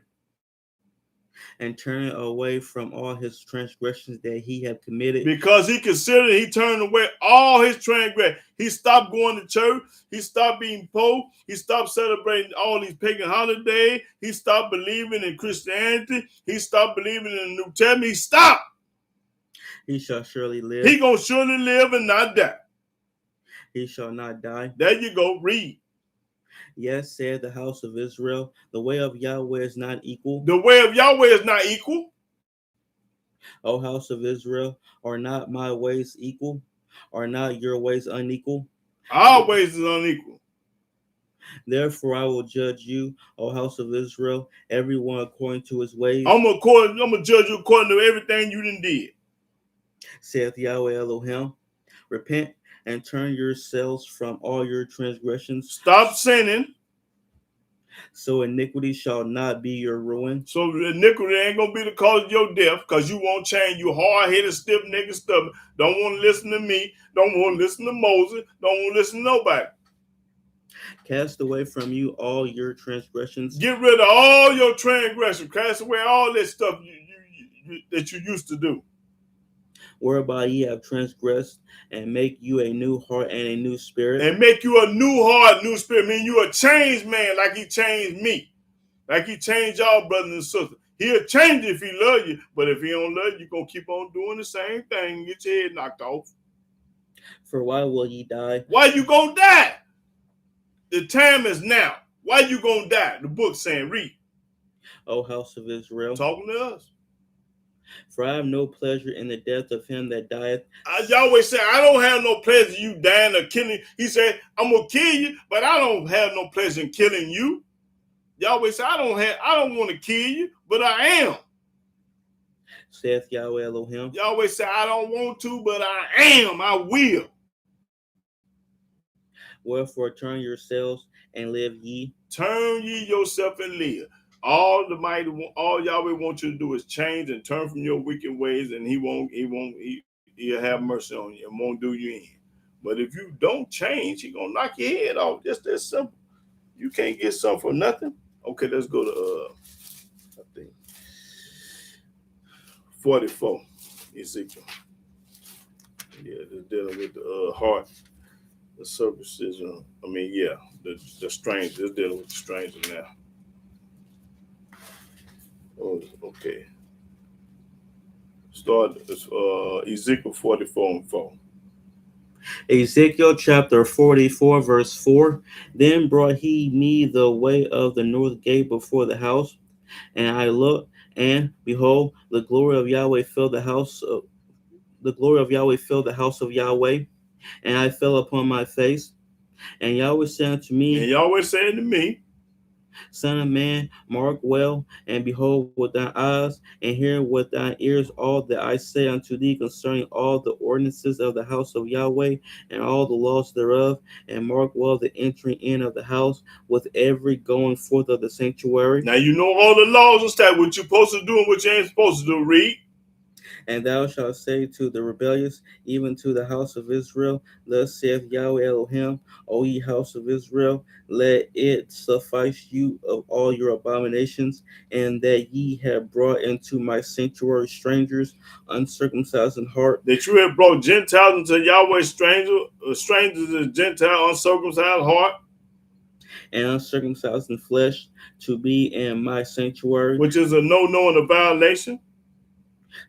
And turn away from all his transgressions that he had committed. Because he considered it, he turned away all his transgressions. He stopped going to church. He stopped being pope. He stopped celebrating all these pagan holidays. He stopped believing in Christianity. He stopped believing in the New Testament. He stopped. He shall surely live. He gonna surely live and not die. He shall not die. There you go. Read. Yes, said the house of Israel, the way of Yahweh is not equal. The way of Yahweh is not equal. O house of Israel, are not my ways equal? Are not your ways unequal? Our ways is unequal. Therefore I will judge you, O house of Israel, everyone according to his ways. I'm gonna judge you according to everything you done did. Saith Yahweh Elohim, repent and turn yourselves from all your transgressions. Stop sinning. So iniquity shall not be your ruin. So iniquity ain't gonna be the cause of your death, because you won't change. You hard-headed, stiff-necked, stubborn. Don't want to listen to me. Don't want to listen to Moses. Don't want to listen to nobody. Cast away from you all your transgressions. Get rid of all your transgressions. Cast away all that stuff that you used to do. Whereby ye have transgressed, and make you a new heart and a new spirit. And make you a new heart, new spirit. I mean, you a changed man, like he changed me. Like he changed y'all brothers and sisters. He'll change if he love you, but if he don't love you, you're going to keep on doing the same thing and get your head knocked off. For why will ye die? Why you going to die? The time is now. Why you going to die? The book saying, read. O house of Israel. Talking to us. For I have no pleasure in the death of him that dieth. Yahweh said, I don't have no pleasure in you dying or killing. He said, I'm going to kill you, but I don't have no pleasure in killing you. Yahweh said, I don't want to kill you, but I am. Saith Yahweh Elohim. Yahweh said, I don't want to, but I am. I will. Wherefore turn yourselves and live ye. Turn ye yourself and live. All Yahweh wants you to do is change and turn from your wicked ways, and he'll have mercy on you and won't do you in. But if you don't change, he's gonna knock your head off. Just that simple. You can't get something for nothing. Okay, let's go to I think 44, Ezekiel. Yeah, they're dealing with the heart, the circumcision. The stranger. They're dealing with the stranger now. Oh, okay. Start Ezekiel 44 and 4. Ezekiel chapter 44, verse 4. Then brought he me the way of the north gate before the house, and I looked, and behold, the glory of Yahweh filled the house of Yahweh, and I fell upon my face. And Yahweh said to me, Son of man, mark well, and behold with thine eyes, and hear with thine ears all that I say unto thee concerning all the ordinances of the house of Yahweh, and all the laws thereof, and mark well the entering in of the house, with every going forth of the sanctuary. Now you know all the laws and stuff, what you're supposed to do and what you ain't supposed to do. Read. And thou shalt say to the rebellious, even to the house of Israel, thus saith Yahweh Elohim, O ye house of Israel, let it suffice you of all your abominations, and that ye have brought into my sanctuary strangers, uncircumcised in heart. That you have brought Gentiles into Yahweh's strangers to Gentile, uncircumcised heart, and uncircumcised in flesh, to be in my sanctuary, which is a no and a violation.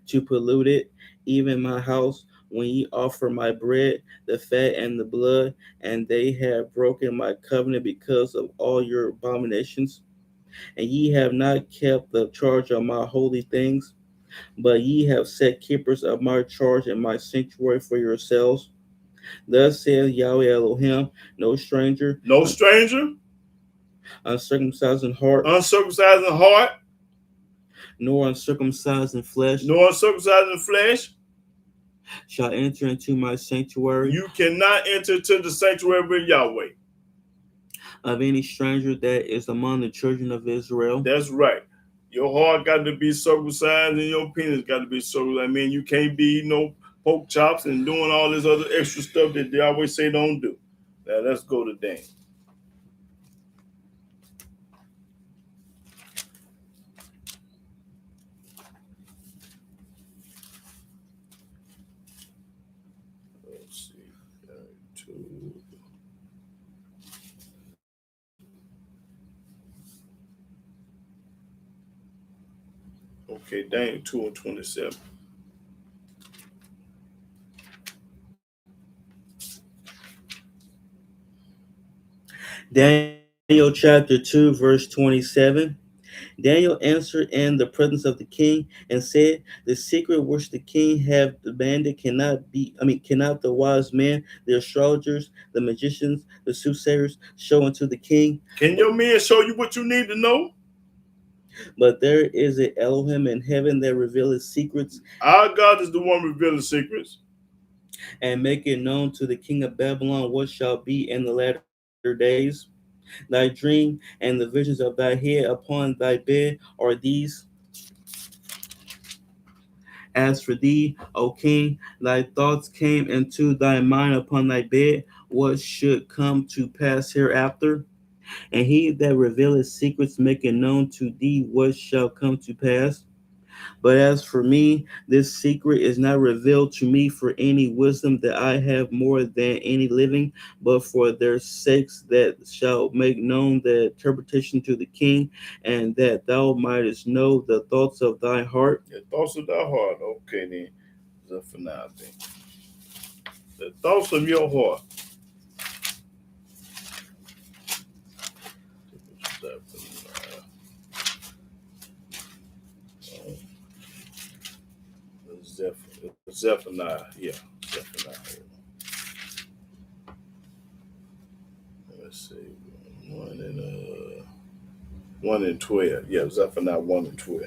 to pollute it, even my house, when ye offer my bread, the fat and the blood, and they have broken my covenant because of all your abominations. And ye have not kept the charge of my holy things, but ye have set keepers of my charge in my sanctuary for yourselves. Thus saith Yahweh Elohim, no stranger, No stranger, uncircumcised in heart, uncircumcised in heart, nor uncircumcised in flesh, nor uncircumcised in flesh, shall enter into my sanctuary. you cannot enter to the sanctuary of Yahweh. Of any stranger that is among the children of Israel. That's right. Your heart got to be circumcised and your penis got to be circumcised. I mean, you can't be eating no pork chops and doing all this other extra stuff that they always say don't do. Now let's go to Dan. Let's see. Okay, Daniel 2 and 27. Daniel chapter 2, verse 27. Daniel answered in the presence of the king and said, the secret which the king have demanded cannot the wise men, the astrologers, the magicians, the soothsayers show unto the king. Can your men show you what you need to know? But there is an Elohim in heaven that revealeth secrets. Our God is the one revealing secrets. And make it known to the king of Babylon what shall be in the latter days. Thy dream and the visions of thy head upon thy bed are these. As for thee, O king, thy thoughts came into thy mind upon thy bed, what should come to pass hereafter? And he that revealeth secrets maketh known to thee what shall come to pass. But as for me, this secret is not revealed to me for any wisdom that I have more than any living, but for their sakes that shall make known the interpretation to the king, and that thou mightest know the thoughts of thy heart. The thoughts of thy heart. Okay, then. That's for now, then. The thoughts of your heart. Zephaniah, yeah, Zephaniah. Let's see, 1 and 12. Yeah, Zephaniah 1 and 12.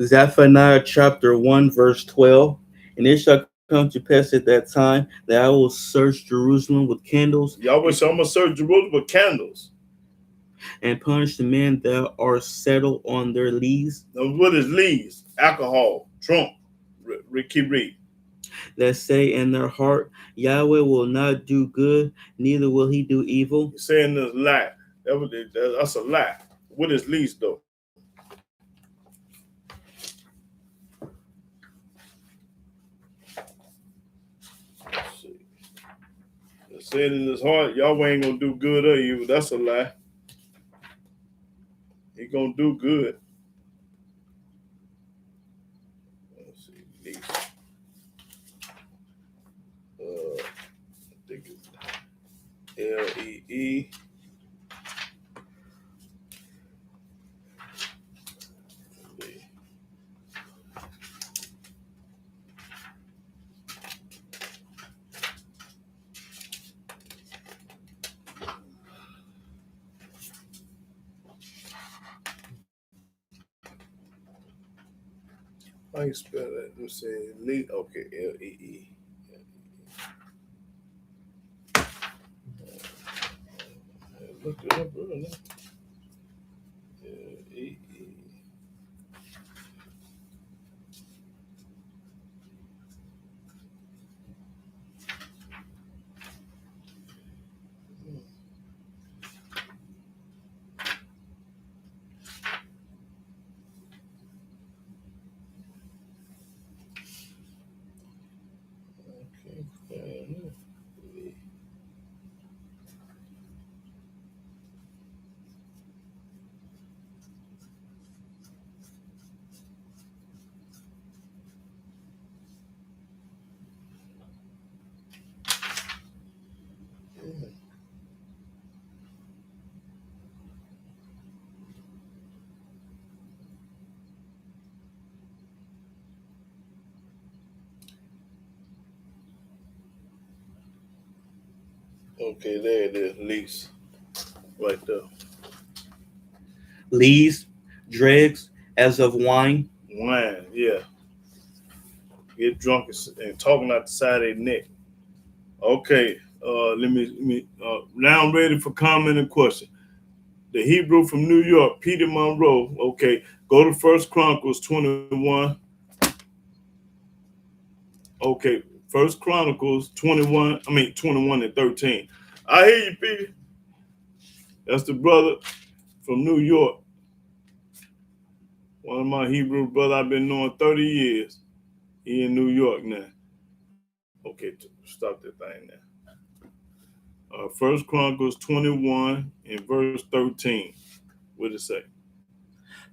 Zephaniah chapter 1, verse 12. And it shall come to pass at that time that I will search Jerusalem with candles. Yahweh said, I'm going to search Jerusalem with candles. And punish the men that are settled on their lees. Now, what is lees? Alcohol, drunk. Keep reading. That say in their heart, Yahweh will not do good, neither will he do evil. He's saying this lie. That's a lie. What is lees, though? Let's see. It said in his heart, Yahweh ain't going to do good or evil. That's a lie. He going to do good. Let's see. Lees. I think it's Lee. How you spell that? Let me say Lee. Okay, Lee. Look it up, bro. Lee. Okay, there it is. Lease. Right there. Lees, dregs, as of wine. Wine, yeah. Get drunk and talking out the side of their neck. Okay, let me. Now I'm ready for comment and question. The Hebrew from New York, Peter Monroe. Okay, go to First Chronicles 21. Okay, First Chronicles 21. 21 and 13. I hear you, Peter. That's the brother from New York. One of my Hebrew brothers I've been knowing 30 years. He in New York now. Okay, stop that thing now. First Chronicles 21 and verse 13. What did it say?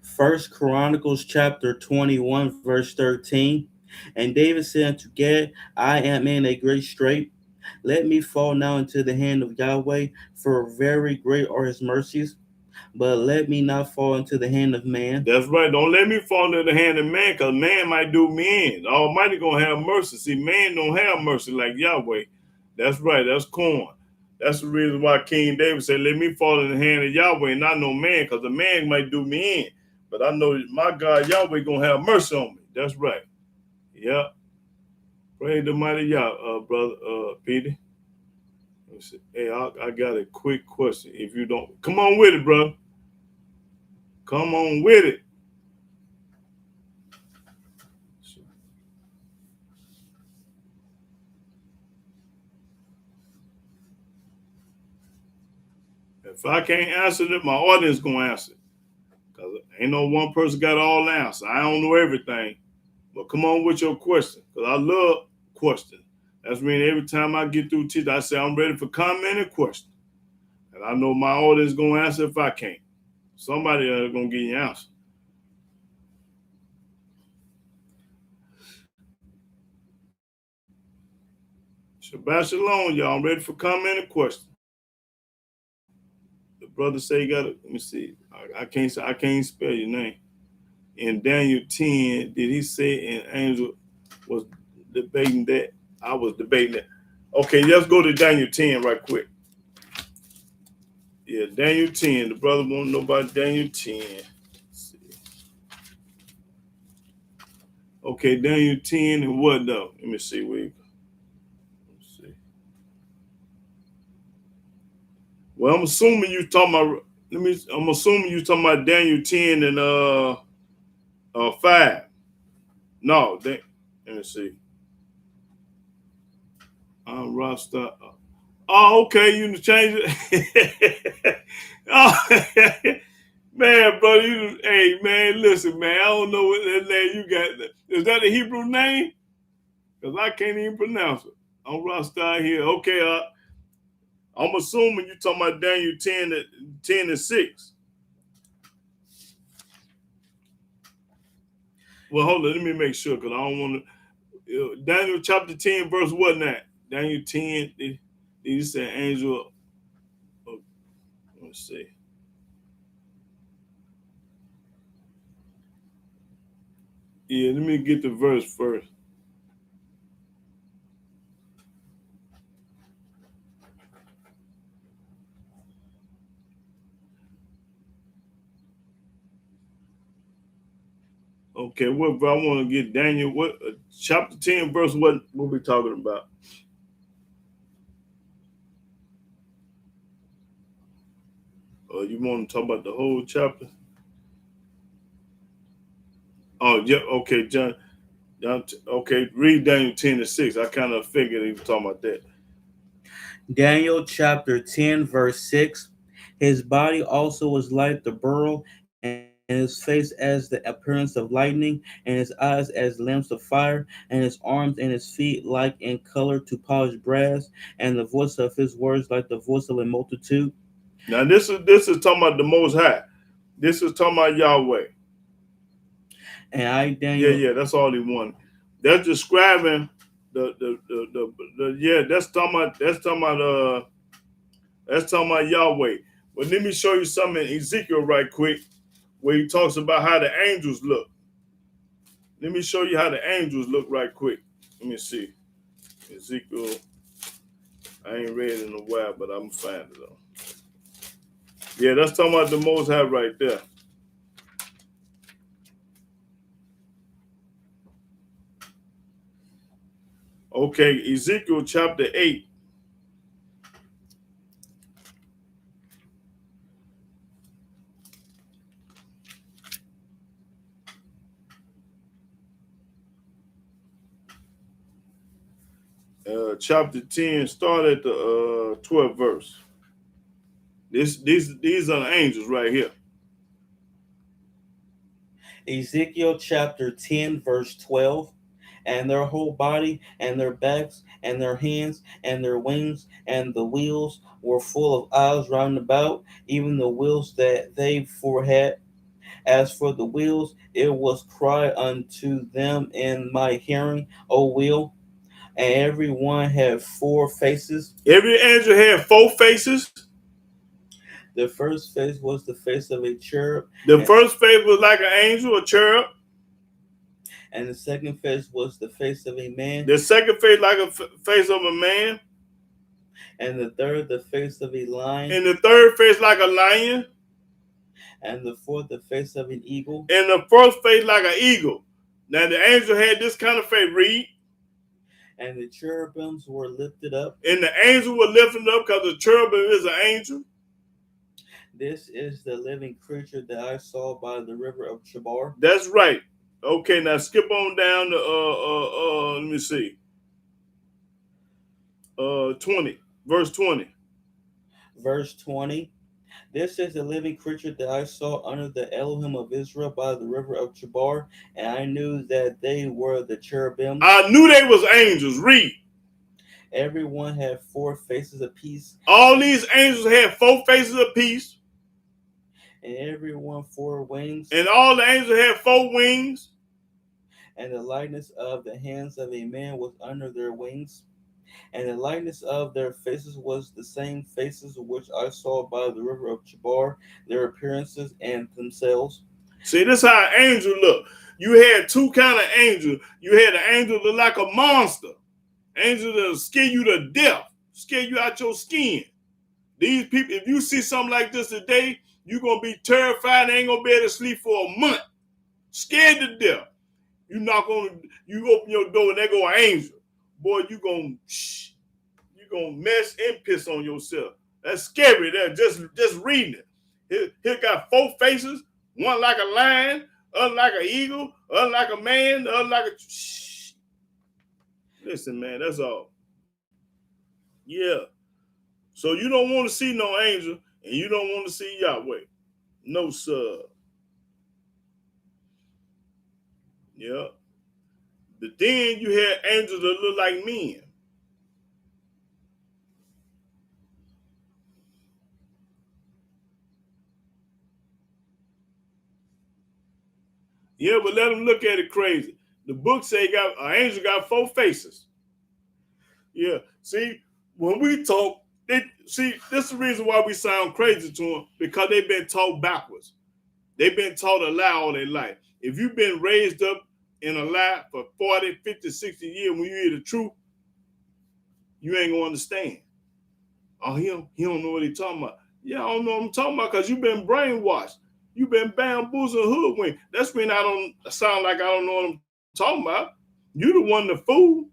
First Chronicles chapter 21, verse 13. And David said unto Gad, I am in a great strait. Let me fall now into the hand of Yahweh, for very great are his mercies. But let me not fall into the hand of man. That's right. Don't let me fall into the hand of man, because man might do me in. Almighty gonna have mercy. See, man don't have mercy like Yahweh. That's right. That's corn. That's the reason why King David said, let me fall in the hand of Yahweh, not no man, because the man might do me in. But I know my God Yahweh gonna have mercy on me. That's right. Yeah. Praise the mighty Yah, brother Peter. Hey, I got a quick question. If you don't, come on with it, bro. Come on with it. If I can't answer it, my audience gonna answer it. Cause ain't no one person got all the answers. I don't know everything. But come on with your question. Cause I love questions. That's mean every time I get through teaching, I say I'm ready for comment and question. And I know my audience gonna answer if I can't. Somebody gonna give you an answer. Shabbat shalom, y'all. I'm ready for comment and question. The brother say you gotta, let me see. I can't spell your name. In Daniel 10, did he say an angel was debating that? I was debating that. Okay, let's go to Daniel 10 right quick. Yeah, Daniel 10. The brother want to know about Daniel 10. Let's see. Okay, Daniel 10 and what though? Let me see where you go. Let's see. Well, I'm assuming you talking about I'm assuming you talking about Daniel 10 and 5. No, let me see. I'm Rasta. Oh, okay, you change it. Oh, man, bro, hey, man, listen, man, I don't know what that name you got. Is that a Hebrew name? Because I can't even pronounce it. I'm Rasta here. Okay, I'm assuming you're talking about Daniel 10 and 6. Well, hold on, let me make sure, because I don't want to. Daniel chapter 10, verse what now? Daniel 10, did you say angel? Let's see. Yeah, let me get the verse first. Okay, what I want to get Daniel? What chapter 10, verse what we talking about? You want to talk about the whole chapter? Oh yeah, okay, John. Okay, read Daniel 10:6. I kind of figured he was talking about that. Daniel chapter 10, verse 6. His body also was like the beryl, and his face as the appearance of lightning, and his eyes as lamps of fire, and his arms and his feet like in color to polished brass, and the voice of his words like the voice of a multitude. Now this is talking about the Most High. This is talking about Yahweh. And I, Yeah, Daniel, yeah, that's all he wanted. That's describing the yeah. That's talking about Yahweh. But let me show you something in Ezekiel right quick, where he talks about how the angels look. Let me show you how the angels look right quick. Let me see. Ezekiel. I ain't read it in a while, but I'm gonna find it though. Yeah, that's talking about the Most High right there. Okay, Ezekiel chapter 8. Chapter 10, start at the 12th verse. These are the angels right here. Ezekiel chapter 10, verse 12. And their whole body, and their backs, and their hands, and their wings, and the wheels were full of eyes round about, even the wheels that they forehead. As for the wheels, it was cry unto them in my hearing, O wheel, and every one had four faces. Every angel had four faces. The first face was the face of a cherub. The first face was like an angel, a cherub. And the second face was the face of a man. The second face like a face of a man. And the third, the face of a lion. And the third face like a lion. And the fourth, the face of an eagle. And the first face like an eagle. Now the angel had this kind of face. Read. And the cherubims were lifted up. And the angel was lifted up because the cherubim is an angel. This is the living creature that I saw by the river of Chabar. That's right. Okay, now skip on down to let me see. 20. Verse 20. Verse 20. This is the living creature that I saw under the Elohim of Israel by the river of Chabar, and I knew that they were the cherubim. I knew they was angels. Read. Every one had four faces apiece. All these angels had four faces apiece. And every one four wings. And all the angels had four wings. And the likeness of the hands of a man was under their wings. And the likeness of their faces was the same faces which I saw by the river of Chabar, their appearances and themselves. See, this is how an angel look. You had two kind of angels. You had an angel look like a monster. Angel that'll scare you to death, scare you out your skin. These people, if you see something like this today, you're going to be terrified and ain't going to be able to sleep for a month. Scared to death. You open your door and there go an angel. Boy, you're going to mess and piss on yourself. That's scary. There, just reading it. He got four faces, one like a lion, other like an eagle, other like a man, other like a... Shh. Listen, man, that's all. Yeah. So you don't want to see no angel, and you don't want to see Yahweh. No, sir. Yeah. But then you had angels that look like men. Yeah, but let them look at it crazy. The book say an angel got four faces. Yeah. See, when we talk, this is the reason why we sound crazy to them, because they've been taught backwards. They've been taught a lie all their life. If you've been raised up in a lie for 40, 50, 60 years, when you hear the truth, you ain't gonna understand. Oh, he don't know what he's talking about. Yeah, I don't know what I'm talking about because you've been brainwashed. You've been bamboozled and hoodwinked. That's when I don't sound like I don't know what I'm talking about. You the one the fool.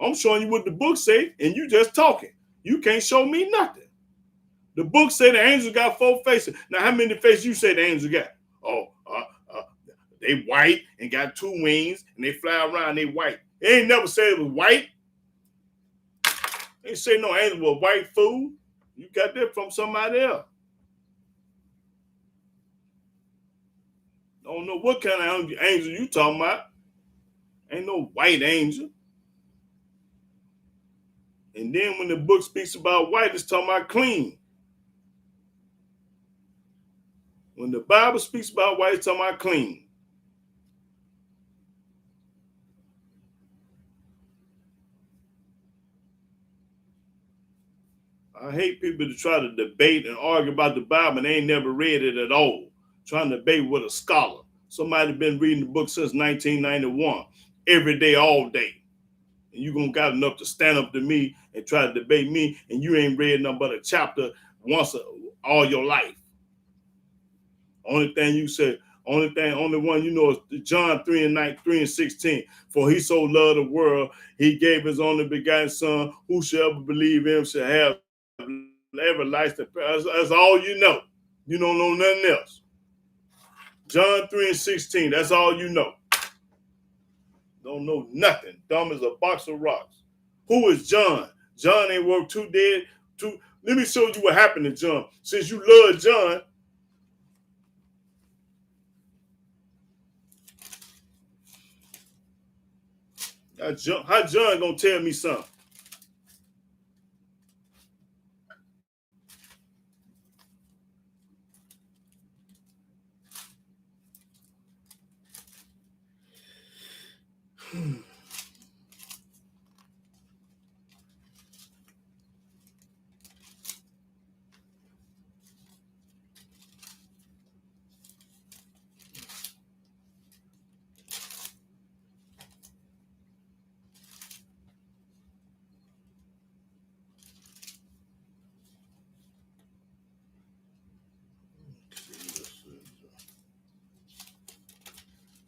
I'm showing you what the book say, and you just talking. You can't show me nothing. The book say the angels got 4 faces. Now, how many faces you say the angels got? Oh, they white and got 2 wings, and they fly around. They white. They ain't never said it was white. They ain't say no angel was white, fool. You got that from somebody else. Don't know what kind of angel you talking about. Ain't no white angel. And then when the book speaks about white, it's talking about clean. When the Bible speaks about white, it's talking about clean. I hate people to try to debate and argue about the Bible and they ain't never read it at all. Trying to debate with a scholar. Somebody been reading the book since 1991. Every day, all day. And you gonna got enough to stand up to me and try to debate me, and you ain't read nothing but a chapter once all your life. Only thing you said, only one you know is John 3:16. For he so loved the world, he gave his only begotten son, whosoever believe him shall have everlasting. That's all you know. You don't know nothing else. John 3:16, that's all you know. Don't know nothing. Dumb as a box of rocks. Who is John? John ain't worth 2 dead. Let me show you what happened to John. Since you love John, how John gonna tell me something?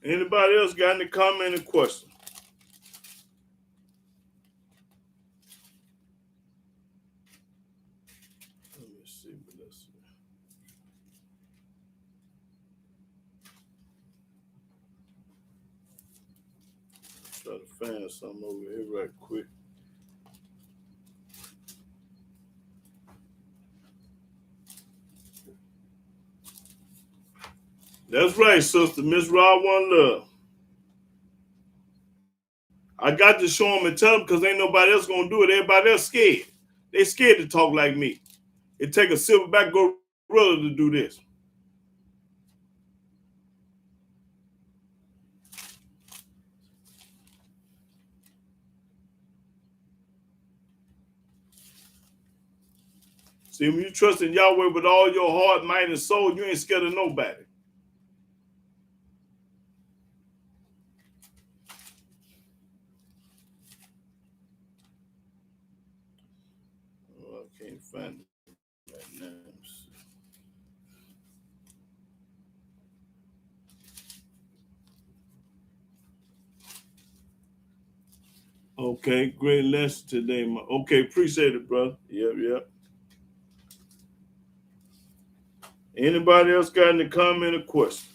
Anybody else got any comment or question? Let me see what that's. Try to find something over here right quick. That's right, sister. Miss Rod One Love. I got to show them and tell them because ain't nobody else gonna do it. Everybody else scared. They scared to talk like me. It take a silverback gorilla to do this. See, when you trust in Yahweh with all your heart, mind, and soul, you ain't scared of nobody. Oh, I can't find it right now. Okay, great lesson today. Okay, appreciate it, brother. Yep. Anybody else got any comment or question?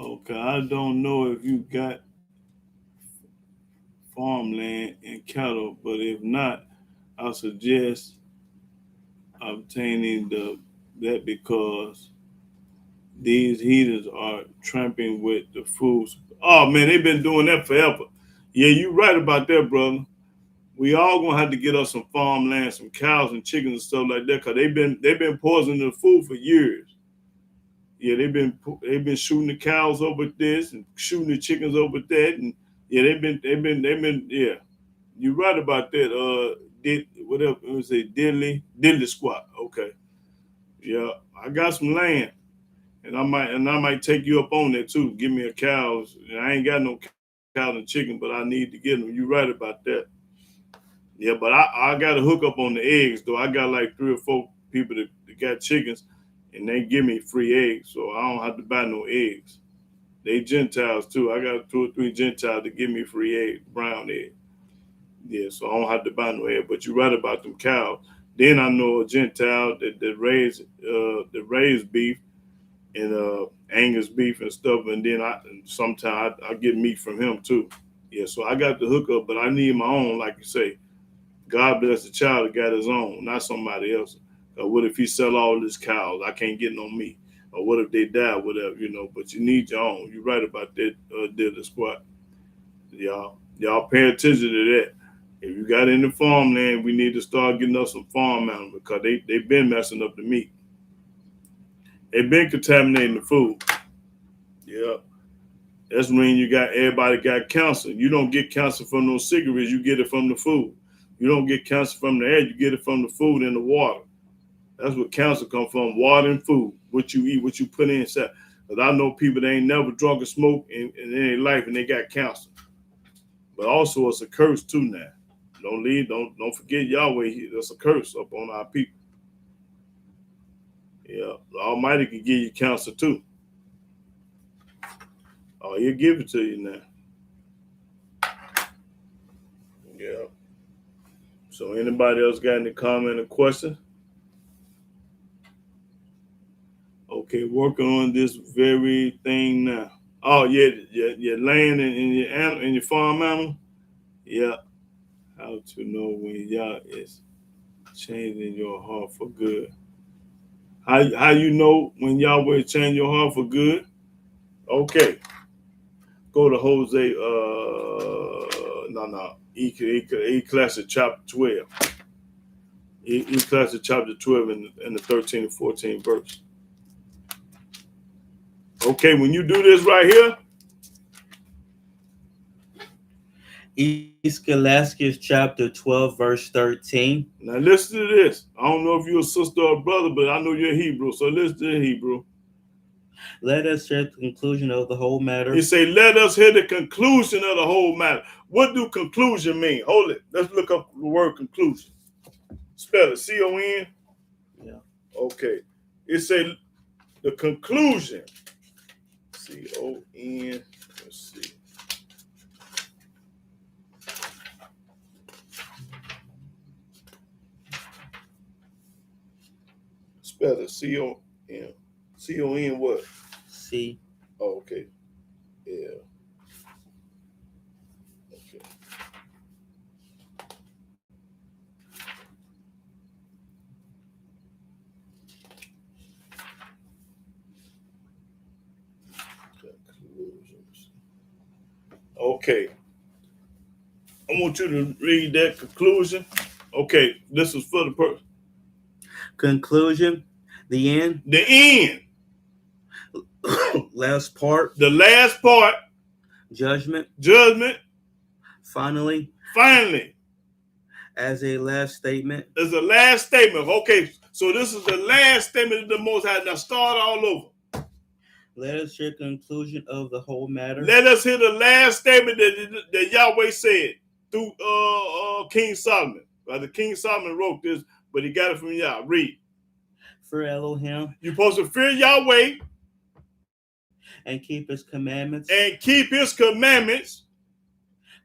Okay, I don't know if you got farmland and cattle, but if not, I suggest obtaining that because these heathens are tramping with the foods. Oh man, they've been doing that forever. Yeah, you right about that, brother. We all gonna have to get us some farmland, some cows and chickens and stuff like that, cause they've been poisoning the food for years. Yeah, they've been shooting the cows over this and shooting the chickens over that, and yeah, they've been yeah. you're right about that. Whatever let me say, diddly squat. Okay, yeah, I got some land, and I might take you up on that too. Give me a cows. I ain't got no cows and chicken, but I need to get them. You're right about that. Yeah, but I got to hook up on the eggs though. I got like 3 or 4 people that got chickens, and they give me free eggs, so I don't have to buy no eggs. They Gentiles too. I got 2 or 3 Gentiles to give me free eggs, brown eggs. Yeah, so I don't have to buy no egg. But you're right about them cows. Then I know a Gentile that raise beef and Angus beef and stuff, and then sometimes I get meat from him too. Yeah, so I got the hookup, but I need my own, like you say. God bless the child that got his own, not somebody else. What if he sell all his cows? I can't get no meat. Or what if they die? Whatever, But you need your own. You're right about that. Did the squat. Y'all pay attention to that. If you got any farmland, we need to start getting us some farm animals because they've been messing up the meat. They've been contaminating the food. Yeah. That's when everybody got cancer. You don't get cancer from those cigarettes, you get it from the food. You don't get cancer from the air, you get it from the food and the water. That's what cancer comes from, water and food. What you eat, what you put inside. Because I know people that ain't never drunk or smoked in their life and they got cancer. But also it's a curse too now. Don't forget Yahweh. That's a curse up on our people. Yeah, the Almighty can give you cancer too. Oh, he'll give it to you now. Yeah. So anybody else got any comment or question? Okay, working on this very thing now. Oh yeah, your land and your animal and your farm animal. Yeah. How to know when Yah is changing your heart for good? How you know when Yahweh change your heart for good? Okay, go to Hosea. No. Ecclesiastes chapter 12. Ecclesiastes chapter 12 in the 13 and 14 verse. Okay, when you do this right here. Ecclesiastes chapter 12, verse 13. Now listen to this. I don't know if you're a sister or a brother, but I know you're Hebrew. So listen to Hebrew. Let us hear the conclusion of the whole matter. It say, let us hear the conclusion of the whole matter. What do conclusion mean? Hold it. Let's look up the word conclusion. Spell it. C-O-N? Yeah. Okay. It say the conclusion. C-O-N. Let's see. Spell it. C-O-N. C-O-N what? C. Oh, okay. Yeah. Okay. Conclusions. Okay. I want you to read that conclusion. Okay, this is for the person. Conclusion. The end. The end. Last part. The last part. Judgment. Judgment. Finally. As a last statement. As a last statement. Okay, so this is the last statement of the Most High. Now start all over. Let us hear the conclusion of the whole matter. Let us hear the last statement that Yahweh said through King Solomon. The King Solomon wrote this, but he got it from Yah. Read. Fear Elohim. You're supposed to fear Yahweh. And keep his commandments.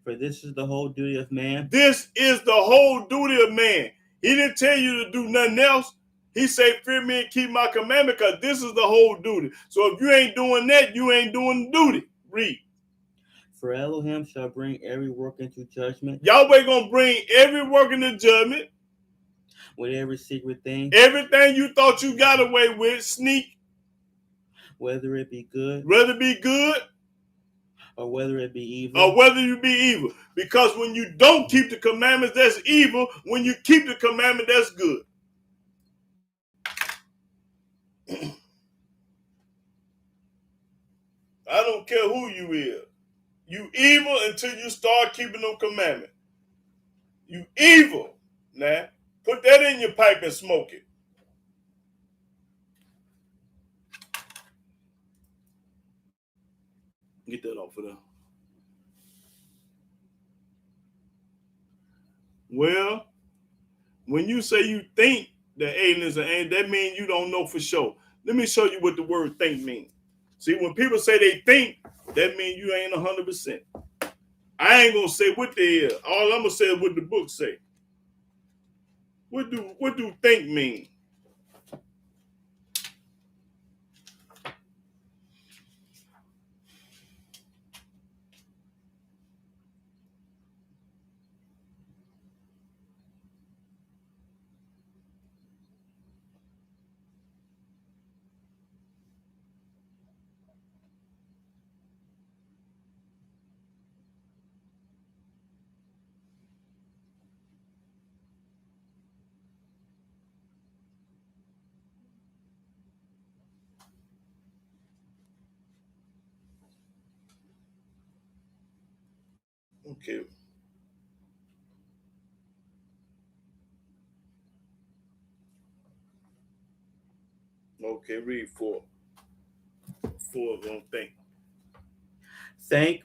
For this is the whole duty of man. This is the whole duty of man. He didn't tell you to do nothing else. He said, fear me and keep my commandment, because this is the whole duty. So if you ain't doing that, you ain't doing the duty. Read. For Elohim shall bring every work into judgment. Yahweh gonna bring every work into judgment. With every secret thing. Everything you thought you got away with, sneak. Whether it be good. Or whether it be evil. Because when you don't keep the commandments, that's evil. When you keep the commandment, that's good. I don't care who you is. You evil until you start keeping them commandments. You evil. Now, put that in your pipe and smoke it. Get that off of there. Well, when you say you think the aliens are aliens, that means you don't know for sure. Let me show you what the word think means. See, when people say they think, that means you ain't 100%. I ain't gonna say what they is. All I'm gonna say is what the book say. What do think mean? Okay. Okay, read four. Four gonna think. Think,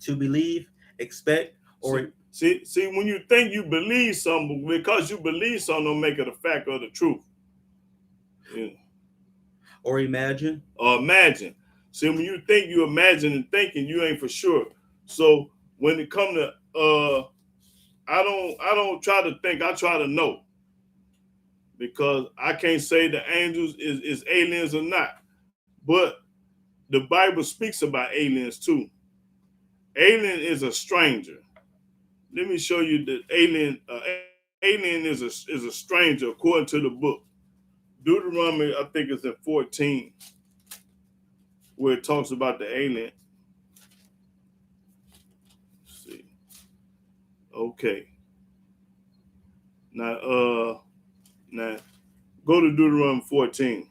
to believe, expect, or see, when you think you believe something, because you believe something don't make it a fact or the truth. Yeah. or imagine. Or imagine. See, when you think you imagine and thinking, you ain't for sure. So when it come to I don't try to think, I try to know. Because I can't say the angels is aliens or not. But the Bible speaks about aliens too. Alien is a stranger. Let me show you that alien is a stranger according to the book. Deuteronomy, I think it's in 14, where it talks about the alien. Let's see. Okay. Now go to Deuteronomy 14.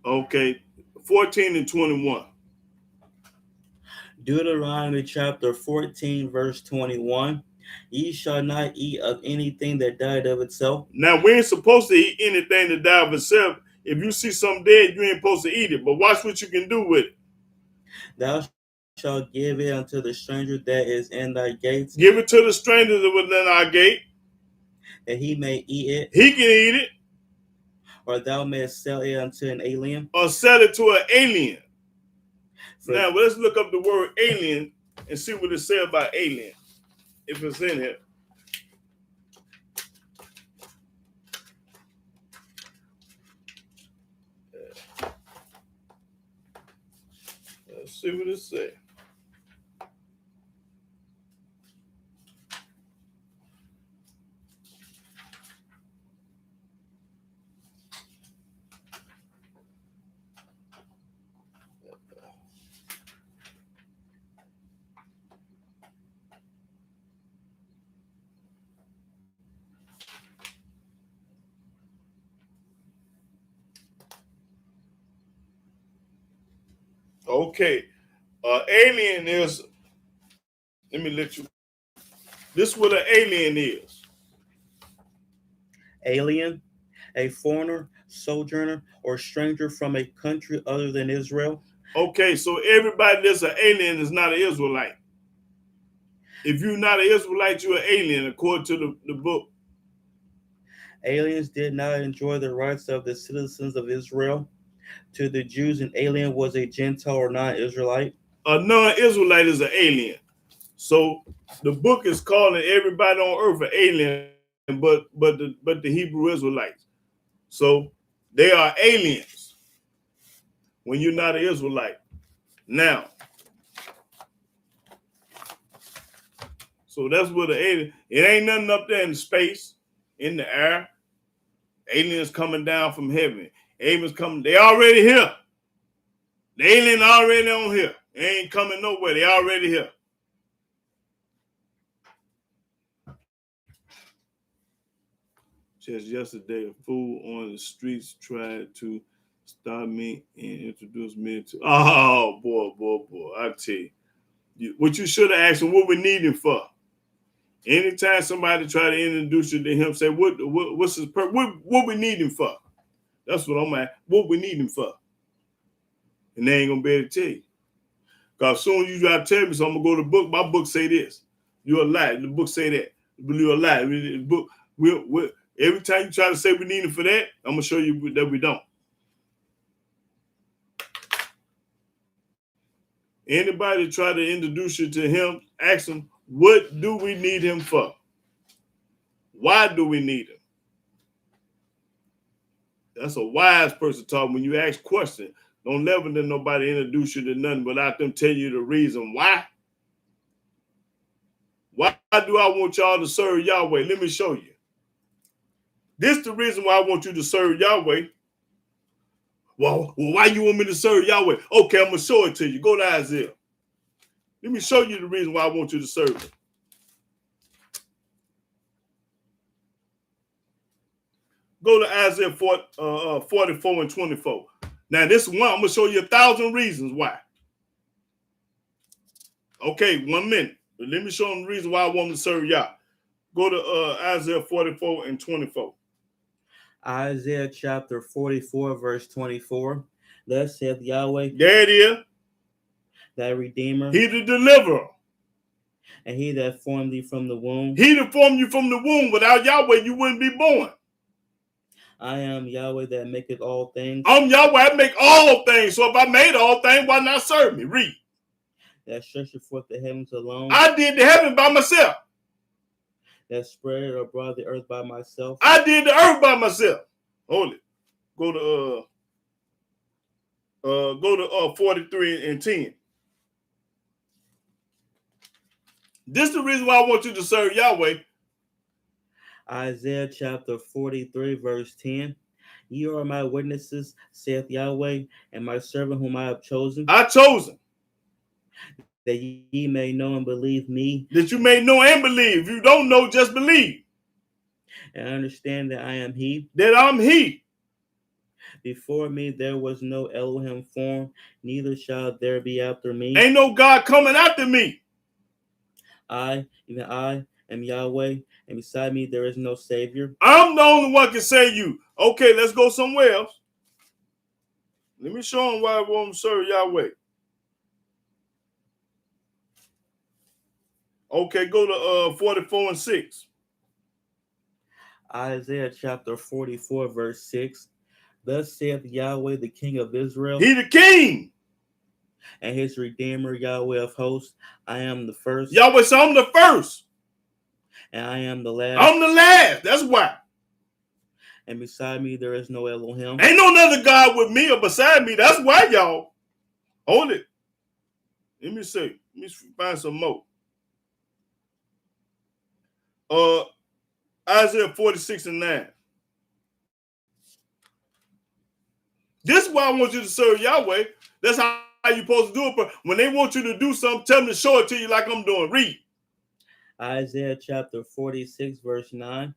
Okay. 14 and 21. Deuteronomy chapter 14, verse 21. Ye shall not eat of anything that died of itself. Now, we ain't supposed to eat anything that died of itself. If you see something dead, you ain't supposed to eat it. But watch what you can do with it. Thou shalt give it unto the stranger that is in thy gates. Give it to the stranger that was within our gate. That he may eat it. He can eat it. Or thou mayest sell it unto an alien. Or sell it to an alien. For now, let's look up the word alien and see what it says about alien. If it's in here. Let's see what it says. Okay. Alien is, let me let you, this is what an alien is. Alien, a foreigner, sojourner, or stranger from a country other than Israel. Okay, so everybody that's an alien is not an Israelite. If you're not an Israelite, you're an alien, according to the book. Aliens did not enjoy the rights of the citizens of Israel. To the Jews, an alien was a Gentile or non-Israelite. A non-Israelite is an alien. So the book is calling everybody on earth an alien, but the Hebrew Israelites. So they are aliens when you're not an Israelite. Now, so that's what the alien. It ain't nothing up there in space, in the air. Aliens coming down from heaven. Aliens coming. They already here. The alien already on here. They ain't coming nowhere. They already here. Just yesterday, a fool on the streets tried to stop me and introduce me to. Oh boy. I tell you, What you should have asked him, what we need him for. Anytime somebody try to introduce you to him, say, what's his purpose? What we need him for? That's what I'm at. What we need him for? And they ain't going to be able to tell you. Because as soon as you try to tell me something, I'm going to go to the book. My book say this. You're a lie. The book say that. You're a lie. The book, every time you try to say we need him for that, I'm going to show you that we don't. Anybody try to introduce you to him, ask him, what do we need him for? Why do we need him? That's a wise person talking. When you ask questions, don't never let nobody introduce you to nothing without them tell you the reason why. Why do I want y'all to serve Yahweh? Let me show you. This is the reason why I want you to serve Yahweh. Well, why you want me to serve Yahweh? Okay, I'm going to show it to you. Go to Isaiah. Let me show you the reason why I want you to serve him. Go to Isaiah 44 and 24. Now, this one, I'm going to show you 1,000 reasons why. Okay, 1 minute. But let me show them the reason why I want them to serve Yah. Go to Isaiah 44 and 24. Isaiah chapter 44, verse 24. Thus saith Yahweh. There it is. Thy Redeemer. He the deliverer. And he that formed thee from the womb. He that formed you from the womb. Without Yahweh, you wouldn't be born. I am Yahweh that maketh all things. I'm Yahweh, I make all things. So if I made all things, why not serve me? Read. That stretcheth forth the heavens alone. I did the heaven by myself. That spread abroad the earth by myself. I did the earth by myself. Hold it. Go to 43 and 10. This is the reason why I want you to serve Yahweh. Isaiah chapter 43, verse 10. Ye are my witnesses, saith Yahweh, and my servant whom I have chosen. I chosen. That ye may know and believe me. That you may know and believe. If you don't know, just believe. And understand that I am he. That I'm he. Before me there was no Elohim formed, neither shall there be after me. Ain't no God coming after me. I, even I, am Yahweh, and beside me there is no Savior. I'm the only one can save you. Okay, let's go somewhere else. Let me show them why I want to serve Yahweh. Okay, go to 44 and 6. Isaiah chapter 44, verse 6. Thus saith Yahweh, the King of Israel. He the king. And his Redeemer, Yahweh of hosts. I am the first. Yahweh said, I'm the first. And I am the last. I'm the last. That's why. And beside me there is no Elohim. Ain't no other God with me or beside me. That's why, y'all. Hold it. Let me see. Let me find some more. Isaiah 46 and 9. This is why I want you to serve Yahweh. That's how you're supposed to do it. But when they want you to do something, tell them to show it to you like I'm doing. Read. Isaiah chapter 46, verse 9.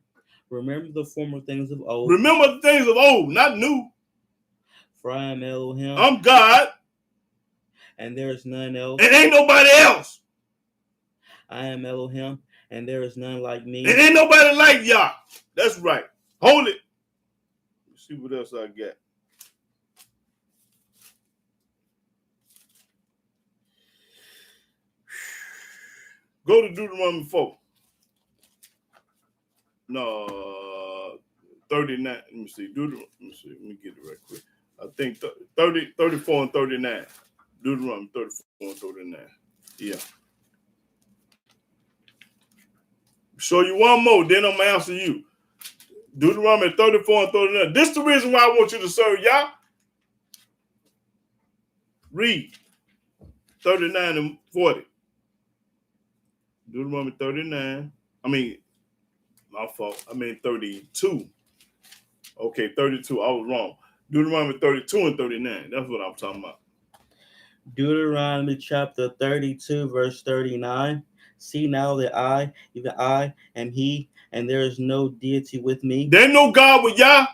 Remember the former things of old. Remember the things of old, not new. For I am Elohim. I'm God. And there is none else. And ain't nobody else. I am Elohim, and there is none like me. And ain't nobody like Yah. That's right. Hold it. Let's see what else I got. Go to Deuteronomy 4. No, 39. Let me see. Let me get it right quick. I think 34 and 39. Deuteronomy 34 and 39. Yeah. Show you one more, then I'm going to answer you. Deuteronomy 34 and 39. This is the reason why I want you to serve Yah. Read 39 and 40. Deuteronomy 39. My fault. 32. Okay, 32. I was wrong. Deuteronomy 32 and 39. That's what I'm talking about. Deuteronomy chapter 32, verse 39. See now that I, even I, am he, and there is no deity with me. There ain't no God with Yah.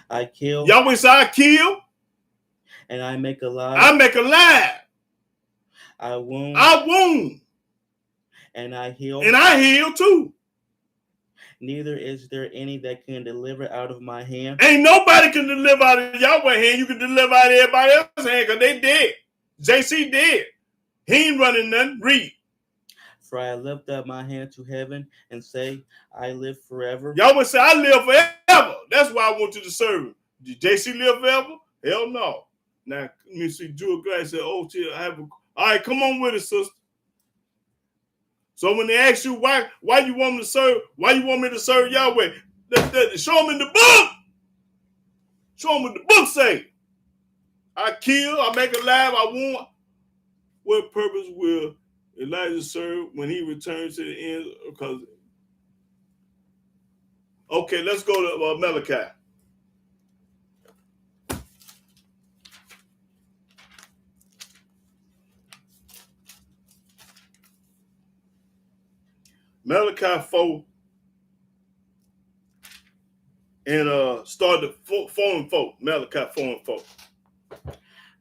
I kill. Yahweh said I kill. And I make alive. I make alive. I wound, I wound, and I heal. and I heal too. Neither is there any that can deliver out of my hand. Ain't nobody can deliver out of Yahweh hand. You can deliver out of everybody else's hand because they dead. JC dead. He ain't running nothing. Read. For I lift up my hand to heaven and say, I live forever. Yahweh say, I live forever. That's why I want you to serve him. Did JC live forever? Hell no. Now, let me see. Jewel Glass said, oh, I have a... All right, come on with it, sister. So when they ask you why you want me to serve, why you want me to serve Yahweh, show them in the book. Show them what the book say. I kill, I make alive, I want. What purpose will Elijah serve when he returns to the end? Because okay, let's go to Malachi. Malachi 4 and start the 4 and 4. Malachi 4 and 4.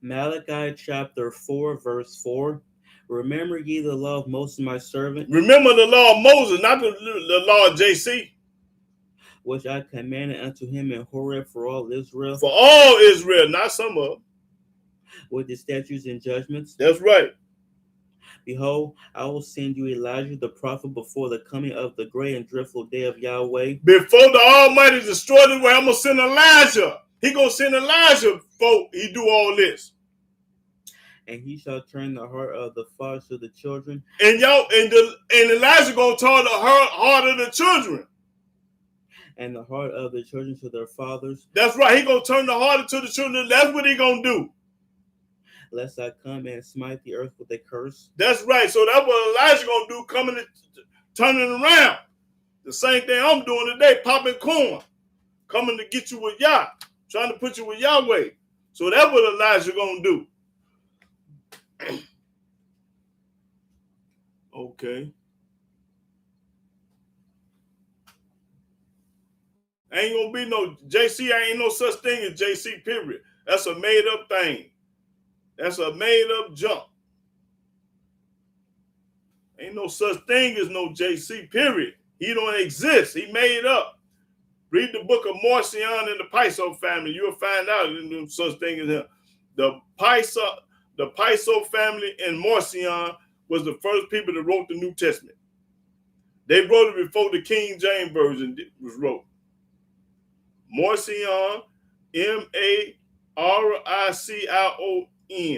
Malachi chapter 4, verse 4. Remember ye the law of Moses, my servant. Remember the law of Moses, not the law of JC. Which I commanded unto him in Horeb for all Israel. For all Israel, not some of them. With the statutes and judgments. That's right. Behold, I will send you Elijah the prophet before the coming of the great and dreadful day of Yahweh. Before the Almighty destroy the way, I'm going to send Elijah. He going to send Elijah before he do all this. And he shall turn the heart of the fathers to the children. And Elijah going to turn the heart of the children. And the heart of the children to their fathers. That's right. He going to turn the heart to the children. That's what he going to do. Lest I come and smite the earth with a curse. That's right. So that's what Elijah going to do, coming and turning around. The same thing I'm doing today, popping corn. Coming to get you with Yah. Trying to put you with Yahweh. So that's what Elijah going to do. Okay. Ain't gonna be no JC. Ain't no such thing as JC, period. That's a made up thing. That's a made up jump. Ain't no such thing as no JC, period. He don't exist. He made up. Read the book of Marcion and the Piso family. You'll find out there's no such thing as him. The Piso family and Marcion was the first people that wrote the New Testament. They wrote it before the King James Version was wrote. Marcion, M-A-R-I-C-I-O-N,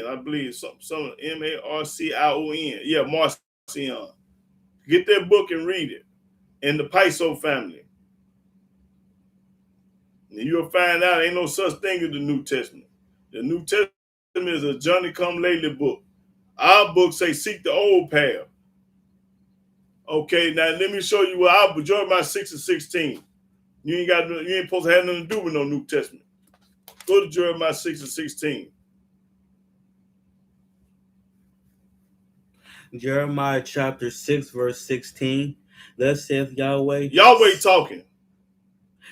I believe some M-A-R-C-I-O-N. Yeah, Marcion. Get that book and read it. And the Piso family. And you'll find out ain't no such thing as the New Testament. The New Testament is a Johnny-come-lately book. Our book say seek the old path. Okay, now let me show you what I Jeremiah 6 and 16. You ain't supposed to have nothing to do with no New Testament. Go to Jeremiah 6 and 16. Jeremiah chapter 6, verse 16. Thus saith Yahweh. Yahweh talking.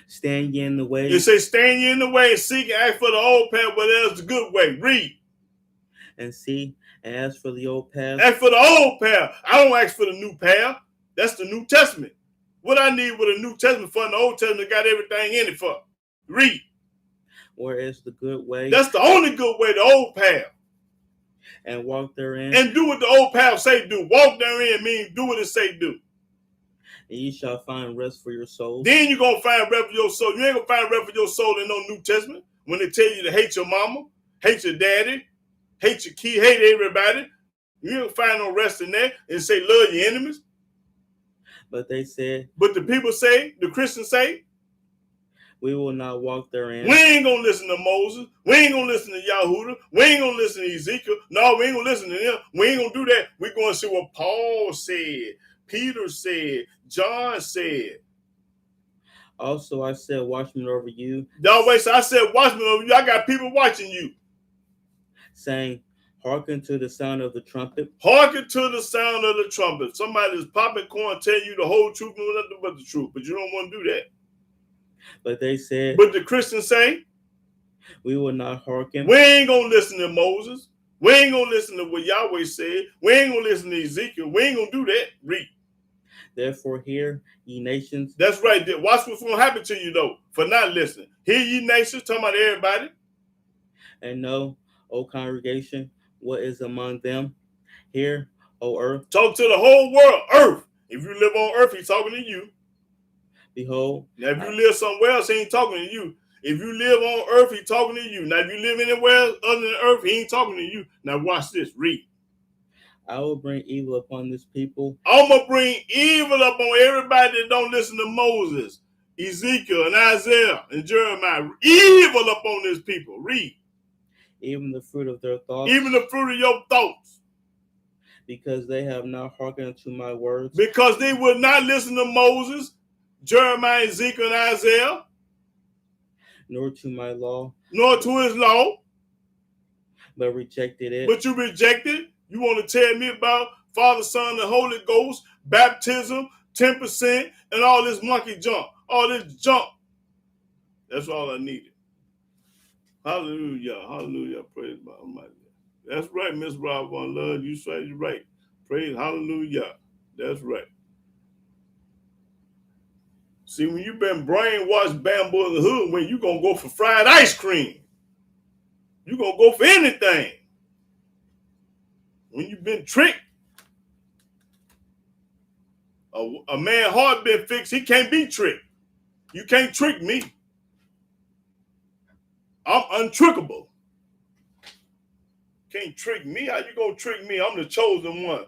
Stand ye in the way. It says, stand ye in the way and seek and ask for the old path, but there's the good way. Read. And see, and ask for the old path. Ask for the old path. I don't ask for the new path. That's the New Testament. What I need with a New Testament for and the Old Testament got everything in it for. Read. Where is the good way? That's the only good way, the old path. And walk therein. And do what the old path say do. Walk therein means do what it say do. And ye shall find rest for your soul. Then you're going to find rest for your soul. You ain't going to find rest for your soul in no New Testament. When they tell you to hate your mama, hate your daddy, hate your kid, hate everybody. You ain't going to find no rest in there and say love your enemies. But they said. But the people say, the Christians say, we will not walk therein. We ain't going to listen to Moses. We ain't going to listen to Yahudah. We ain't going to listen to Ezekiel. No, we ain't going to listen to them. We ain't going to do that. We're going to see what Paul said, Peter said, John said. Also, I said, watchmen over you. Yahweh said, I said, watchmen over you. I got people watching you. Saying, hearken to the sound of the trumpet. Hearken to the sound of the trumpet. Somebody's popping corn, telling you the whole truth and nothing but the truth. But you don't want to do that. But they said. But the Christians say. We will not hearken. We ain't going to listen to Moses. We ain't gonna listen to what Yahweh said. We ain't gonna listen to Ezekiel. We ain't gonna do that. Read. Therefore, hear, ye nations. That's right. Watch what's gonna happen to you though for not listening. Hear ye nations, talking about everybody. And know, O congregation, what is among them. Hear, O earth. Talk to the whole world, earth. If you live on earth, he's talking to you. Behold. Now, if you live somewhere else, he ain't talking to you. If you live on earth, he's talking to you. Now, if you live anywhere other than earth, he ain't talking to you. Now, watch this. Read. I will bring evil upon this people. I'm going to bring evil upon everybody that don't listen to Moses, Ezekiel, and Isaiah, and Jeremiah. Evil upon this people. Read. Even the fruit of their thoughts. Even the fruit of your thoughts. Because they have not hearkened unto my words. Because they would not listen to Moses, Jeremiah, Ezekiel, and Isaiah. Nor to my law. Nor to his law. But rejected it. But you rejected. You want to tell me about Father, Son, and Holy Ghost, baptism, 10%, and all this monkey junk. All this junk. That's all I needed. Hallelujah. Hallelujah. Praise my Almighty. That's right, Miss Rob on Love. You say you're right. Praise hallelujah. That's right. See, when you've been brainwashed, bamboo in the hood, when you going to go for fried ice cream. You going to go for anything. When you've been tricked. A man's heart been fixed, he can't be tricked. You can't trick me. I'm untrickable. Can't trick me. How you gonna trick me? I'm the chosen one.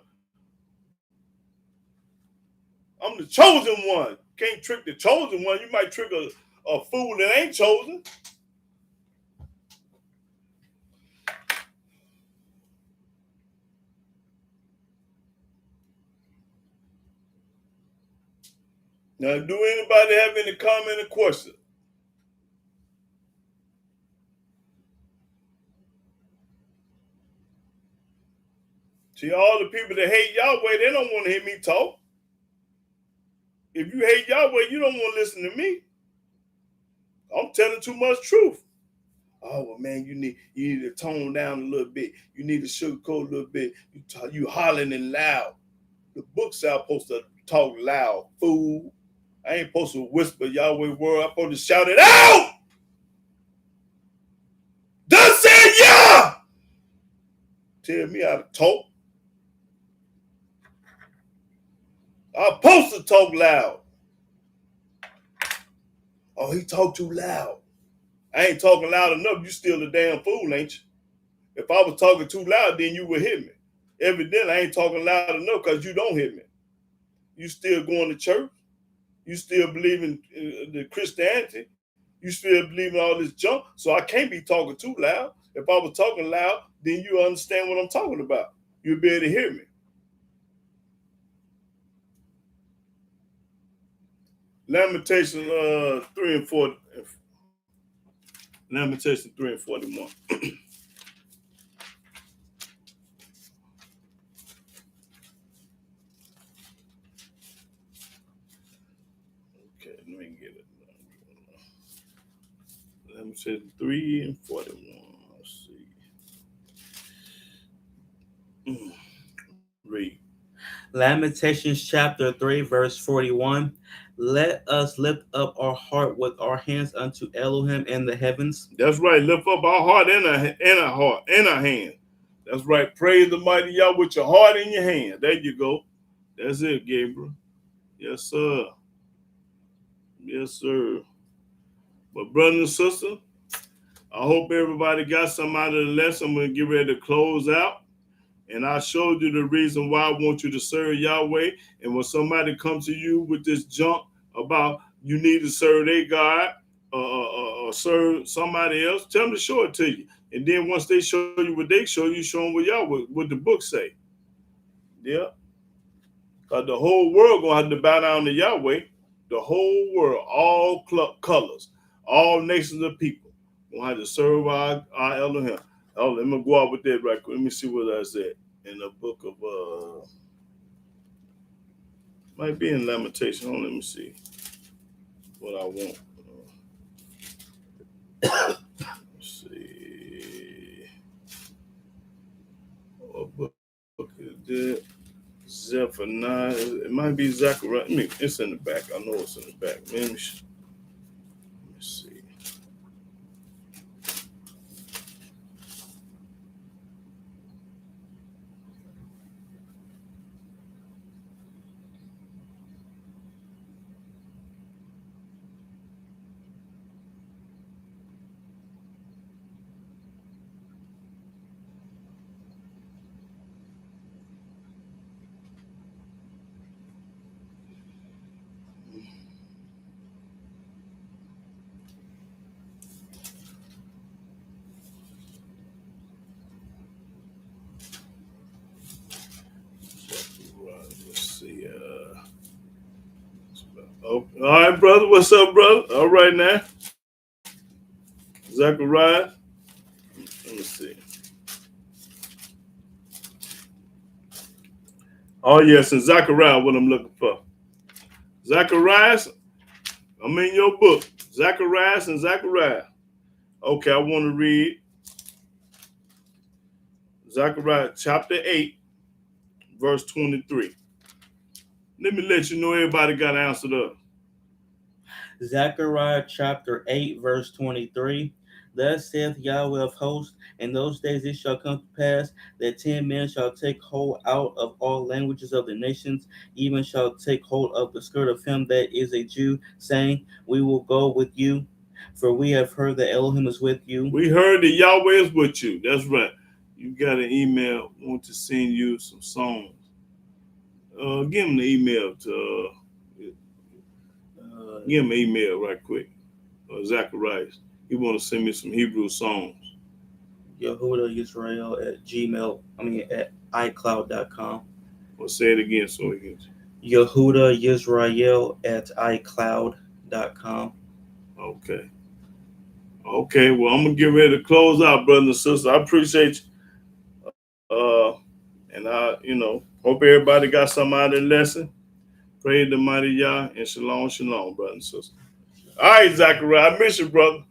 I'm the chosen one. Can't trick the chosen one. You might trick a fool that ain't chosen. Now, do anybody have any comment or question? See, all the people that hate Yahweh, they don't want to hear me talk. If you hate Yahweh, you don't want to listen to me. I'm telling too much truth. Oh, well, man, you need to tone down a little bit. You need to sugarcoat a little bit. You hollering and loud. The book's out supposed to talk loud, fool. I ain't supposed to whisper Yahweh word. I'm supposed to shout it out. Thus said Yah. Tell me how to talk. I'm supposed to talk loud. Oh, he talk too loud. I ain't talking loud enough. You still a damn fool, ain't you? If I was talking too loud, then you would hit me. Evidently, I ain't talking loud enough because you don't hit me. You still going to church. You still believe in the Christianity. You still believe in all this junk. So I can't be talking too loud. If I was talking loud, then you understand what I'm talking about. You'll be able to hear me. Lamentations 3 and 4. Lamentations 3 and 41. Okay, let me get it. Lamentations 3 and 41. Let's see. Read. Lamentations chapter 3, verse 41. Let us lift up our heart with our hands unto Elohim in the heavens. That's right. Lift up our heart and our hand. That's right. Praise the mighty Yah with your heart in your hand. There you go. That's it, Gabriel. Yes, sir. Yes, sir. But brother and sister, I hope everybody got some out of the lesson. I'm going to get ready to close out. And I showed you the reason why I want you to serve Yahweh. And when somebody comes to you with this junk about you need to serve their God or serve somebody else, tell them to show it to you. And then once they show you what they show you, show them what Yahweh, what the book say. Yeah. Because the whole world going to have to bow down to Yahweh. The whole world, all colors, all nations of people going to have to serve our Elohim. Oh, let me go out with that right quick. Let me see what I said in the book of might be in Lamentation. Hold on, let me see what I want. Let's see. for 9. It might be Zechariah. It's in the back. I know it's in the back. Let me see. Let's see. Oh, all right, brother. What's up, brother? All right now. Zechariah. Let me see. Oh, yes, and Zechariah, what I'm looking for. Zacharias, I'm in your book. Zacharias and Zechariah. Okay, I want to read Zechariah chapter 8, verse 23. Let me let you know everybody got answered up. Zechariah chapter 8, verse 23. Thus saith Yahweh of hosts, in those days it shall come to pass that 10 men shall take hold out of all languages of the nations, even shall take hold of the skirt of him that is a Jew, saying, we will go with you, for we have heard that Elohim is with you. We heard that Yahweh is with you. That's right. You got an email, want to send you some songs. Give him the email to give him an email right quick. Zacharias. He want to send me some Hebrew songs. Yehuda Israel at iCloud.com. Well, say it again so he can. Yehuda Yisrael at iCloud.com. Okay. Okay, well, I'm going to get ready to close out, brothers and sisters. I appreciate you. And I, hope everybody got something out of the lesson. Praise the mighty Yah and shalom, shalom, brothers and sisters. All right, Zachariah, I miss you, brother.